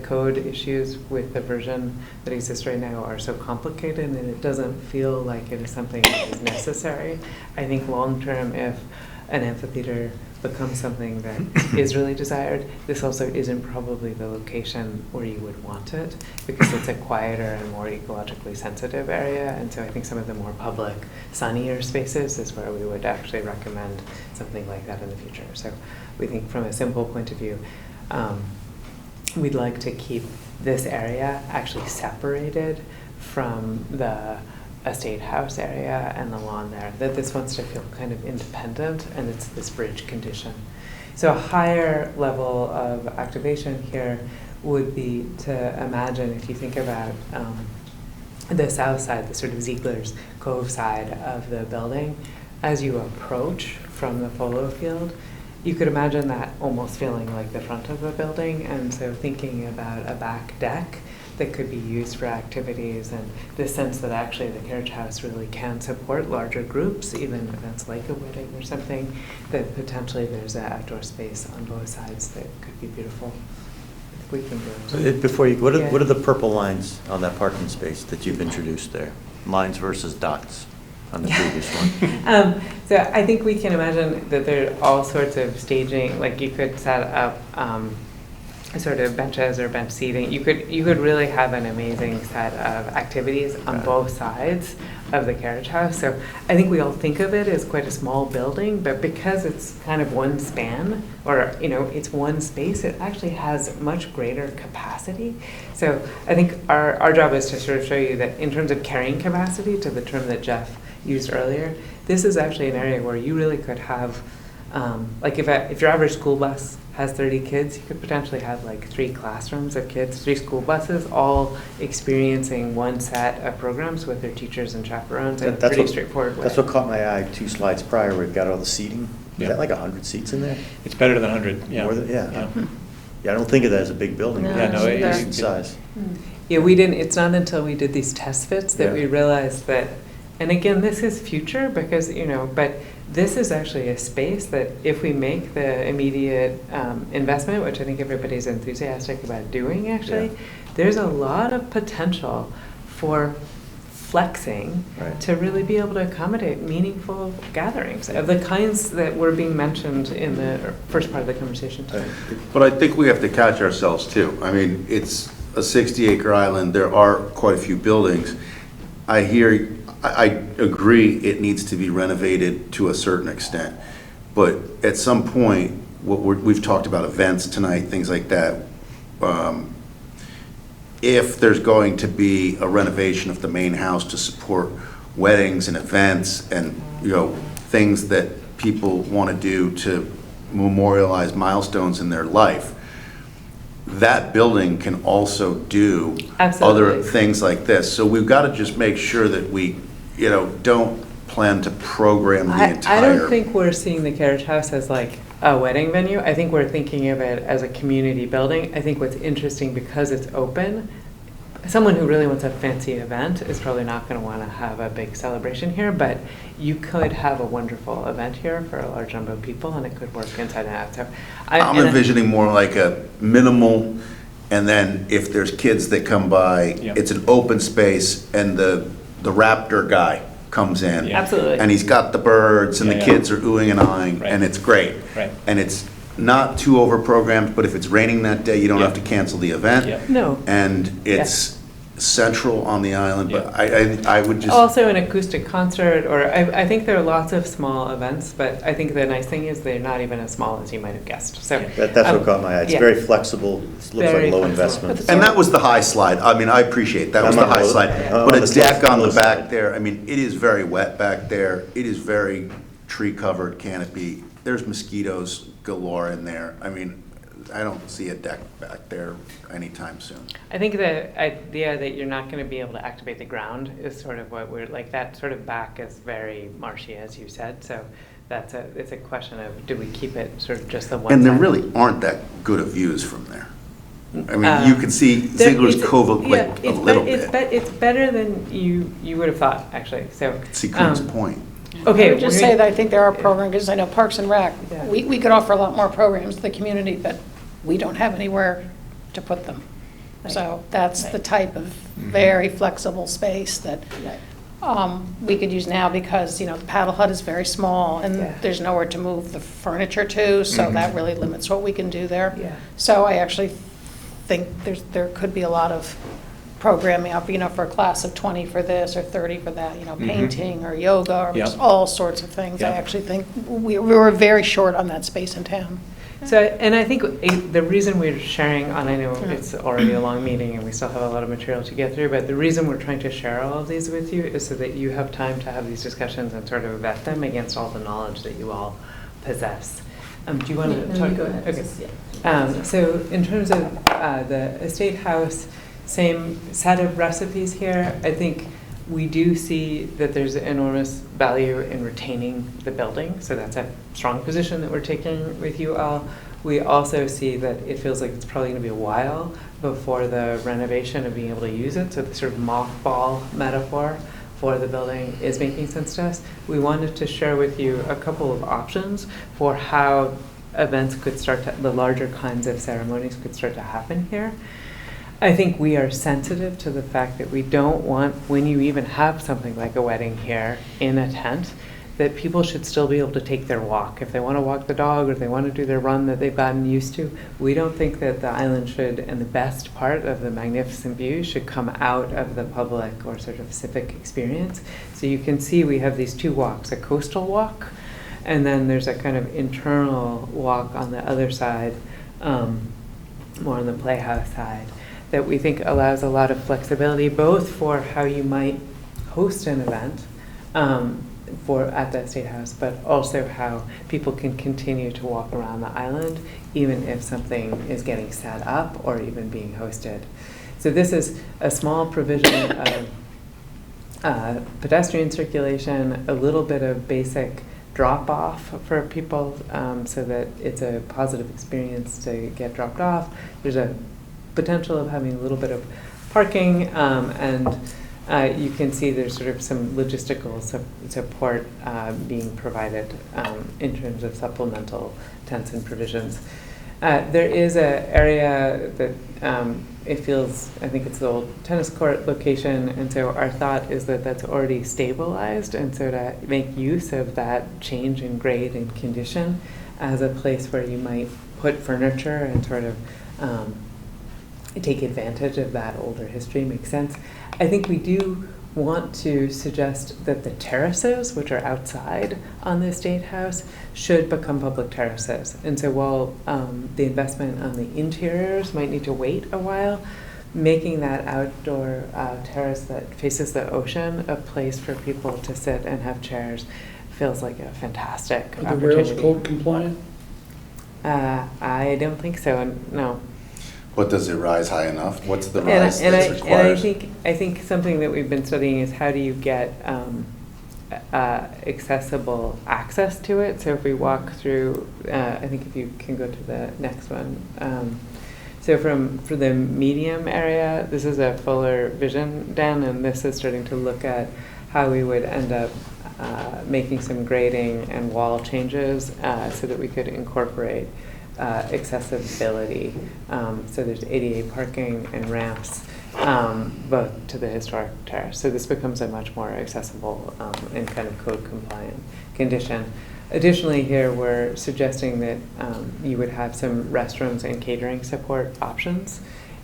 code issues with the version that exists right now are so complicated, and it doesn't feel like it is something that is necessary. I think long-term, if an amphitheater becomes something that is really desired, this also isn't probably the location where you would want it, because it's a quieter and more ecologically sensitive area. And so I think some of the more public, sunnier spaces is where we would actually recommend something like that in the future. So we think from a simple point of view, we'd like to keep this area actually separated from the estate house area and the lawn there, that this wants to feel kind of independent, and it's this bridge condition. So a higher level of activation here would be to imagine, if you think about the south side, the sort of Ziegler's Cove side of the building, as you approach from the polo field, you could imagine that almost feeling like the front of the building, and so thinking about a back deck that could be used for activities, and the sense that actually the carriage house really can support larger groups, even events like a wedding or something, that potentially there's an outdoor space on both sides that could be beautiful. I think we can do it. Before you, what are the purple lines on that parking space that you've introduced there? Lines versus dots on the previous one? So I think we can imagine that there are all sorts of staging, like you could set up sort of benches or bench seating. You could really have an amazing set of activities on both sides of the carriage house. So I think we all think of it as quite a small building, but because it's kind of one span, or it's one space, it actually has much greater capacity. So I think our job is to sort of show you that in terms of carrying capacity, to the term that Jeff used earlier, this is actually an area where you really could have, like if your average school bus has 30 kids, you could potentially have like 3 classrooms of kids, 3 school buses, all experiencing one set of programs with their teachers and chaperones in a pretty straightforward way. That's what caught my eye 2 slides prior. We've got all the seating. Is that like 100 seats in there? It's better than 100, yeah. More than, yeah. I don't think of that as a big building. No, It's size. Yeah, we didn't. It's not until we did these test fits that we realized that, and again, this is future because, but this is actually a space that if we make the immediate investment, which I think everybody's enthusiastic about doing actually, there's a lot of potential for flexing to really be able to accommodate meaningful gatherings of the kinds that were being mentioned in the first part of the conversation today. But I think we have to catch ourselves too. I mean, it's a 60-acre island. There are quite a few buildings. I agree it needs to be renovated to a certain extent, but at some point, we've talked about events tonight, things like that. If there's going to be a renovation of the main house to support weddings and events and things that people want to do to memorialize milestones in their life, that building can also do other things like this. So we've got to just make sure that we don't plan to program the I entire? don't think we're seeing the Carriage House as like a wedding venue. I think we're thinking of it as a community building. I think what's interesting, because it's open, someone who really wants a fancy event is probably not going to want to have a big celebration here, but you could have a wonderful event here for a large number of people, and it could work inside and out. So I'm envisioning more like a minimal, and then if there's kids that come by, Yeah. it's an open space, and the Raptor guy comes in. Yeah. Absolutely. And he's got the birds, and Yeah, the yeah. kids are oohing and ahhing, Right. and it's great. Right. And it's not too over-programmed, but if it's raining that day, you don't Yeah. have to cancel the event. Yeah. No. And it's central on the island, but I would just. Also an acoustic concert, or I think there are lots of small events, but I think the nice thing is they're not even as small as you might have guessed. So That's what caught my eye. It's yeah. very flexible, it looks Very like low flexible. investment. And that was the high slide. I mean, I appreciate, that was I'm the on high the- slide. I'm But on a the deck on the low back side. there, I mean, it is very wet back there. It is very tree-covered canopy. There's mosquitoes galore in there. I mean, I don't see a deck back there anytime soon. I think the idea that you're not going to be able to activate the ground is sort of what we're, like, that sort of back is very marshy, as you said. So it's a question of, do we keep it sort of just the one And there side? really aren't that good of views from there. I mean, you can see There- Ziegler's it's- Cove yeah, like a it's little it's bit. It's better than you would have thought, actually. So See Queen's Point. Okay, I would just we're say gonna- that I think there are programs, because I know Parks and Rec, Yeah. we could offer a lot more programs to the community, but we don't have anywhere to put them. So that's the type of very flexible space that we could use now, because, the paddle hut is very small, and Yeah. there's nowhere to move the furniture to, so that really limits what we can do there. Yeah. So I actually think there could be a lot of programming up, for a class of 20 for this, or 30 for that, painting or yoga, or Yeah. just all sorts of things. I Yeah. actually think we were very short on that space in town. So, and I think the reason we're sharing, and I know it's already a long meeting and we still have a lot of material to get through, but the reason we're trying to share all of these with you is so that you have time to have these discussions and sort of vet them against all the knowledge that you all possess. Do you want to talk? Go ahead. Okay. So in terms of the estate house, same set of recipes here. I think we do see that there's enormous value in retaining the building, so that's a strong position that we're taking with you all. We also see that it feels like it's probably going to be a while before the renovation of being able to use it, so the sort of mothball metaphor for the building is making sense to us. We wanted to share with you a couple of options for how events could start to, the larger kinds of ceremonies could start to happen here. I think we are sensitive to the fact that we don't want, when you even have something like a wedding here in a tent, that people should still be able to take their walk. If they want to walk the dog, or if they want to do their run that they've gotten used to, we don't think that the island should, and the best part of the magnificent view should come out of the public or sort of civic experience. So you can see we have these two walks, a coastal walk, and then there's a kind of internal walk on the other side, more on the playhouse side, that we think allows a lot of flexibility, both for how you might host an event at the Estate House, but also how people can continue to walk around the island, even if something is getting set up or even being hosted. So this is a small provision of pedestrian circulation, a little bit of basic drop-off for people, so that it's a positive experience to get dropped off. There's a potential of having a little bit of parking, and you can see there's sort of some logistical support being provided in terms of supplemental tents and provisions. There is an area that it feels, I think it's the old tennis court location, and so our thought is that that's already stabilized, and so to make use of that change in grade and condition as a place where you might put furniture and sort of take advantage of that older history makes sense. I think we do want to suggest that the terraces, which are outside on the Estate House, should become public terraces. And so while the investment on the interiors might need to wait a while, making that outdoor terrace that faces the ocean a place for people to sit and have chairs feels like a fantastic Are the rails opportunity. code compliant? I don't think so, no. But does it rise high enough? What's the rise And that's I required? think something that we've been studying is how do you get accessible access to it. So if we walk through, I think if you can go to the next one. So for the medium area, this is a fuller vision, Dan, and this is starting to look at how we would end up making some grading and wall changes so that we could incorporate accessibility. So there's ADA parking and ramps both to the historic terrace. So this becomes a much more accessible and kind of code compliant condition. Additionally, here we're suggesting that you would have some restrooms and catering support options.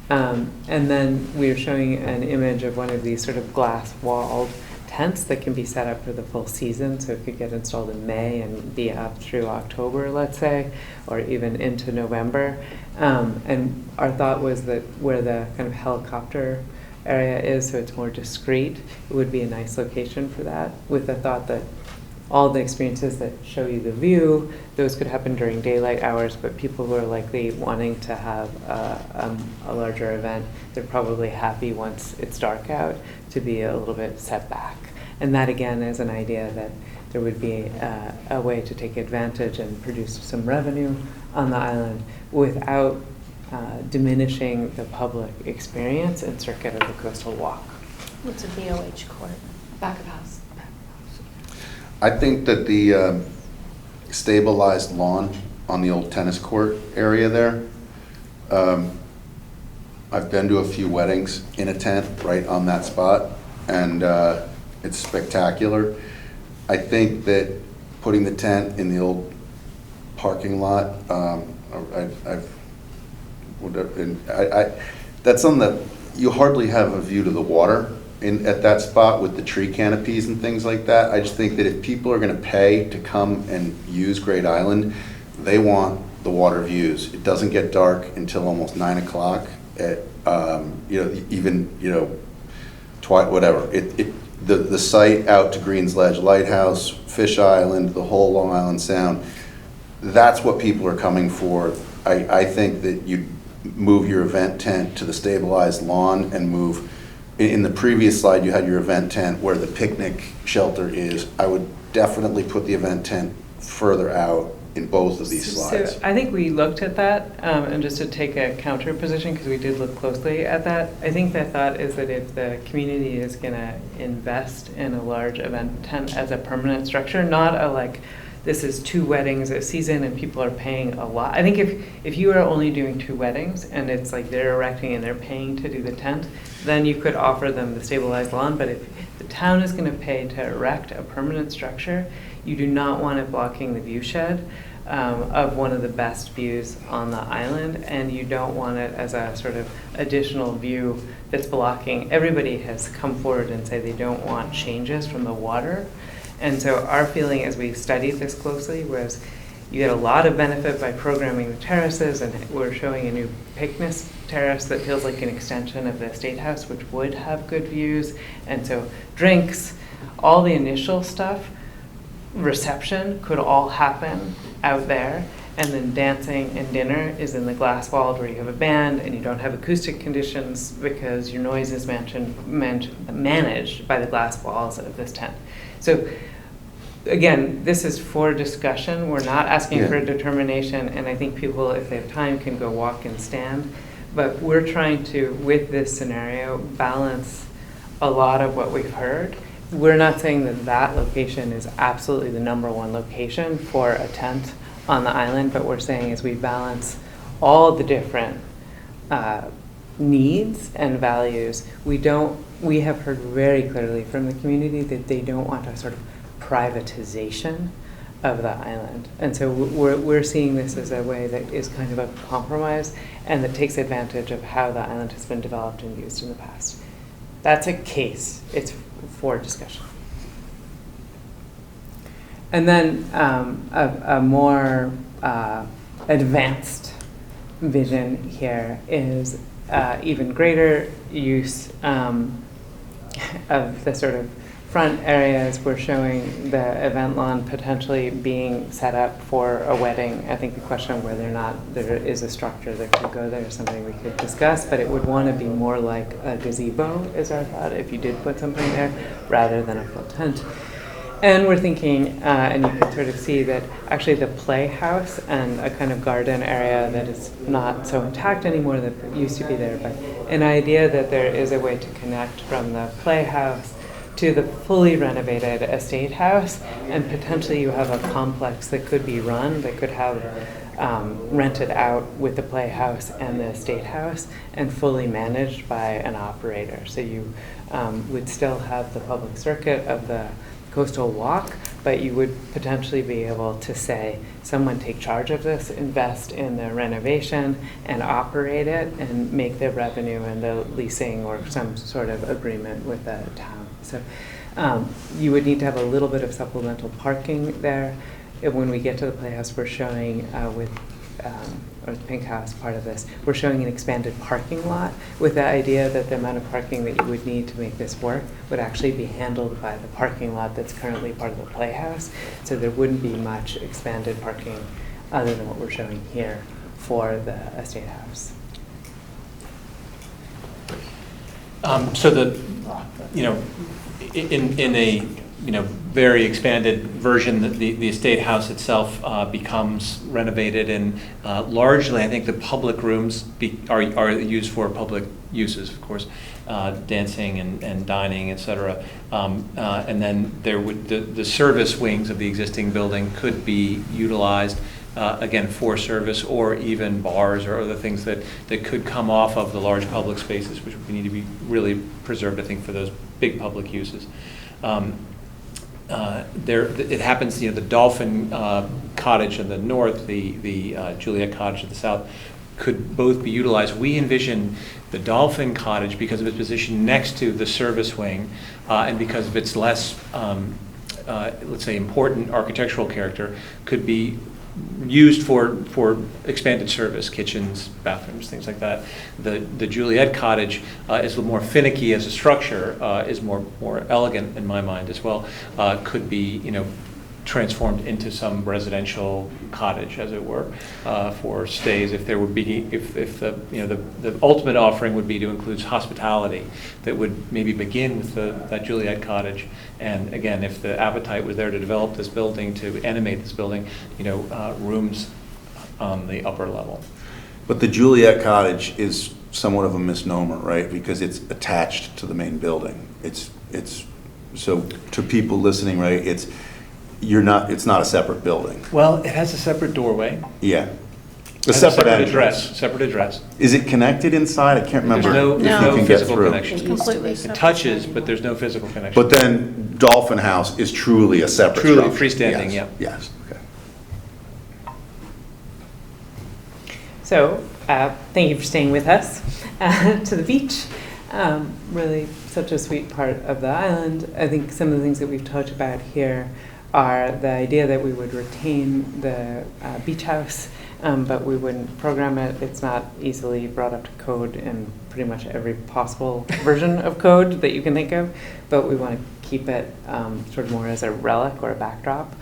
And then we're showing an image of one of these sort of glass walled tents that can be set up for the full season, so it could get installed in May and be up through October, let's say, or even into November. And our thought was that where the kind of helicopter area is, so it's more discreet, it would be a nice location for that, with the thought that all the experiences that show you the view, those could happen during daylight hours, but people who are likely wanting to have a larger event, they're probably happy once it's dark out to be a little bit set back. And that again is an idea that there would be a way to take advantage and produce some revenue on the island without diminishing the public experience and circuit of the coastal walk. What's a BOH court? Back of house. I think that the stabilized lawn on the old tennis court area there, I've been to a few weddings in a tent right on that spot, and it's spectacular. I think that putting the tent in the old parking lot, that's something that you hardly have a view to the water at that spot with the tree canopies and things like that. I just think that if people are going to pay to come and use Great Island, they want the water views. It doesn't get dark until almost 9 o'clock at whatever. The site out to Greens Ledge Lighthouse, Fish Island, the whole Long Island Sound, that's what people are coming for. I think that you move your event tent to the stabilized lawn and move. In the previous slide, you had your event tent where the picnic shelter is. I would definitely put the event tent further out in both of these slides. So I think we looked at that, and just to take a counter position, because we did look closely at that, I think the thought is that if the community is going to invest in a large event tent as a permanent structure, not a like, this is 2 weddings a season and people are paying a lot. I think if you are only doing 2 weddings and it's like they're erecting and they're paying to do the tent, then you could offer them the stabilized lawn. But if the town is going to pay to erect a permanent structure, you do not want it blocking the view shed of one of the best views on the island, and you don't want it as a sort of additional view that's blocking. Everybody has come forward and say they don't want changes from the water. And so our feeling as we studied this closely was you get a lot of benefit by programming the terraces, and we're showing a new picnic terrace that feels like an extension of the State House, which would have good views. And so drinks, all the initial stuff, reception could all happen out there. And then dancing and dinner is in the glass walled where you have a band and you don't have acoustic conditions because your noise is managed by the glass walls of this tent. So again, this is for discussion. We're not asking for a determination, and I think people, if they have time, can go walk and stand. But we're trying to, with this scenario, balance a lot of what we've heard. We're not saying that that location is absolutely the #1 location for a tent on the island, but we're saying as we balance all the different needs and values, we have heard very clearly from the community that they don't want a sort of privatization of the island. And so we're seeing this as a way that is kind of a compromise and that takes advantage of how the island has been developed and used in the past. That's a case. It's for discussion. And then a more advanced vision here is even greater use of the sort of front areas. We're showing the event lawn potentially being set up for a wedding. I think the question of whether or not there is a structure that could go there is something we could discuss, but it would want to be more like a gazebo is our thought if you did put something there rather than a full tent. And we're thinking, and you can sort of see that actually the playhouse and a kind of garden area that is not so intact anymore that used to be there, but an idea that there is a way to connect from the playhouse to the fully renovated estate house, and potentially you have a complex that could be run, that could have rented out with the playhouse and the estate house and fully managed by an operator. So you would still have the public circuit of the coastal walk, but you would potentially be able to say, someone take charge of this, invest in the renovation and operate it and make the revenue and the leasing or some sort of agreement with the town. So you would need to have a little bit of supplemental parking there. When we get to the Playhouse, we're showing or the Pink House part of this, we're showing an expanded parking lot with the idea that the amount of parking that you would need to make this work would actually be handled by the parking lot that's currently part of the Playhouse. So there wouldn't be much expanded parking other than what we're showing here for the estate house. So the, in a very expanded version, the estate house itself becomes renovated, and largely I think the public rooms are used for public uses, of course, dancing and dining, etc. And then there would the service wings of the existing building could be utilized again for service, or even bars or other things that could come off of the large public spaces, which would need to be really preserved, I think, for those big public uses. It happens, the Dolphin Cottage in the north, the Juliet Cottage to the south, could both be utilized. We envision the Dolphin Cottage, because of its position next to the service wing, and because of its less, let's say, important architectural character, could be used for expanded service, kitchens, bathrooms, things like that. The Juliet Cottage is a little more finicky as a structure, is more elegant in my mind as well. Could be transformed into some residential cottage, as it were, for stays. If there would be, if the ultimate offering would be to include hospitality, that would maybe begin with that Juliet Cottage, and again, if the appetite was there to develop this building, to animate this building, rooms on the upper level. But the Juliet Cottage is somewhat of a misnomer, right? Because it's attached to the main building. It's so to people listening, right? It's not a separate building. Well, it has a separate doorway. Yeah. A separate address. Separate address. Is it connected inside? I can't remember. There's no physical connection. It's completely It separate. touches, but there's no physical connection. But then Dolphin House is truly a separate Truly structure. freestanding, Yes. yeah. Yes, okay. So, thank you for staying with us to the beach. Really such a sweet part of the island. I think some of the things that we've talked about here are the idea that we would retain the beach house, but we wouldn't program it. It's not easily brought up to code in pretty much every possible version of code that you can think of, but we want to keep it sort of more as a relic or a backdrop.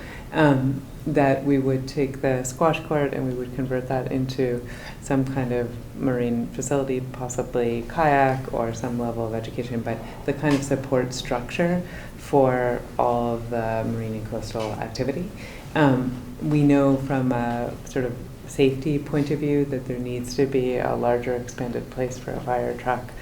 That we would take the squash court and we would convert that into some kind of marine facility, possibly kayak or some level of education, but the kind of support structure for all of the marine and coastal activity. We know from a sort of safety point of view that there needs to be a larger expanded place for a fire truck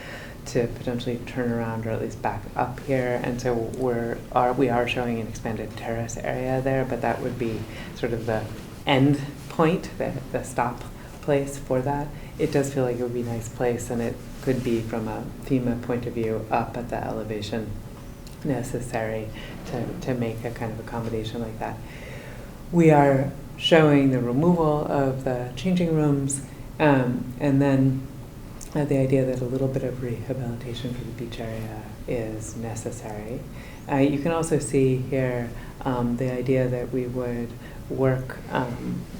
to potentially turn around or at least back up here, and so we are showing an expanded terrace area there, but that would be sort of the end point, the stop place for that. It does feel like it would be a nice place, and it could be, from a FEMA point of view, up at the elevation necessary to make a kind of accommodation like that. We are showing the removal of the changing rooms, and then the idea that a little bit of rehabilitation for the beach area is necessary. You can also see here the idea that we would work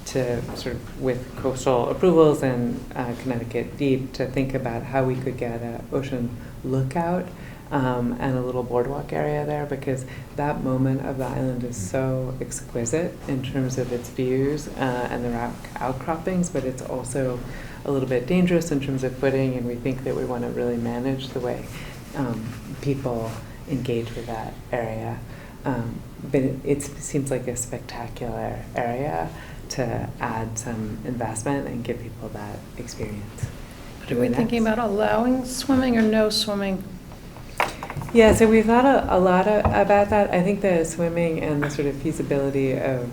to sort of, with coastal approvals and Connecticut Deep, to think about how we could get an ocean lookout and a little boardwalk area there, because that moment of the island is so exquisite in terms of its views and the rock outcroppings, but it's also a little bit dangerous in terms of footing, and we think that we want to really manage the way people engage with that area. but it seems like a spectacular area to add some investment and give people that experience. Are we thinking about allowing swimming or no swimming? Yeah, so we've thought a lot about that. I think the swimming and the sort of feasibility of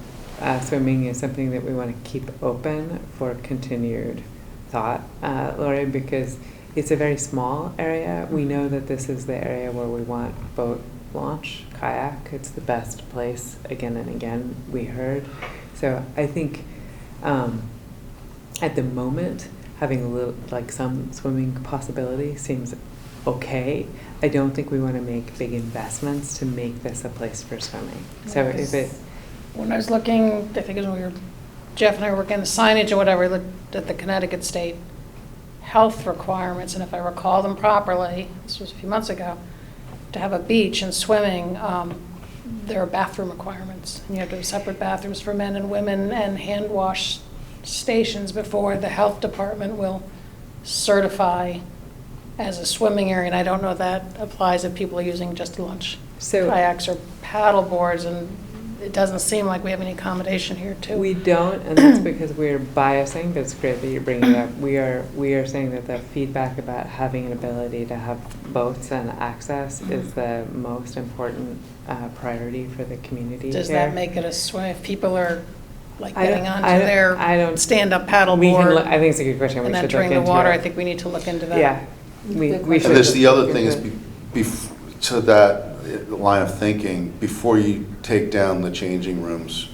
swimming is something that we want to keep open for continued thought, Lori, because it's a very small area. We know that this is the area where we want boat launch, kayak. It's the best place again and again, we heard. So I think at the moment, having a little, like some swimming possibility seems okay. I don't think we want to make big investments to make this a place for swimming. So if it... When I was looking, I think it was when Jeff and I were working on the signage or whatever, I looked at the Connecticut state health requirements, and if I recall them properly, this was a few months ago, to have a beach and swimming, there are bathroom requirements. And you have to have separate bathrooms for men and women and hand wash stations before the health department will certify as a swimming area. And I don't know if that applies if people are using just lunch kayaks or paddle boards, and it doesn't seem like we have any accommodation here too. We don't, and that's because we're biasing, but it's great that you're bringing it up. We are saying that the feedback about having an ability to have boats and access is the most important priority for the community. Does here. that make it a swim if people are like I getting don't- onto their stand-up paddle board? I think it's a good question. We And should entering look the into water, it. I think we need to look into that. Yeah, we should. And this, the other look thing into is, it. to that line of thinking, before you take down the changing rooms,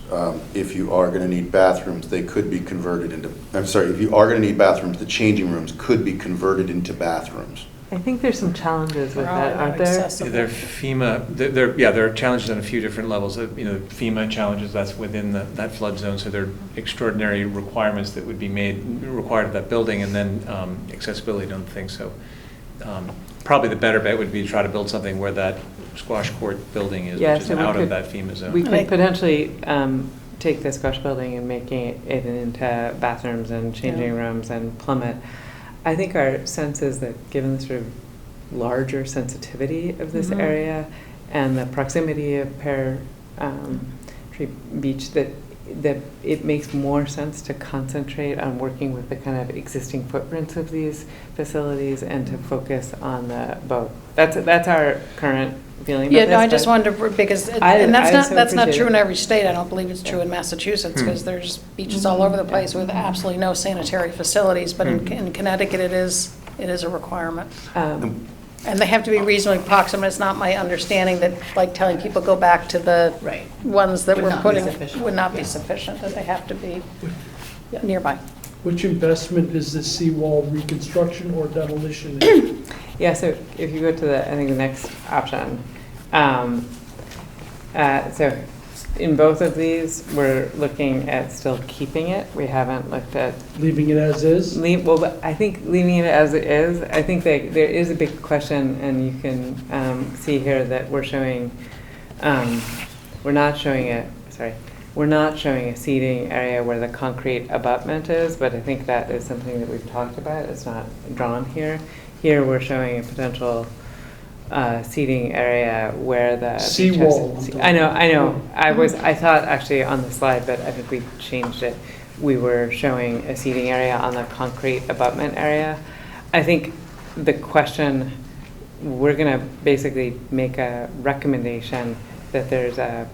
if you are going to need bathrooms, they could be converted into, I'm sorry, if you are going to need bathrooms, the changing rooms could be converted into bathrooms. I think there's some challenges with that, aren't there? There are FEMA, there are challenges on a few different levels. FEMA challenges, that's within that flood zone, so there are extraordinary requirements that would be required of that building, and then accessibility, I don't think so. Probably the better bet would be to try to build something where that squash court building is, which is out of that FEMA zone. We could potentially take the squash building and making it into bathrooms and changing rooms and plummet. I think our sense is that given the sort of larger sensitivity of this area and the proximity of Pear Tree Beach, that it makes more sense to concentrate on working with the kind of existing footprints of these facilities and to focus on the boat. That's our current feeling. Yeah, about no, this, I just but wanted to, because, I and that's so not appreciate true in it. every state. I don't believe it's true in Massachusetts, because there's beaches all over the place with absolutely no sanitary facilities, but in Connecticut, it is a requirement. And they have to be reasonably proximate. It's not my understanding that, like, telling people go back to the ones that we're putting would not be sufficient, that they have to be nearby. Which investment is the seawall reconstruction or demolition? Yeah, so if you go to I think the next option. So in both of these, we're looking at still keeping it. We haven't looked at Leaving it as is? Well, but I think leaving it as it is. I think that there is a big question, and you can see here that we're showing, we're not showing a seating area where the concrete abutment is, but I think that is something that we've talked about. It's not drawn here. Here we're showing a potential seating area where the Seawall. I know. I thought actually on the slide, but I think we changed it. We were showing a seating area on the concrete abutment area. I think the question, we're going to basically make a recommendation that there's a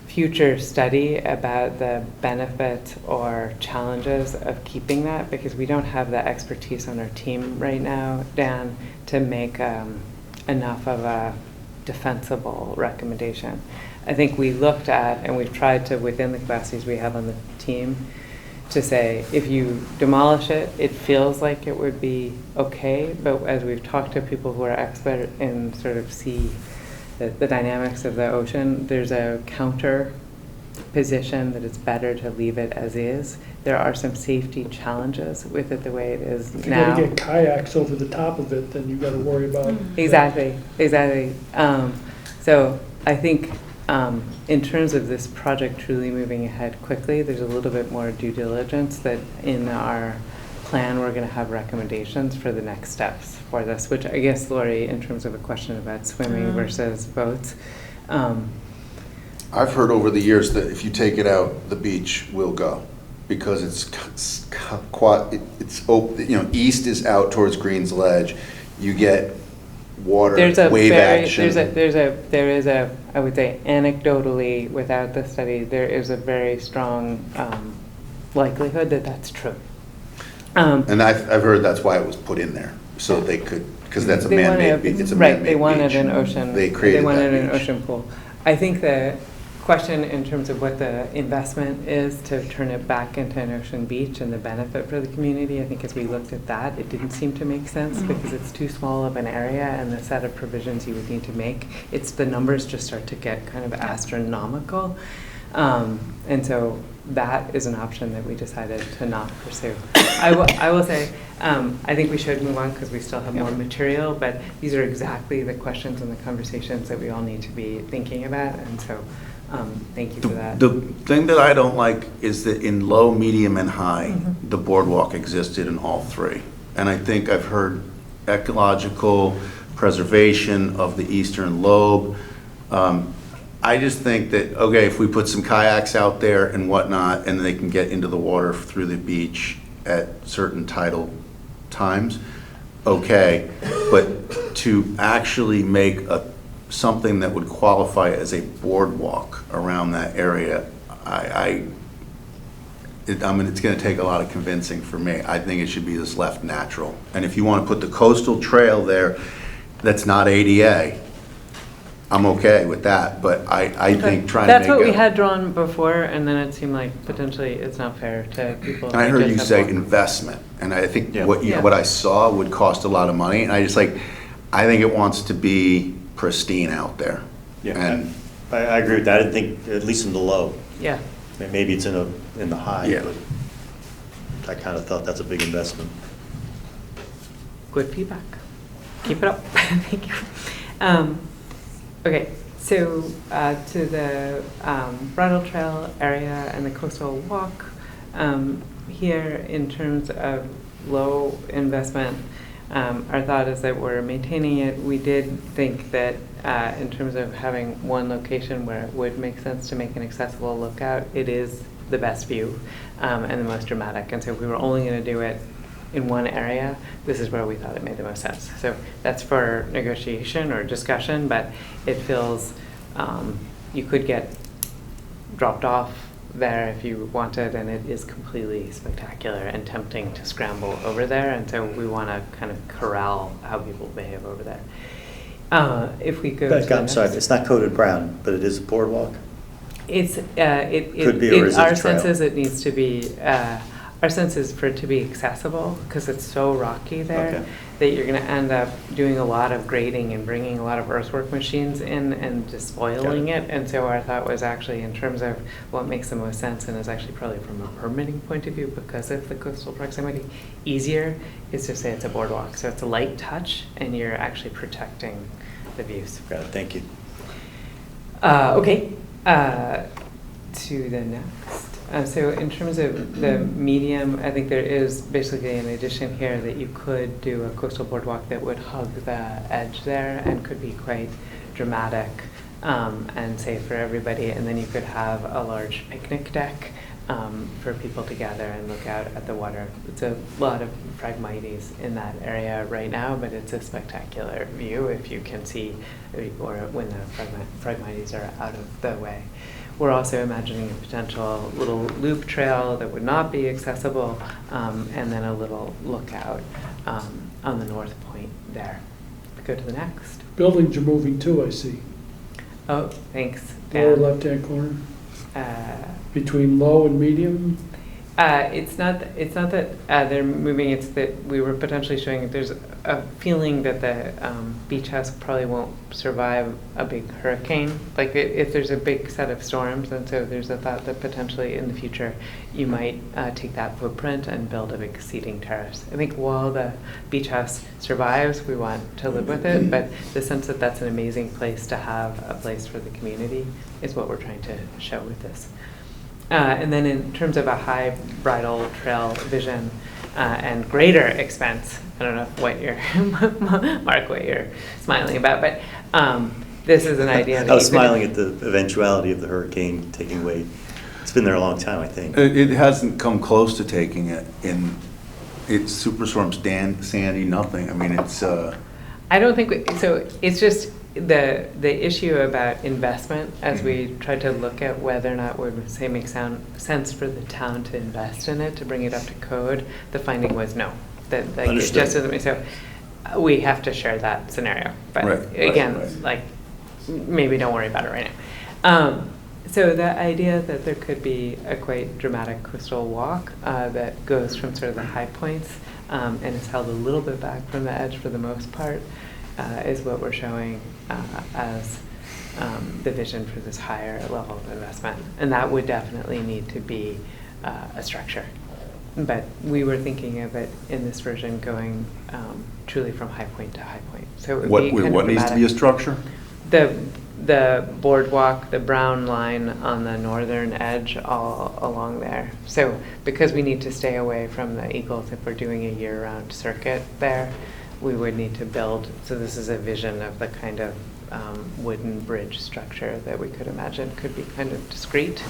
future study about the benefits or challenges of keeping that, because we don't have the expertise on our team right now, Dan, to make enough of a defensible recommendation. I think we looked at, and we've tried to, within the capacities we have on the team, to say, if you demolish it, it feels like it would be okay, but as we've talked to people who are expert in sort of the dynamics of the ocean, there's a counter position that it's better to leave it as is. There are some safety challenges with it the way it is If you now. gotta get kayaks over the top of it, then you gotta worry about. Exactly. So I think in terms of this project truly moving ahead quickly, there's a little bit more due diligence that in our plan, we're going to have recommendations for the next steps for this, which I guess, Lori, in terms of a question about swimming versus boats, I've heard over the years that if you take it out, the beach will go, because it's open, east is out towards Green's Ledge, you get water, wave action. There is a, I would say anecdotally, without the study, there is a very strong likelihood that that's true. And I've heard that's why it was put in there, so they could, because that's a man-made beach, it's a man-made beach. Right, they wanted an ocean. They created that wanted an beach. ocean pool. I think the question in terms of what the investment is to turn it back into an ocean beach and the benefit for the community, I think as we looked at that, it didn't seem to make sense because it's too small of an area and the set of provisions you would need to make, the numbers just start to get kind of astronomical. And so that is an option that we decided to not pursue. I will say, I think we should move on because we still have more material, but these are exactly the questions and the conversations that we all need to be thinking about, and so thank you for that. The thing that I don't like is that in low, medium, and high, the boardwalk existed in all three. And I think I've heard ecological preservation of the eastern lobe. I just think that, okay, if we put some kayaks out there and whatnot, and they can get into the water through the beach at certain tidal times, okay, but to actually make something that would qualify as a boardwalk around that area, I mean, it's going to take a lot of convincing for me. I think it should be just left natural. And if you want to put the coastal trail there, that's not ADA, I'm okay with that, but I think trying to make That's what we had drawn before, and then it seemed like potentially it's not fair to people. I heard you say investment, and I think what I saw would cost a lot of money, and I think it wants to be pristine out there. Yeah, and I agree with that. I think at least in the low. Yeah. Maybe it's in the high, but I kind of thought that's a big investment. Good feedback. Keep it up. Thank you. Okay, so to the bridle trail area and the coastal walk, here in terms of low investment, our thought is that we're maintaining it. We did think that in terms of having one location where it would make sense to make an accessible lookout, it is the best view and the most dramatic. And so if we were only going to do it in one area, this is where we thought it made the most sense. So that's for negotiation or discussion, but it feels you could get dropped off there if you wanted, and it is completely spectacular and tempting to scramble over there, and so we want to kind of corral how people behave over there. If we go I'm sorry, it's not coated brown, but it is a boardwalk? It's, Could be, or is it a our trail? sense is it needs to be, our sense is for it to be accessible, because it's so rocky there, that you're going to end up doing a lot of grading and bringing a lot of earthwork machines in and just spoiling it. And so our thought was actually in terms of what makes the most sense, and is actually probably from a permitting point of view because of the coastal proximity, easier is to say it's a boardwalk. So it's a light touch, and you're actually protecting the views. Got it, thank you. Okay, to the next. So in terms of the medium, I think there is basically an addition here that you could do a coastal boardwalk that would hug the edge there and could be quite dramatic and safe for everybody. And then you could have a large picnic deck for people to gather and look out at the water. It's a lot of phragmites in that area right now, but it's a spectacular view if you can see, or when the phragmites are out of the way. We're also imagining a potential little loop trail that would not be accessible, and then a little lookout on the north point there. Go to the next. Buildings are moving too, I see. Oh, thanks. Lower left-hand corner. Between low and medium. It's not that they're moving. It's that we were potentially showing that there's a feeling that the beach house probably won't survive a big hurricane. Like if there's a big set of storms, and so there's a thought that potentially in the future you might take that footprint and build a big seating terrace. I think while the beach house survives, we want to live with it, but the sense that that's an amazing place to have a place for the community is what we're trying to show with this. And then in terms of a high bridle trail vision and greater expense, I don't know what you're, Mark, what you're smiling about, but this is an idea that I was you could- smiling at the eventuality of the hurricane taking away. It's been there a long time, I think. It hasn't come close to taking it in, it's Superstorm Sandy, nothing. I mean, it's, I don't think, so it's just the issue about investment, as we tried to look at whether or not would say make sense for the town to invest in it, to bring it up to code, the finding was no. That like it Understood. just doesn't make, so we have to share that scenario. But Right, again, right. like, maybe don't worry about it right now. So the idea that there could be a quite dramatic coastal walk that goes from sort of the high points and is held a little bit back from the edge for the most part is what we're showing as the vision for this higher level of investment. And that would definitely need to be a structure. But we were thinking of it in this version going truly from high point to high point. So it would be kind of what needs to be a dramatic. structure? The boardwalk, the brown line on the northern edge all along there. So because we need to stay away from the eagles if we're doing a year-round circuit there, we would need to build, so this is a vision of the kind of wooden bridge structure that we could imagine could be kind of discreet,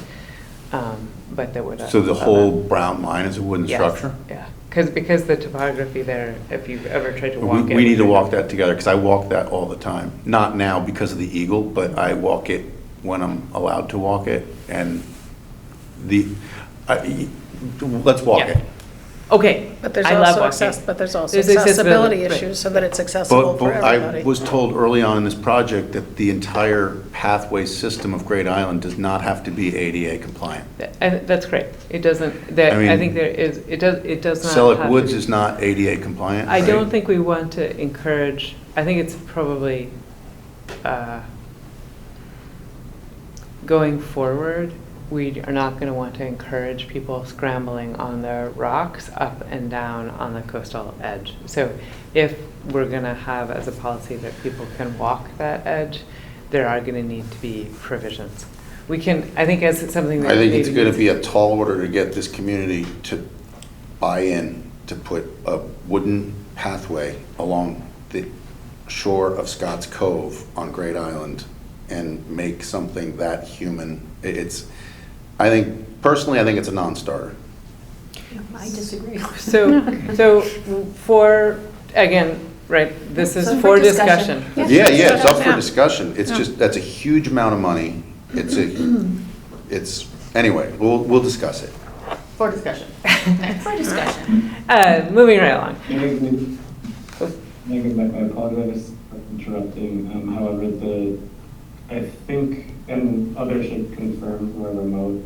but that would. So the whole brown line is a wooden Yes, structure? yeah, because the topography there, if you've ever tried to walk it. We need to walk that together, because I walk that all the time. Not now because of the eagle, but I walk it when I'm allowed to walk it, and let's walk Yeah. it. Okay, But there's I love also walking. accessibility accessibility, right. issues, so that it's accessible for But I everybody. was told early on in this project that the entire pathway system of Great Island does not have to be ADA compliant. And that's great. It doesn't, I mean, I think there is, it does not Cellar have to Woods be- is not ADA compliant, I right? don't think we want to encourage, I think it's probably, going forward, we are not going to want to encourage people scrambling on the rocks up and down on the coastal edge. So if we're going to have as a policy that people can walk that edge, there are going to need to be provisions. We can, I think as something that I think it's maybe going to needs- be a tall order to get this community to buy in, to put a wooden pathway along the shore of Scotts Cove on Great Island and make something that human. Personally, I think it's a non-starter. I disagree. So for, again, right, this is So for for discussion. discussion. Yeah. Yeah, it's up for Yeah. discussion. It's just, that's a huge amount of money. Anyway, we'll discuss it. For discussion. For discussion. Moving right along. Megan, I apologize for interrupting. However, I think, and others should confirm who are remote,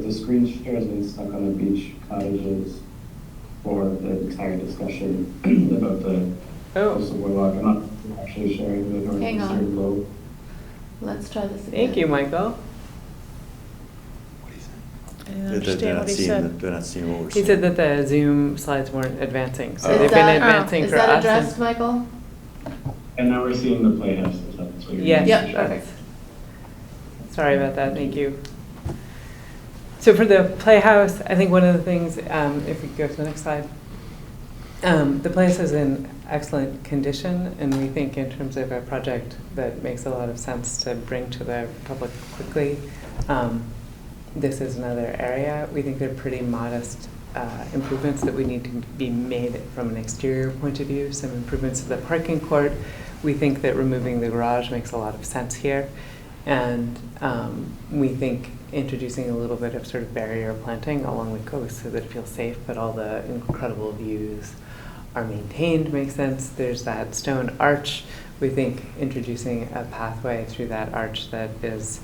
the screen share has been stuck on the beach cottages for the entire discussion about the coastal boardwalk. I'm not actually sharing the Hang on. northeastern lobe. Let's try this again. Thank you, Michael. I didn't understand what he said. They're not seeing what we're He seeing. said that the Zoom slides weren't advancing, so Oh. they've been advancing Is for that us. addressed, Michael? And now we're seeing the playhouse. If that's what you're Yes. Yep, perfect. Sorry about that, thank you. So for the Playhouse, I think one of the things, if we go to the next slide, the place is in excellent condition, and we think in terms of a project that makes a lot of sense to bring to the public quickly. This is another area. We think they're pretty modest improvements that we need to be made from an exterior point of view, some improvements to the parking court. We think that removing the garage makes a lot of sense here. And we think introducing a little bit of sort of barrier planting along the coast so that it feels safe, but all the incredible views are maintained makes sense. There's that stone arch. We think introducing a pathway through that arch that is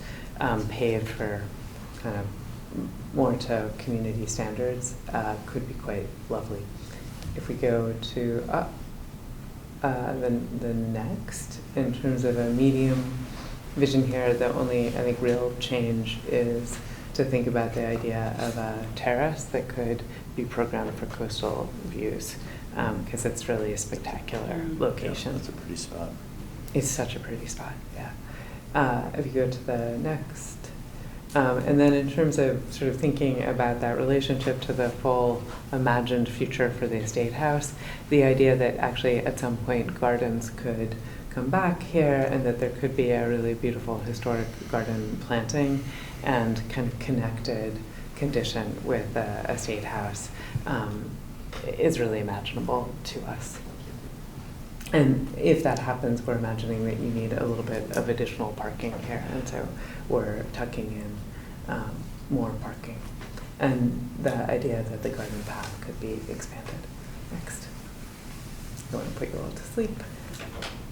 paved for kind of more to community standards could be quite lovely. If we go to the next, in terms of a medium vision here, the only, I think, real change is to think about the idea of a terrace that could be programmed for coastal views, because it's really a spectacular location. Yeah, that's a pretty spot. It's such a pretty spot, yeah. If you go to the next, and then in terms of sort of thinking about that relationship to the full imagined future for the estate house, the idea that actually at some point gardens could come back here, and that there could be a really beautiful historic garden planting and kind of connected condition with a state house is really imaginable to us. And if that happens, we're imagining that you need a little bit of additional parking here, and so we're tucking in more parking. And the idea that the garden path could be expanded. Next. I want to put you all to sleep.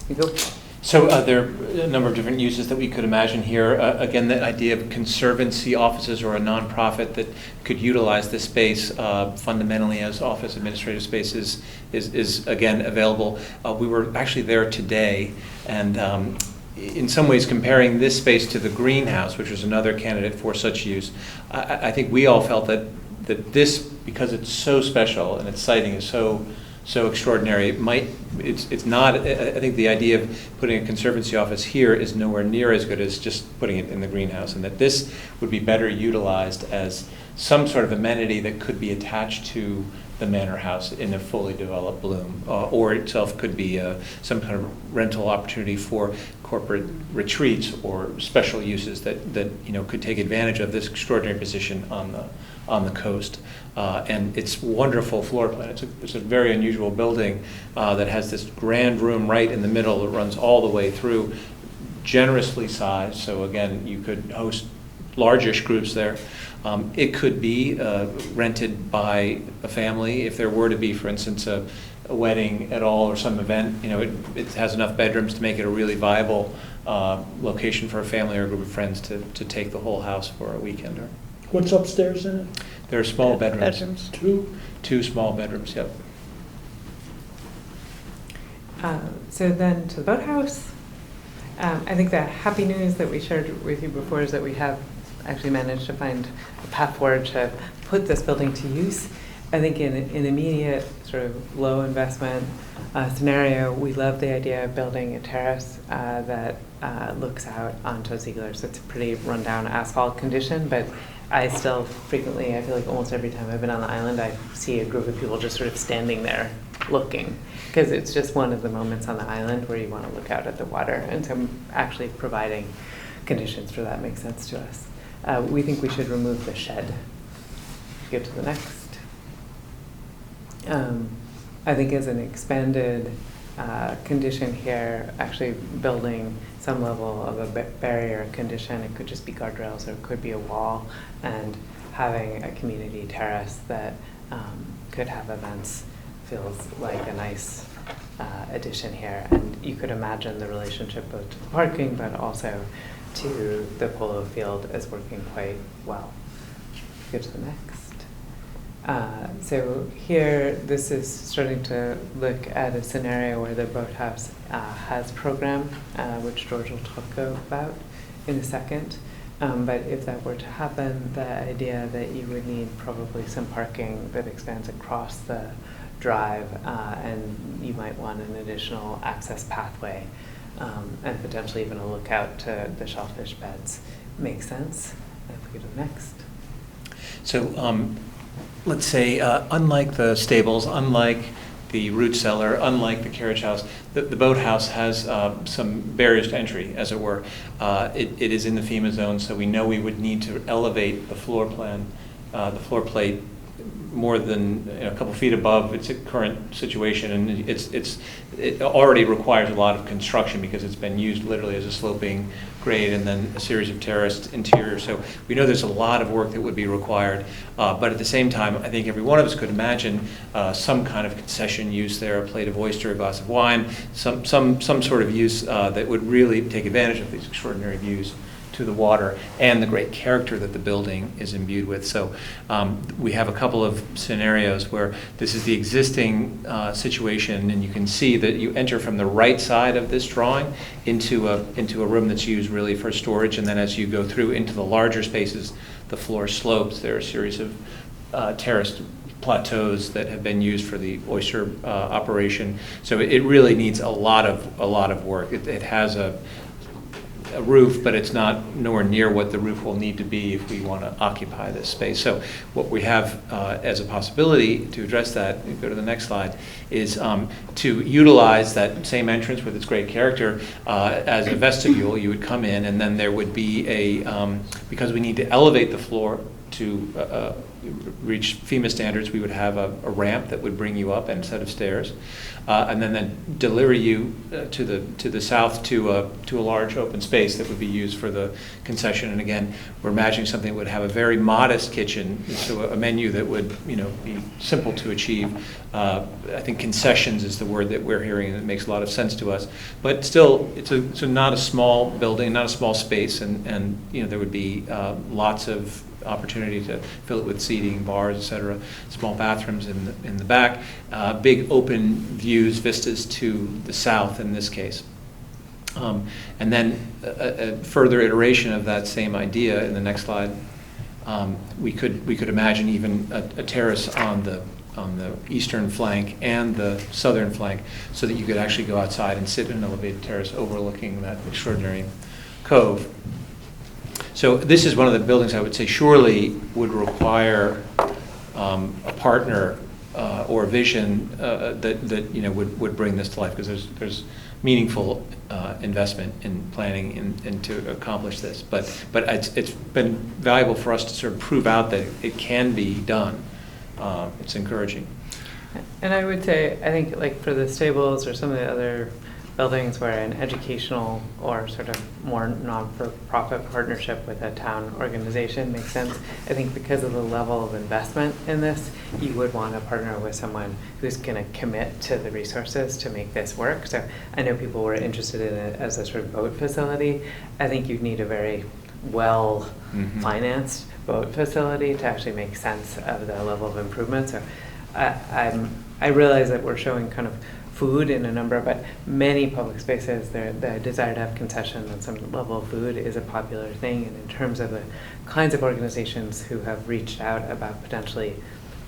You go. So there are a number of different uses that we could imagine here. Again, the idea of conservancy offices or a nonprofit that could utilize this space fundamentally as office administrative space is again available. We were actually there today, and in some ways comparing this space to the greenhouse, which was another candidate for such use, I think we all felt that this, because it's so special and its siting is so extraordinary, it's not, I think the idea of putting a conservancy office here is nowhere near as good as just putting it in the greenhouse, and that this would be better utilized as some sort of amenity that could be attached to the manor house in a fully developed bloom, or itself could be some kind of rental opportunity for corporate retreats or special uses that could take advantage of this extraordinary position on the coast. And it's wonderful floor plan. It's a very unusual building that has this grand room right in the middle that runs all the way through, generously sized. So again, you could host largish groups there. It could be rented by a family if there were to be, for instance, a wedding at all or some event. It has enough bedrooms to make it a really viable location for a family or a group of friends to take the whole house for a weekend. What's upstairs in it? There are small bedrooms. Two small bedrooms, yep. So then to the boathouse. I think the happy news that we shared with you before is that we have actually managed to find a path forward to put this building to use. I think in an immediate sort of low investment scenario, we love the idea of building a terrace that looks out onto Ziegler. So it's a pretty rundown asphalt condition, but I still frequently, I feel like almost every time I've been on the island, I see a group of people just sort of standing there looking, because it's just one of the moments on the island where you want to look out at the water. And so actually providing conditions for that makes sense to us. We think we should remove the shed. Go to the next. I think as an expanded condition here, actually building some level of a barrier condition, it could just be guardrails or it could be a wall, and having a community terrace that could have events feels like a nice addition here. And you could imagine the relationship both to the parking but also to the polo field as working quite well. Go to the next. So here, this is starting to look at a scenario where the boathouse has program, which George will talk about in a second. But if that were to happen, the idea that you would need probably some parking that expands across the drive, and you might want an additional access pathway, and potentially even a lookout to the shellfish beds makes sense. If we go to the next. So let's say, unlike the stables, unlike the root cellar, unlike the carriage house, the boathouse has some barriers to entry, as it were. It is in the FEMA zone, so we know we would need to elevate the floor plan, the floor plate, more than a couple feet above its current situation, and it already requires a lot of construction because it's been used literally as a sloping grade and then a series of terraced interiors. So we know there's a lot of work that would be required, but at the same time, I think every one of us could imagine some kind of concession use there, a plate of oyster, a glass of wine, some sort of use that would really take advantage of these extraordinary views to the water and the great character that the building is imbued with. So we have a couple of scenarios where this is the existing situation, and you can see that you enter from the right side of this drawing into a room that's used really for storage, and then as you go through into the larger spaces, the floor slopes. There are a series of terraced plateaus that have been used for the oyster operation. So it really needs a lot of work. It has a roof, but it's not nowhere near what the roof will need to be if we want to occupy this space. So what we have as a possibility to address that, go to the next slide, is to utilize that same entrance with its great character as a vestibule. You would come in, and then there would be because we need to elevate the floor to reach FEMA standards, we would have a ramp that would bring you up and a set of stairs, and then deliver you to the south to a large open space that would be used for the concession. And again, we're imagining something that would have a very modest kitchen, so a menu that would be simple to achieve. I think concessions is the word that we're hearing, and it makes a lot of sense to us. But still, it's not a small building, not a small space, and there would be lots of opportunity to fill it with seating, bars, etc. Small bathrooms in the back, big open views, vistas to the south in this case. And then a further iteration of that same idea in the next slide. We could imagine even a terrace on the eastern flank and the southern flank, so that you could actually go outside and sit in an elevated terrace overlooking that extraordinary cove. So this is one of the buildings I would say surely would require a partner or a vision that would bring this to life, because there's meaningful investment in planning and to accomplish this. But it's been valuable for us to sort of prove out that it can be done. It's encouraging. And I would say, I think like for the stables or some of the other buildings where an educational or sort of more non-for-profit partnership with a town organization makes sense. I think because of the level of investment in this, you would want to partner with someone who's going to commit to the resources to make this work. So I know people were interested in it as a sort of boat facility. I think you'd need a very well-financed boat facility to actually make sense of the level of improvement. So I realize that we're showing kind of food in a number, but many public spaces, the desire to have concessions and some level of food is a popular thing. And in terms of the kinds of organizations who have reached out about potentially,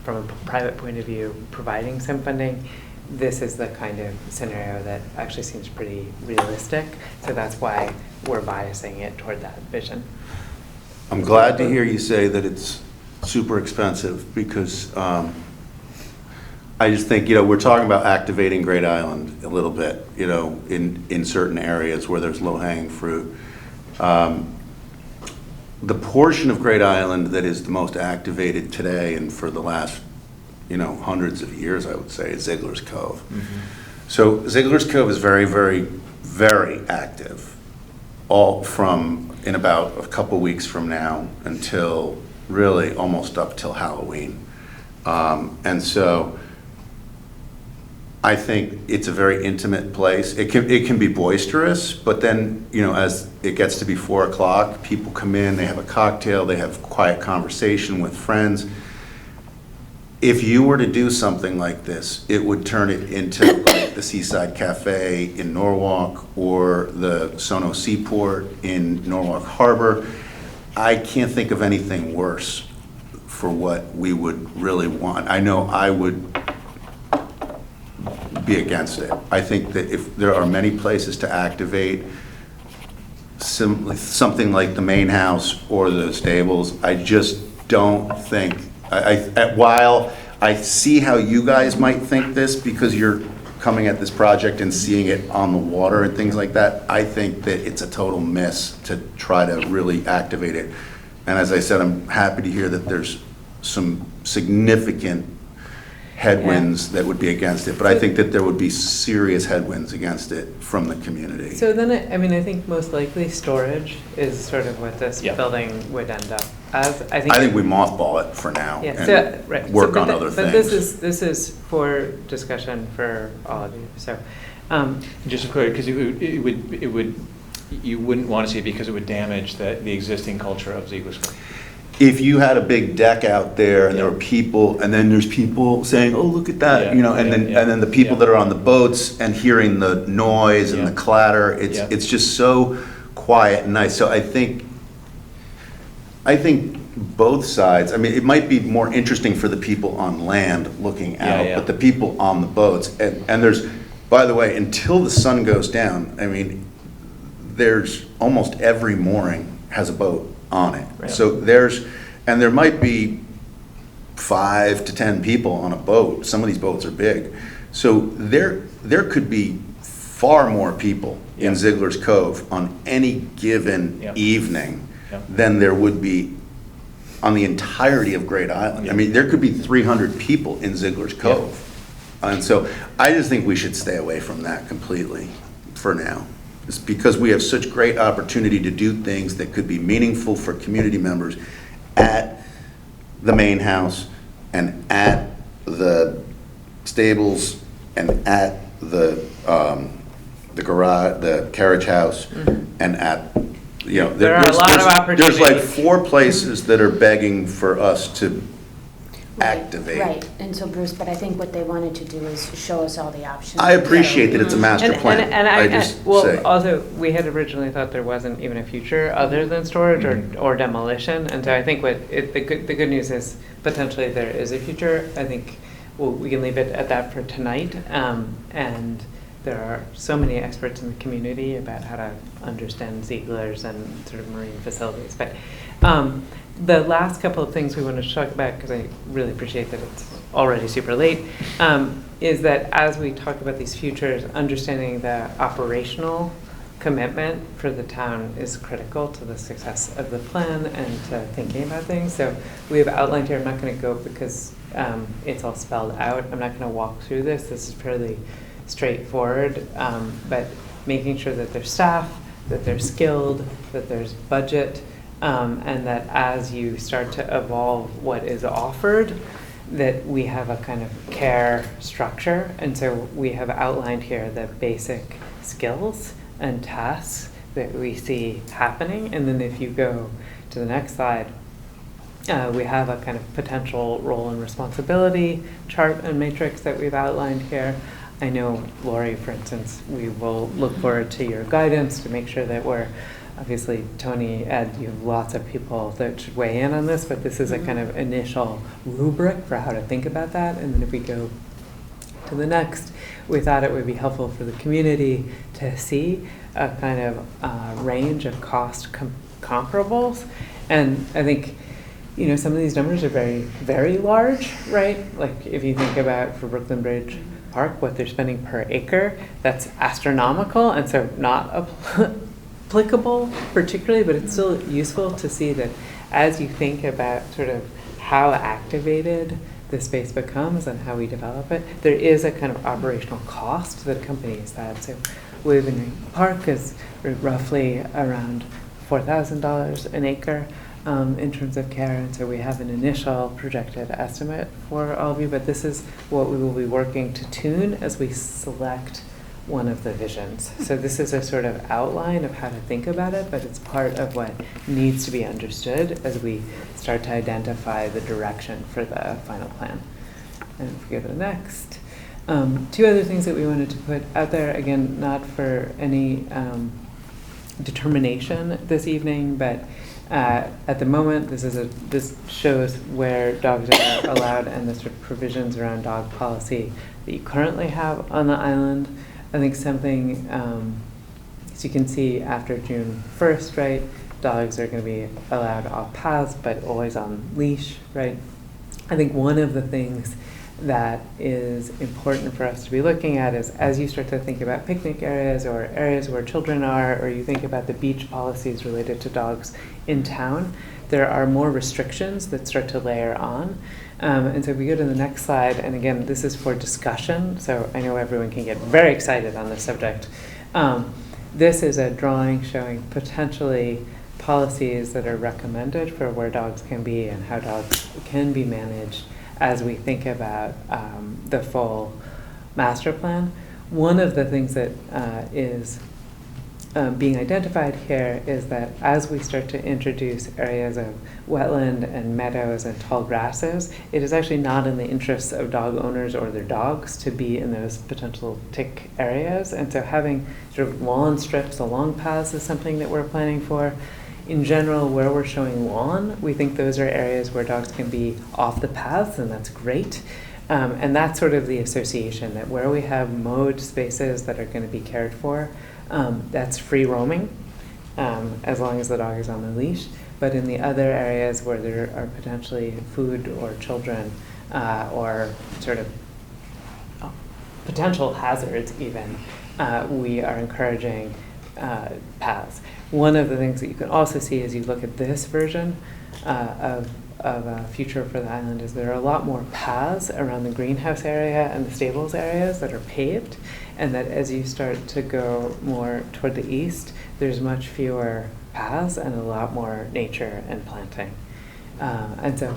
from a private point of view, providing some funding, this is the kind of scenario that actually seems pretty realistic. So that's why we're biasing it toward that vision. I'm glad to hear you say that it's super expensive, because I just think, we're talking about activating Great Island a little bit, in certain areas where there's low-hanging fruit. The portion of Great Island that is the most activated today and for the last, hundreds of years, I would say, is Ziegler's Cove. So Ziegler's Cove is very, very, very active, all from in about a couple weeks from now until really almost up till Halloween. And so I think it's a very intimate place. It can be boisterous, but then, as it gets to be 4 o'clock, people come in, they have a cocktail, they have quiet conversation with friends. If you were to do something like this, it would turn it into like the Seaside Cafe in Norwalk or the Sono Seaport in Norwalk Harbor. I can't think of anything worse for what we would really want. I know I would be against it. I think that if there are many places to activate something like the main house or the stables, I just don't think, while I see how you guys might think this because you're coming at this project and seeing it on the water and things like that, I think that it's a total miss to try to really activate it. And as I said, I'm happy to hear that there's some significant headwinds that would be against it, but I think that there would be serious headwinds against it from the community. So then, I think most likely storage is sort of what this building would end up as. I think we mothball it for now and work on other things. But this is for discussion for all of you. So just to clear, because you wouldn't want to see it because it would damage the existing culture of Ziegler's Cove. If you had a big deck out there and there were people, and then there's people saying, "Oh, look at that," and then the people that are on the boats and hearing the noise and the clatter, it's just so quiet and nice. So I think both sides. I mean, it might be more interesting for the people on land looking out, but the people on the boats, and there's, by the way, until the sun goes down, I mean, there's almost every mooring has a boat on it. Right. So and there might be 5 to 10 people on a boat. Some of these boats are big. So there could be far more people in Ziegler's Cove on any given evening than there would be on the entirety of Great Island. I mean, there could be 300 people in Ziegler's Cove. And so I just think we should stay away from that completely for now. It's because we have such great opportunity to do things that could be meaningful for community members at the main house and at the stables and at the garage, the carriage house, and at, you know, There are a lot of opportunities. There's like 4 places that are begging for us to activate. Right, and so Bruce, but I think what they wanted to do is show us all the options. I appreciate that it's a master plan. And I just say. also, we had originally thought there wasn't even a future other than storage or demolition, and so I think the good news is potentially there is a future. I think we can leave it at that for tonight, and there are so many experts in the community about how to understand Ziegler's and sort of marine facilities, but the last couple of things we wanted to talk about, because I really appreciate that it's already super late, is that as we talk about these futures, understanding the operational commitment for the town is critical to the success of the plan and to thinking about things. So we have outlined here, I'm not going to go because it's all spelled out. I'm not going to walk through this. This is fairly straightforward, but making sure that there's staff, that they're skilled, that there's budget, and that as you start to evolve what is offered, that we have a kind of care structure. And so we have outlined here the basic skills and tasks that we see happening. And then if you go to the next slide, we have a kind of potential role and responsibility chart and matrix that we've outlined here. I know, Lori, for instance, we will look forward to your guidance to make sure that we're, obviously, Tony, Ed, you have lots of people that should weigh in on this, but this is a kind of initial rubric for how to think about that. And then if we go to the next, we thought it would be helpful for the community to see a kind of range of cost comparables. And I think, you know, some of these numbers are very, very large, right? Like if you think about for Brooklyn Bridge Park, what they're spending per acre, that's astronomical, and so not applicable particularly, but it's still useful to see that as you think about sort of how activated the space becomes and how we develop it, there is a kind of operational cost that accompanies that. So Waveney Park is roughly around $4,000 an acre in terms of care, and so we have an initial projected estimate for all of you, but this is what we will be working to tune as we select one of the visions. So this is a sort of outline of how to think about it, but it's part of what needs to be understood as we start to identify the direction for the final plan. And if we go to the next. 2 other things that we wanted to put out there, again, not for any determination this evening, but at the moment, this shows where dogs are allowed and the sort of provisions around dog policy that you currently have on the island. I think something, as you can see, after June 1st, right, dogs are going to be allowed off paths, but always on leash, right? I think one of the things that is important for us to be looking at is as you start to think about picnic areas or areas where children are, or you think about the beach policies related to dogs in town, there are more restrictions that start to layer on. And so if we go to the next slide, and again, this is for discussion, so I know everyone can get very excited on this subject. This is a drawing showing potentially policies that are recommended for where dogs can be and how dogs can be managed as we think about the full master plan. One of the things that is being identified here is that as we start to introduce areas of wetland and meadows and tall grasses, it is actually not in the interests of dog owners or their dogs to be in those potential tick areas. And so having sort of lawn strips along paths is something that we're planning for. In general, where we're showing lawn, we think those are areas where dogs can be off the paths, and that's great. And that's sort of the association, that where we have mowed spaces that are going to be cared for, that's free roaming. as long as the dog is on the leash. But in the other areas where there are potentially food or children or sort of potential hazards even, we are encouraging paths. One of the things that you can also see as you look at this version of a future for the island is there are a lot more paths around the greenhouse area and the stables areas that are paved, and that as you start to go more toward the east, there's much fewer paths and a lot more nature and planting. And so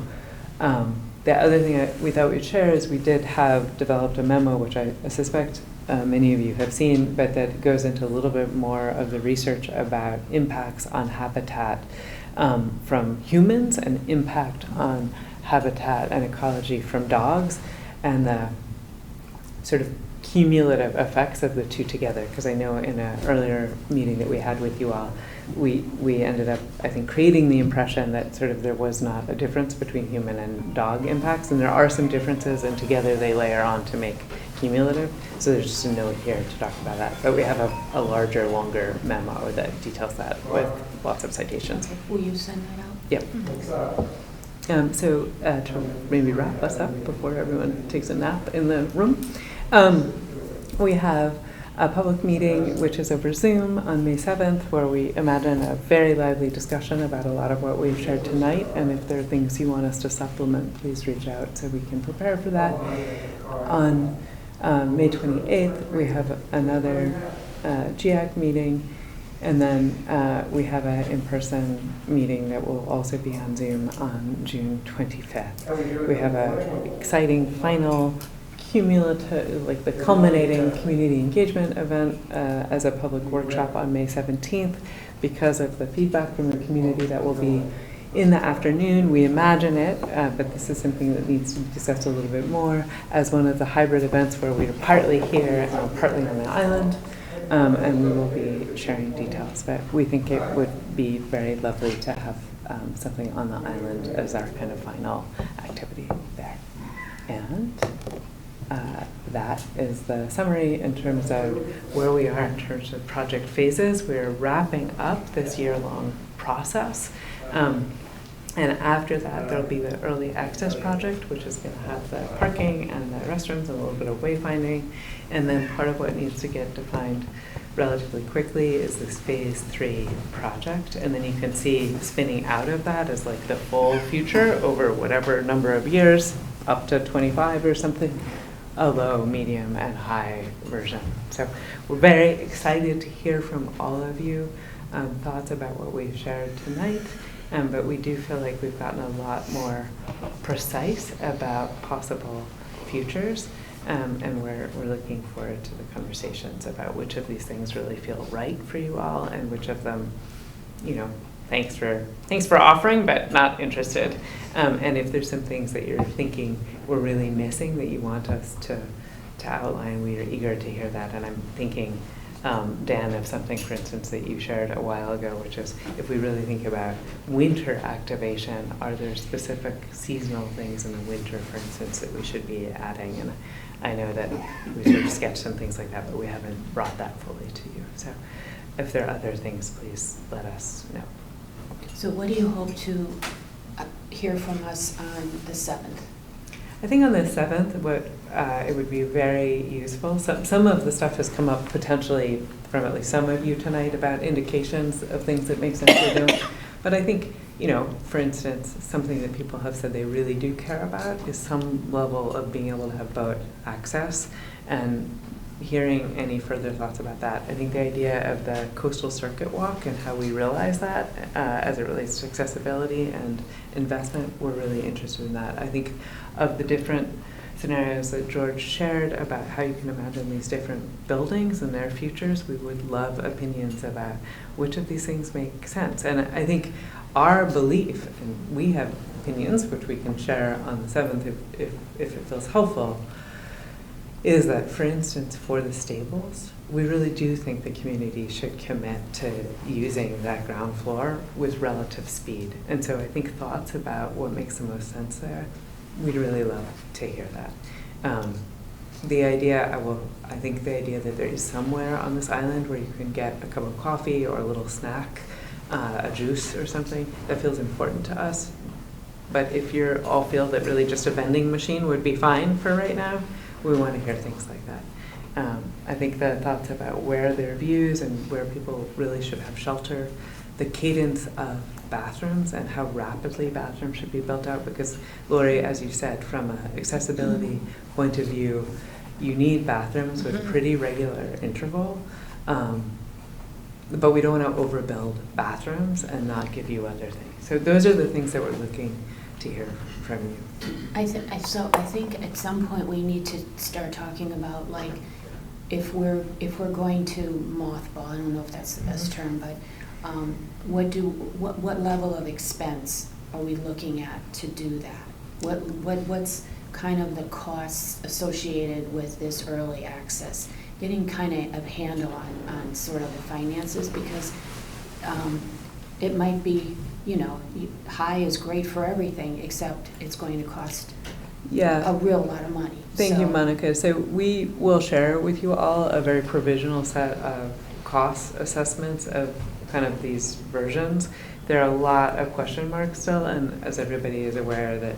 the other thing that we thought we'd share is we did have developed a memo, which I suspect many of you have seen, but that goes into a little bit more of the research about impacts on habitat from humans and impact on habitat and ecology from dogs, and the sort of cumulative effects of the two together. Because I know in an earlier meeting that we had with you all, we ended up, I think, creating the impression that sort of there was not a difference between human and dog impacts, and there are some differences, and together they layer on to make cumulative. So there's just a note here to talk about that. But we have a larger, longer memo that details that with lots of citations. Will you send that out? Yep. So to maybe wrap us up before everyone takes a nap in the room, we have a public meeting which is over Zoom on May 7th, where we imagine a very lively discussion about a lot of what we've shared tonight. And if there are things you want us to supplement, please reach out so we can prepare for that. On May 28th, we have another GIAC meeting, and then we have an in-person meeting that will also be on Zoom on June 25th. We have an exciting final cumulative, like the culminating community engagement event as a public workshop on May 17th. Because of the feedback from the community, that will be in the afternoon. We imagine it, but this is something that needs to be discussed a little bit more, as one of the hybrid events where we are partly here and partly on the island, and we will be sharing details. But we think it would be very lovely to have something on the island as our kind of final activity there. And that is the summary in terms of where we are in terms of project phases. We're wrapping up this year-long process. And after that, there'll be the early access project, which is going to have the parking and the restrooms and a little bit of wayfinding. And then part of what needs to get defined relatively quickly is this phase 3 project. And then you can see spinning out of that as like the full future over whatever number of years, up to 25 or something, a low, medium, and high version. So we're very excited to hear from all of you thoughts about what we've shared tonight. But we do feel like we've gotten a lot more precise about possible futures, and we're looking forward to the conversations about which of these things really feel right for you all, and which of them, you know, thanks for offering, but not interested. And if there's some things that you're thinking we're really missing that you want us to outline, we are eager to hear that. And I'm thinking, Dan, of something, for instance, that you shared a while ago, which is if we really think about winter activation, are there specific seasonal things in the winter, for instance, that we should be adding? And I know that we sort of sketched some things like that, but we haven't brought that fully to you. So if there are other things, please let us know. So what do you hope to hear from us on the 7th? I think on the 7th, it would be very useful. Some of the stuff has come up potentially from at least some of you tonight about indications of things that make sense to do. But I think, you know, for instance, something that people have said they really do care about is some level of being able to have boat access, and hearing any further thoughts about that. I think the idea of the coastal circuit walk and how we realize that as it relates to accessibility and investment, we're really interested in that. I think of the different scenarios that George shared about how you can imagine these different buildings and their futures, we would love opinions about which of these things make sense. And I think our belief, and we have opinions which we can share on the 7th if it feels helpful, is that, for instance, for the stables, we really do think the community should commit to using that ground floor with relative speed. And so I think thoughts about what makes the most sense there, we'd really love to hear that. The idea, I think the idea that there is somewhere on this island where you can get a cup of coffee or a little snack, a juice or something, that feels important to us. But if you all feel that really just a vending machine would be fine for right now, we want to hear things like that. I think the thoughts about where there are views and where people really should have shelter, the cadence of bathrooms and how rapidly bathrooms should be built out, because Lori, as you said, from an accessibility point of view, you need bathrooms with pretty regular interval, but we don't want to overbuild bathrooms and not give you other things. So those are the things that we're looking to hear from you. I think at some point we need to start talking about, like, if we're going to mothball, I don't know if that's the best term, but what level of expense are we looking at to do that? What's kind of the costs associated with this early access? Getting kind of a handle on sort of the finances, because it might be, high is great for everything, except it's going to cost a real lot of money. Thank you, Monica. So we will share with you all a very provisional set of cost assessments of kind of these versions. There are a lot of question marks still, and as everybody is aware that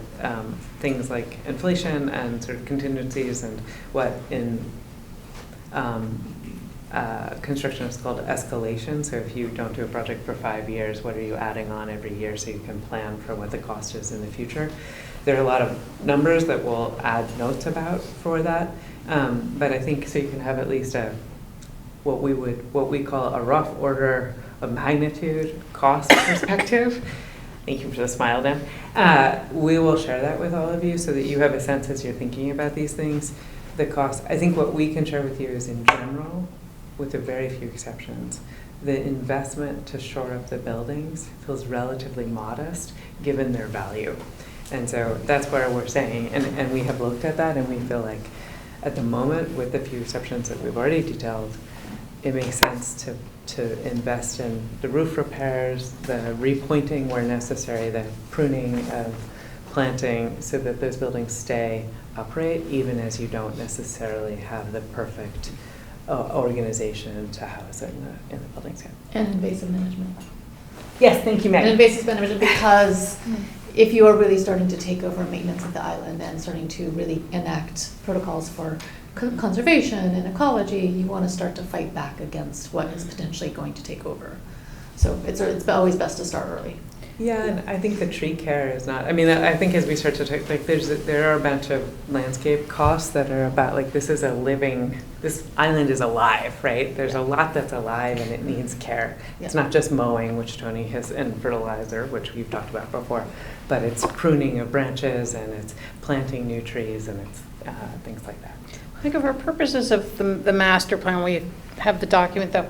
things like inflation and sort of contingencies and what in construction is called escalation. So if you don't do a project for 5 years, what are you adding on every year so you can plan for what the cost is in the future? There are a lot of numbers that we'll add notes about for that, but I think so you can have at least what we call a rough order of magnitude cost perspective. Thank you for the smile, Dan. We will share that with all of you so that you have a sense as you're thinking about these things. The cost, I think what we can share with you is in general, with a very few exceptions, the investment to shore up the buildings feels relatively modest given their value. And so that's where we're saying, and we have looked at that, and we feel like at the moment, with the few exceptions that we've already detailed, it makes sense to invest in the roof repairs, the repointing where necessary, the pruning of planting, so that those buildings stay upright, even as you don't necessarily have the perfect organization to house it in the buildings yet. And invasive management. Yes, thank you, Meg. And invasive management, because if you are really starting to take over maintenance of the island and starting to really enact protocols for conservation and ecology, you want to start to fight back against what is potentially going to take over. So it's always best to start early. Yeah, and I think the tree care is not, I think as we start to take, like there are a bunch of landscape costs that are about, like, this island is alive, right? There's a lot that's alive and it needs care. Yeah. It's not just mowing, which Tony has, and fertilizer, which we've talked about before, but it's pruning of branches and it's planting new trees and it's things like that. I think for purposes of the master plan, we have the document though,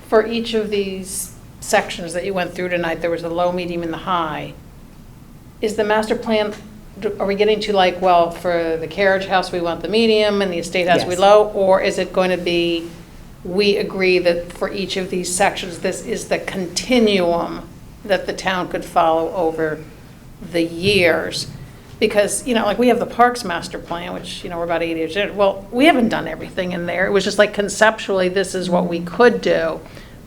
for each of these sections that you went through tonight, there was the low, medium, and the high. Is the master plan, are we getting to like, well, for the carriage house, we want the medium and the estate house, we low, or is it going to be, we agree that for each of these sections, this is the continuum that the town could follow over the years? Because, like we have the Parks Master Plan, which, we're about 80 years in. Well, we haven't done everything in there. It was just like conceptually, this is what we could do.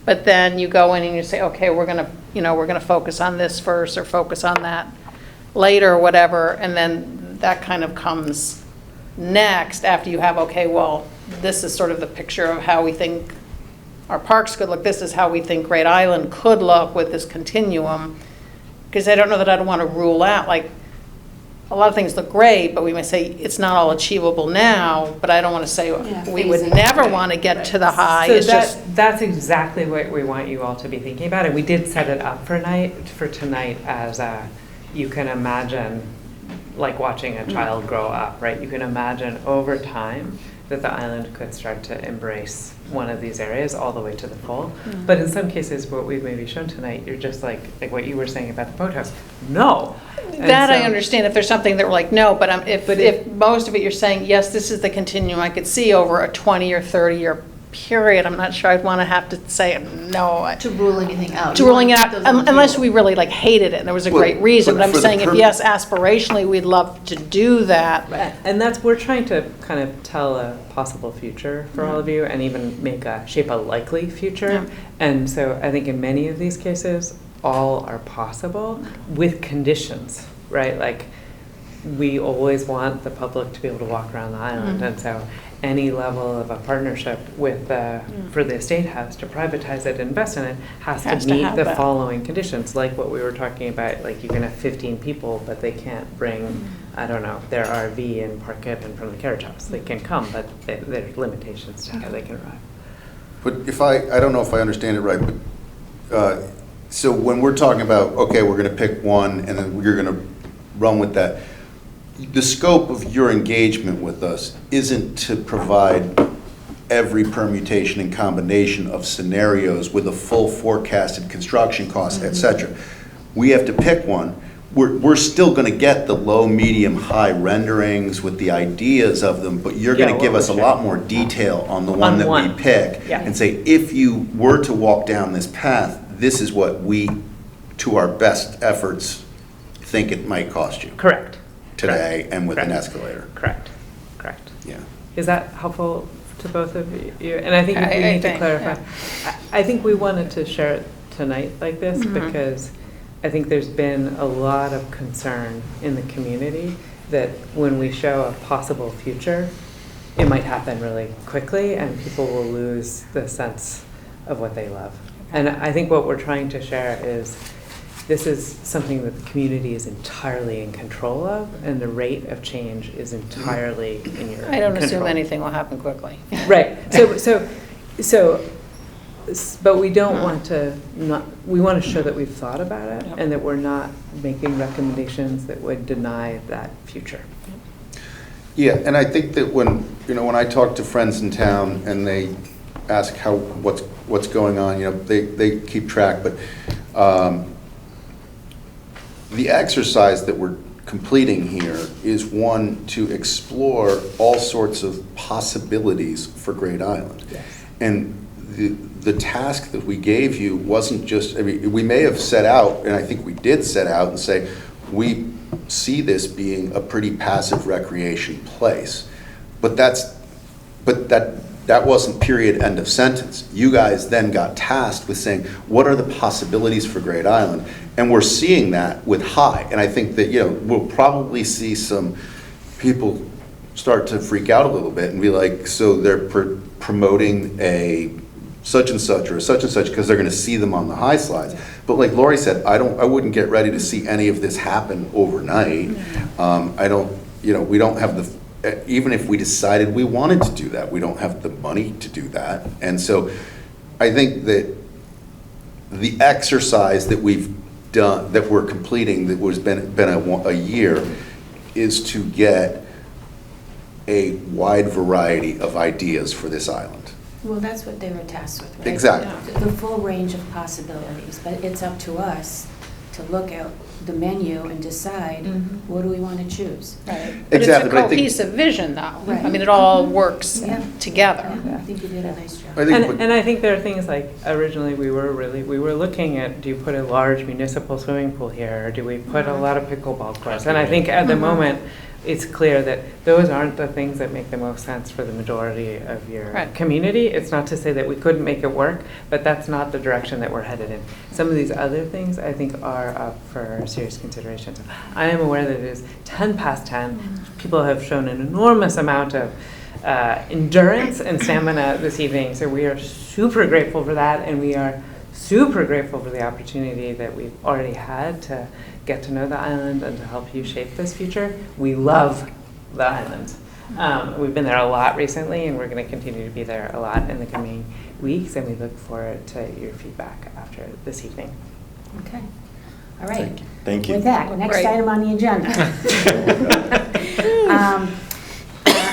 But then you go in and you say, okay, we're gonna focus on this first or focus on that later or whatever. And then that kind of comes next after you have, okay, well, this is sort of the picture of how we think our parks could look. This is how we think Great Island could look with this continuum. Because I don't know that I don't want to rule out, like, a lot of things look great, but we may say it's not all achievable now, but I don't want to say we would never want to get to the high. So that's exactly what we want you all to be thinking about. And we did set it up for tonight as you can imagine, like watching a child grow up, right? You can imagine over time that the island could start to embrace one of these areas all the way to the full. But in some cases, what we've maybe shown tonight, you're just like what you were saying about the boathouse. No. That I understand if there's something that we're like, no, but if most of it you're saying, yes, this is the continuum I could see over a 20 or 30 year period, I'm not sure I'd want to have to say no. To rule anything out. To You ruling it wanna out, keep those on the unless table. we really like hated it and there was a Well, great reason. but But I'm for the saying if purpose- yes, aspirationally, we'd love to do that. And that's, we're trying to kind of tell a possible future for all of you and even shape a likely future. And so I think in many of these cases, all are possible with conditions, right? Like, we always want the public to be able to walk around the island. And so any level of a partnership with, for the estate house to privatize it, invest in it, has Has to to meet have the that. following conditions, like what we were talking about, like you can have 15 people, but they can't bring, I don't know, their RV and park it in front of the carriage house. They can come, but there's limitations to how they can arrive. But if I don't know if I understand it right, but, so when we're talking about, okay, we're gonna pick one and then you're gonna run with that, the scope of your engagement with us isn't to provide every permutation and combination of scenarios with a full forecasted construction cost, et cetera. We have to pick one. We're still gonna get the low, medium, high renderings with the ideas of them, but you're gonna Yeah, give what us a we're lot more detail on the one On that we one. pick. Yeah. And say, if you were to walk down this path, this is what we, to our best efforts, think it might cost you Correct. today and with an Correct. escalator. Correct. Yeah. Is that helpful to both of you? And I think we I need to think, clarify. I think we wanted to share it tonight like this because I think there's been a lot of concern in the community that when we show a possible future, it might happen really quickly and people will lose the sense of what they love. And I think what we're trying to share is this is something that the community is entirely in control of, and the rate of change is entirely in your control. I don't assume anything will happen quickly. Right. But we don't want to we want to show that we've thought about it and that we're not making recommendations that would deny that future. Yeah, and I think that when I talk to friends in town and they ask what's going on, they keep track, but the exercise that we're completing here is one to explore all sorts of possibilities for Great Island. Yes. And the task that we gave you wasn't just, we may have set out, and I think we did set out and say, we see this being a pretty passive recreation place. But that wasn't period, end of sentence. You guys then got tasked with saying, what are the possibilities for Great Island? And we're seeing that with High. And I think that, we'll probably see some people start to freak out a little bit and be like, so they're promoting a such and such or such and such because they're going to see them on the High slides. But like Lori said, I wouldn't get ready to see any of this happen overnight. We don't have even if we decided we wanted to do that, we don't have the money to do that. And so I think that the exercise that we've done, that we're completing, that was been a year, is to get a wide variety of ideas for this island. Well, that's what they were tasked with, right? Exactly. The full range of possibilities, but it's up to us to look at the menu and decide, what do we want to choose? Right. But Exactly, it's but a I think- cohesive vision, though. Right. I mean, it all works Yeah. together. Yeah, I think you did a nice job. And I think there are things like, originally we were looking at, do you put a large municipal swimming pool here, or do we put a lot of pickleball courts? And I think at the moment, it's clear that those aren't the things that make the most sense for the majority of your Right. community. It's not to say that we couldn't make it work, but that's not the direction that we're headed in. Some of these other things, I think, are up for serious consideration. So I am aware that it is 10 past 10. People have shown an enormous amount of endurance and stamina this evening, so we are super grateful for that, and we are super grateful for the opportunity that we've already had to get to know the island and to help you shape this future. We love the island. We've been there a lot recently, and we're going to continue to be there a lot in the coming weeks, and we look forward to your feedback after this evening. Okay. All right. Thank you. With that, next Great. item on the agenda.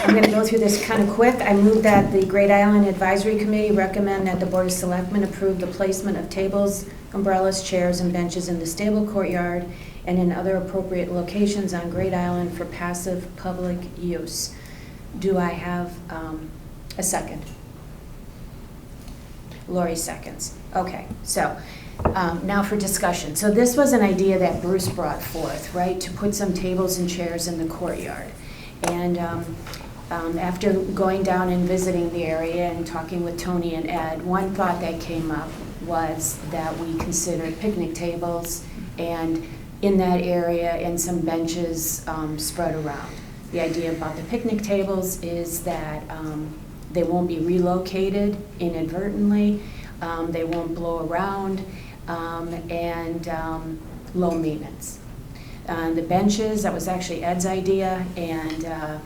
I'm going to go through this kind of quick. I move that the Great Island Advisory Committee recommend that the Board of Selectmen approve the placement of tables, umbrellas, chairs, and benches in the stable courtyard and in other appropriate locations on Great Island for passive public use. Do I have a second? Lori seconds. Okay, so now for discussion. So this was an idea that Bruce brought forth, right, to put some tables and chairs in the courtyard. And after going down and visiting the area and talking with Tony and Ed, one thought that came up was that we consider picnic tables and in that area and some benches spread around. The idea about the picnic tables is that they won't be relocated inadvertently, they won't blow around, and low maintenance. The benches, that was actually Ed's idea, and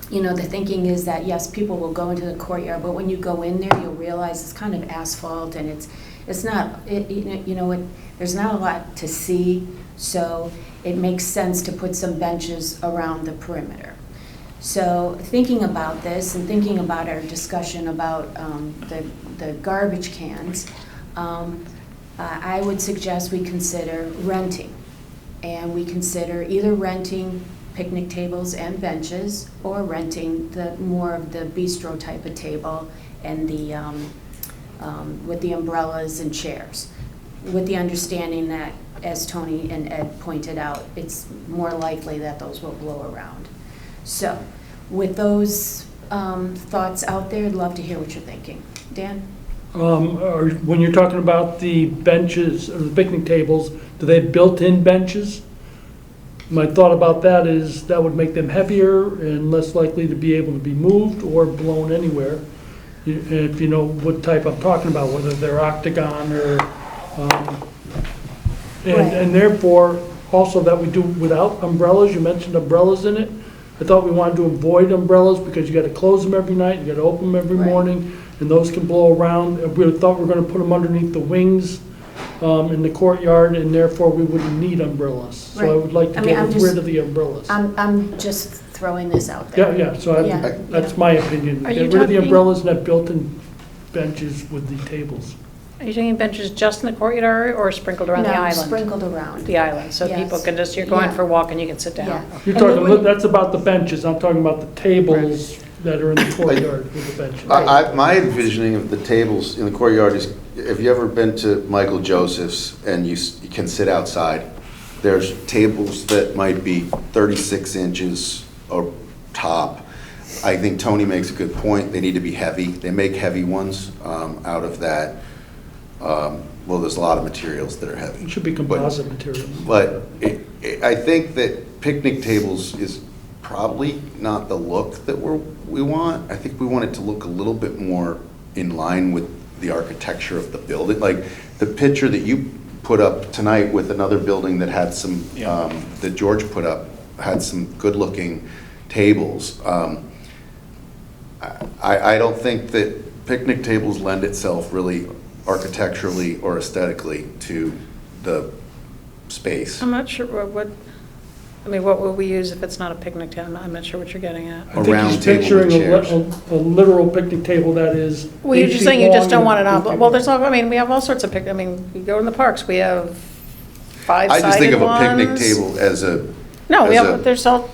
you know, the thinking is that yes, people will go into the courtyard, but when you go in there, you'll realize it's kind of asphalt, and it's not, there's not a lot to see, so it makes sense to put some benches around the perimeter. So thinking about this and thinking about our discussion about the garbage cans, I would suggest we consider renting. And we consider either renting picnic tables and benches or renting the more of the bistro type of table and the with the umbrellas and chairs, with the understanding that, as Tony and Ed pointed out, it's more likely that those will blow around. So with those thoughts out there, I'd love to hear what you're thinking. Dan? Or when you're talking about the benches or the picnic tables, do they have built-in benches? My thought about that is that would make them heavier and less likely to be able to be moved or blown anywhere. If you know what type I'm talking about, whether they're octagon or, and therefore also that we do without umbrellas. You mentioned umbrellas in it. I thought we wanted to avoid umbrellas because you got to close them every night, you got to open them every morning, and those can blow around. We thought we were going to put them underneath the wings in the courtyard, and therefore we wouldn't need umbrellas. So I would like to get rid of the umbrellas. I'm just throwing this out there. Yeah. So that's my opinion. Get rid of the umbrellas and have built-in benches with the tables. Are you talking benches just in the courtyard or sprinkled around the island? No, sprinkled around. The island, so Yes. people can just, you're going for a walk and you can sit down. Yeah. You're talking, that's about the benches. I'm talking about the tables that are in the courtyard with the benches. My envisioning of the tables in the courtyard is, if you ever been to Michael Joseph's and you can sit outside, there's tables that might be 36 inches or top. I think Tony makes a good point. They need to be heavy. They make heavy ones out of that. Well, there's a lot of materials that are heavy. It should be composite materials. But I think that picnic tables is probably not the look that we want. I think we want it to look a little bit more in line with the architecture of the building. Like the picture that you put up tonight with another building that had some, that George put up, had some good-looking tables. I don't think that picnic tables lend itself really architecturally or aesthetically to the space. I'm not sure what will we use if it's not a picnic table? I'm not sure what you're getting at. I think he's picturing a literal picnic table that is. Well, you're just saying you just don't want it on, well, there's all, we have all sorts of we go in the parks, we have 5-sided ones. I just think of a picnic table as a. No, there's all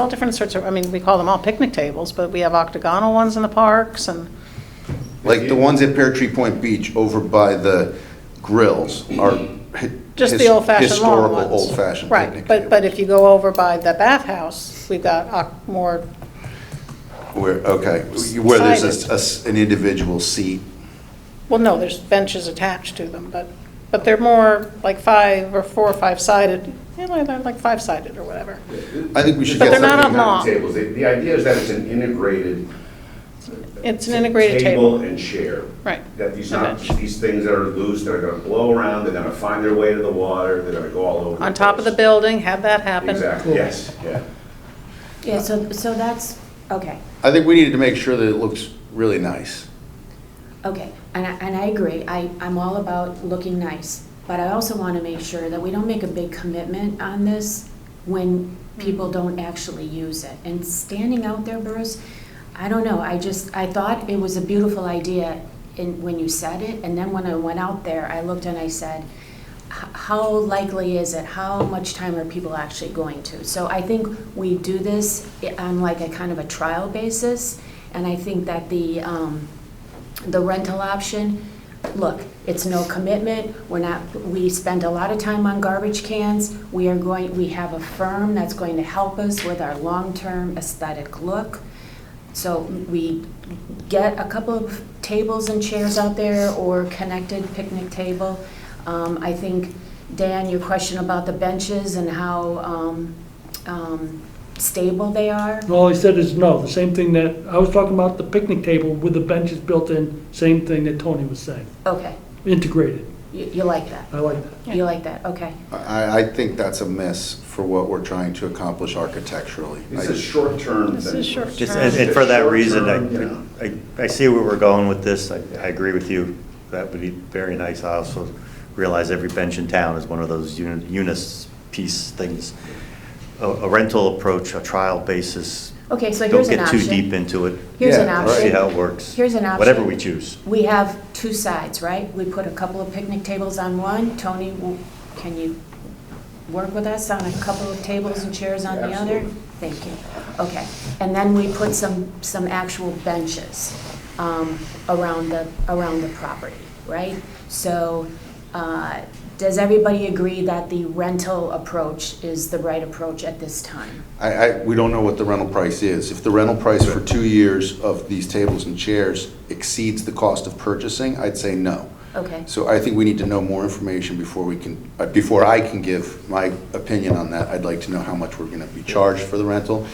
different sorts of, we call them all picnic tables, but we have octagonal ones in the parks and. Like the ones at Pear Tree Point Beach over by the grills are just the old-fashioned long ones. Historical, old-fashioned right, picnic tables. but if you go over by the bathhouse, we've got more. Where there's an individual seat. Well, no, there's benches attached to them, but they're more like 5 or 4 or 5-sided. They're like 5-sided or whatever. I think we should But get they're not something. up long. Tables. The idea is that it's an integrated. It's an integrated table. And chair. Right. That these things that are loose, that are going to blow around, they're going to find their way to the water, they're going to go all over. On top of the building, have that happen. Exactly, yes, yeah. Yeah, so that's, okay. I think we needed to make sure that it looks really nice. Okay, and I agree. I'm all about looking nice, but I also want to make sure that we don't make a big commitment on this when people don't actually use it. And standing out there, Bruce, I don't know, I thought it was a beautiful idea when you said it, and then when I went out there, I looked and I said, how likely is it? How much time are people actually going to? So I think we do this on like a kind of a trial basis, and I think that the rental option look, it's no commitment, we spend a lot of time on garbage cans, we have a firm that's going to help us with our long-term aesthetic look. So we get a couple of tables and chairs out there or connected picnic table. I think, Dan, your question about the benches and how stable they are. All he said is no, the same thing that, I was talking about the picnic table with the benches built in, same thing that Tony was saying, Okay, integrated. you like that? I like that. You like that, okay. I think that's a miss for what we're trying to accomplish architecturally. It's a short-term This thing. is short Just, term. and for that Short-term, reason, I see where we're going with this. I agree with you. That would be very nice. I also realize every bench in town is one of those unis piece things. A rental approach, a trial basis. Okay, so here's an Don't get too option. deep into it. Here's an Yeah, option. See how it works. Here's an option. Whatever we choose. We have two sides, right? We put a couple of picnic tables on one. Tony, can you work with us on a couple of tables and chairs on the other? Thank you. Okay. And then we put some actual benches around the property, right? So does everybody agree that the rental approach is the right approach at this time? We don't know what the rental price is. If the rental price for 2 years of these tables and chairs exceeds the cost of purchasing, I'd say no. Okay. So I think we need to know more information before I can give my opinion on that. I'd like to know how much we're going to be charged for the rental.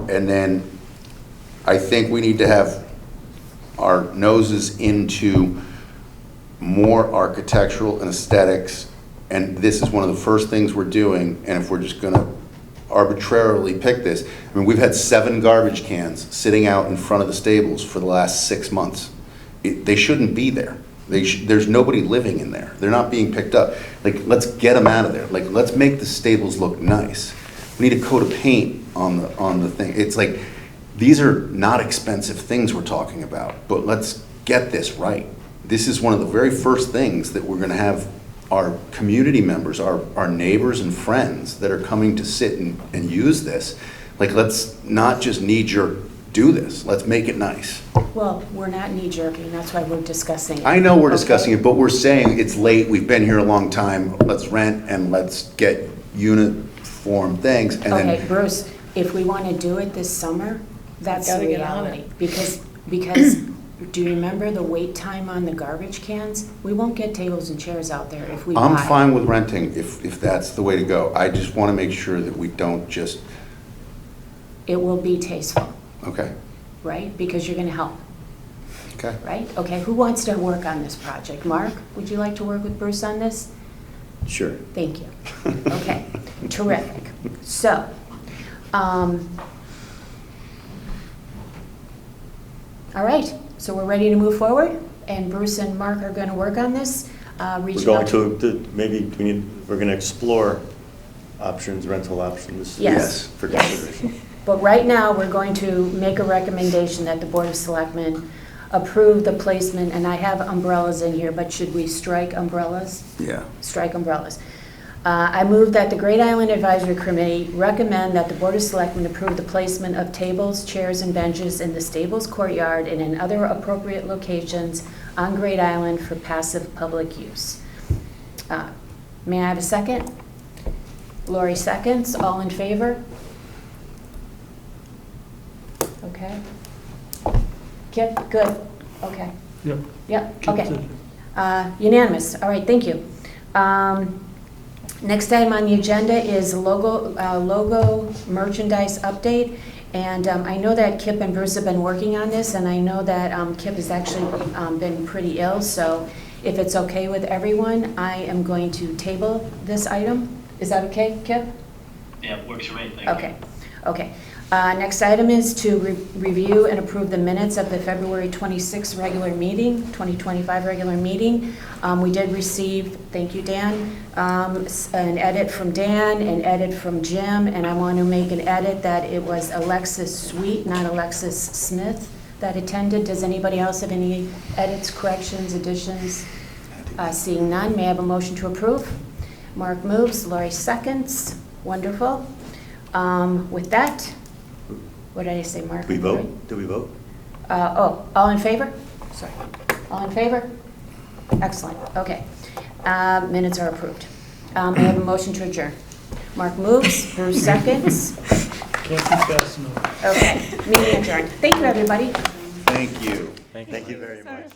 And then I think we need to have our noses into more architectural and aesthetics, and this is one of the first things we're doing, and if we're just gonna arbitrarily pick this, I mean, we've had 7 garbage cans sitting out in front of the stables for the last 6 months. They shouldn't be there. There's nobody living in there. They're not being picked up. Like, let's get them out of there. Like, let's make the stables look nice. We need a coat of paint on the thing. It's like, these are not expensive things we're talking about, but let's get this right. This is one of the very first things that we're going to have our community members, our neighbors and friends that are coming to sit and use this. Like, let's not just knee-jerk do this. Let's make it nice. Well, we're not knee-jerking, that's why we're discussing it. I know we're Okay? discussing it, but we're saying it's late, we've been here a long time, let's rent and let's get uniform things. And Okay, then, Bruce, if we want to do it this summer, that's the Gotta get on reality. it. Because do you remember the wait time on the garbage cans? We won't get tables and chairs out there if we buy. I'm fine with renting if that's the way to go. I just want to make sure that we don't just, It will be tasteful, okay, right? Because you're going to help, okay. right? Okay, who wants to work on this project? Mark, would you like to work with Bruce on this? Sure. Thank you. Okay, terrific. So, all right, so we're ready to move forward, and Bruce and Mark are going to work on this. We're Reaching going out to, maybe we're going to explore options, rental options. Yes. For Yes. consideration. But right now, we're going to make a recommendation that the Board of Selectmen approve the placement, and I have umbrellas in here, but should we strike umbrellas? Yeah. Strike umbrellas. I move that the Great Island Advisory Committee recommend that the Board of Selectmen approve the placement of tables, chairs, and benches in the stables courtyard and in other appropriate locations on Great Island for passive public use. May I have a second? Lori seconds. All in favor? Okay. Kip, good. Okay. Yep. Yep, okay. Unanimous. All right, thank you. Next item on the agenda is logo merchandise update. And I know that Kip and Bruce have been working on this, and I know that Kip has actually been pretty ill, so if it's okay with everyone, I am going to table this item. Is that okay, Kip? Yeah, works for me, thank you. Okay, okay. Next item is to review and approve the minutes of the February 26th regular meeting, 2025 regular meeting. We did receive, thank you, Dan, an edit from Dan, an edit from Jim, and I want to make an edit that it was Alexis Sweet, not Alexis Smith, that attended. Does anybody else have any edits, corrections, additions? Seeing none, may I have a motion to approve? Mark moves, Lori seconds. Wonderful. With that, what did I say, Mark? We vote? Do we vote? All in favor? Sorry. All in favor? Excellent, okay. Minutes are approved. I have a motion to adjourn. Mark moves, Bruce seconds. Can't be fast enough. Okay, meeting adjourned. Thank you, everybody. Thank you. Thank you very much.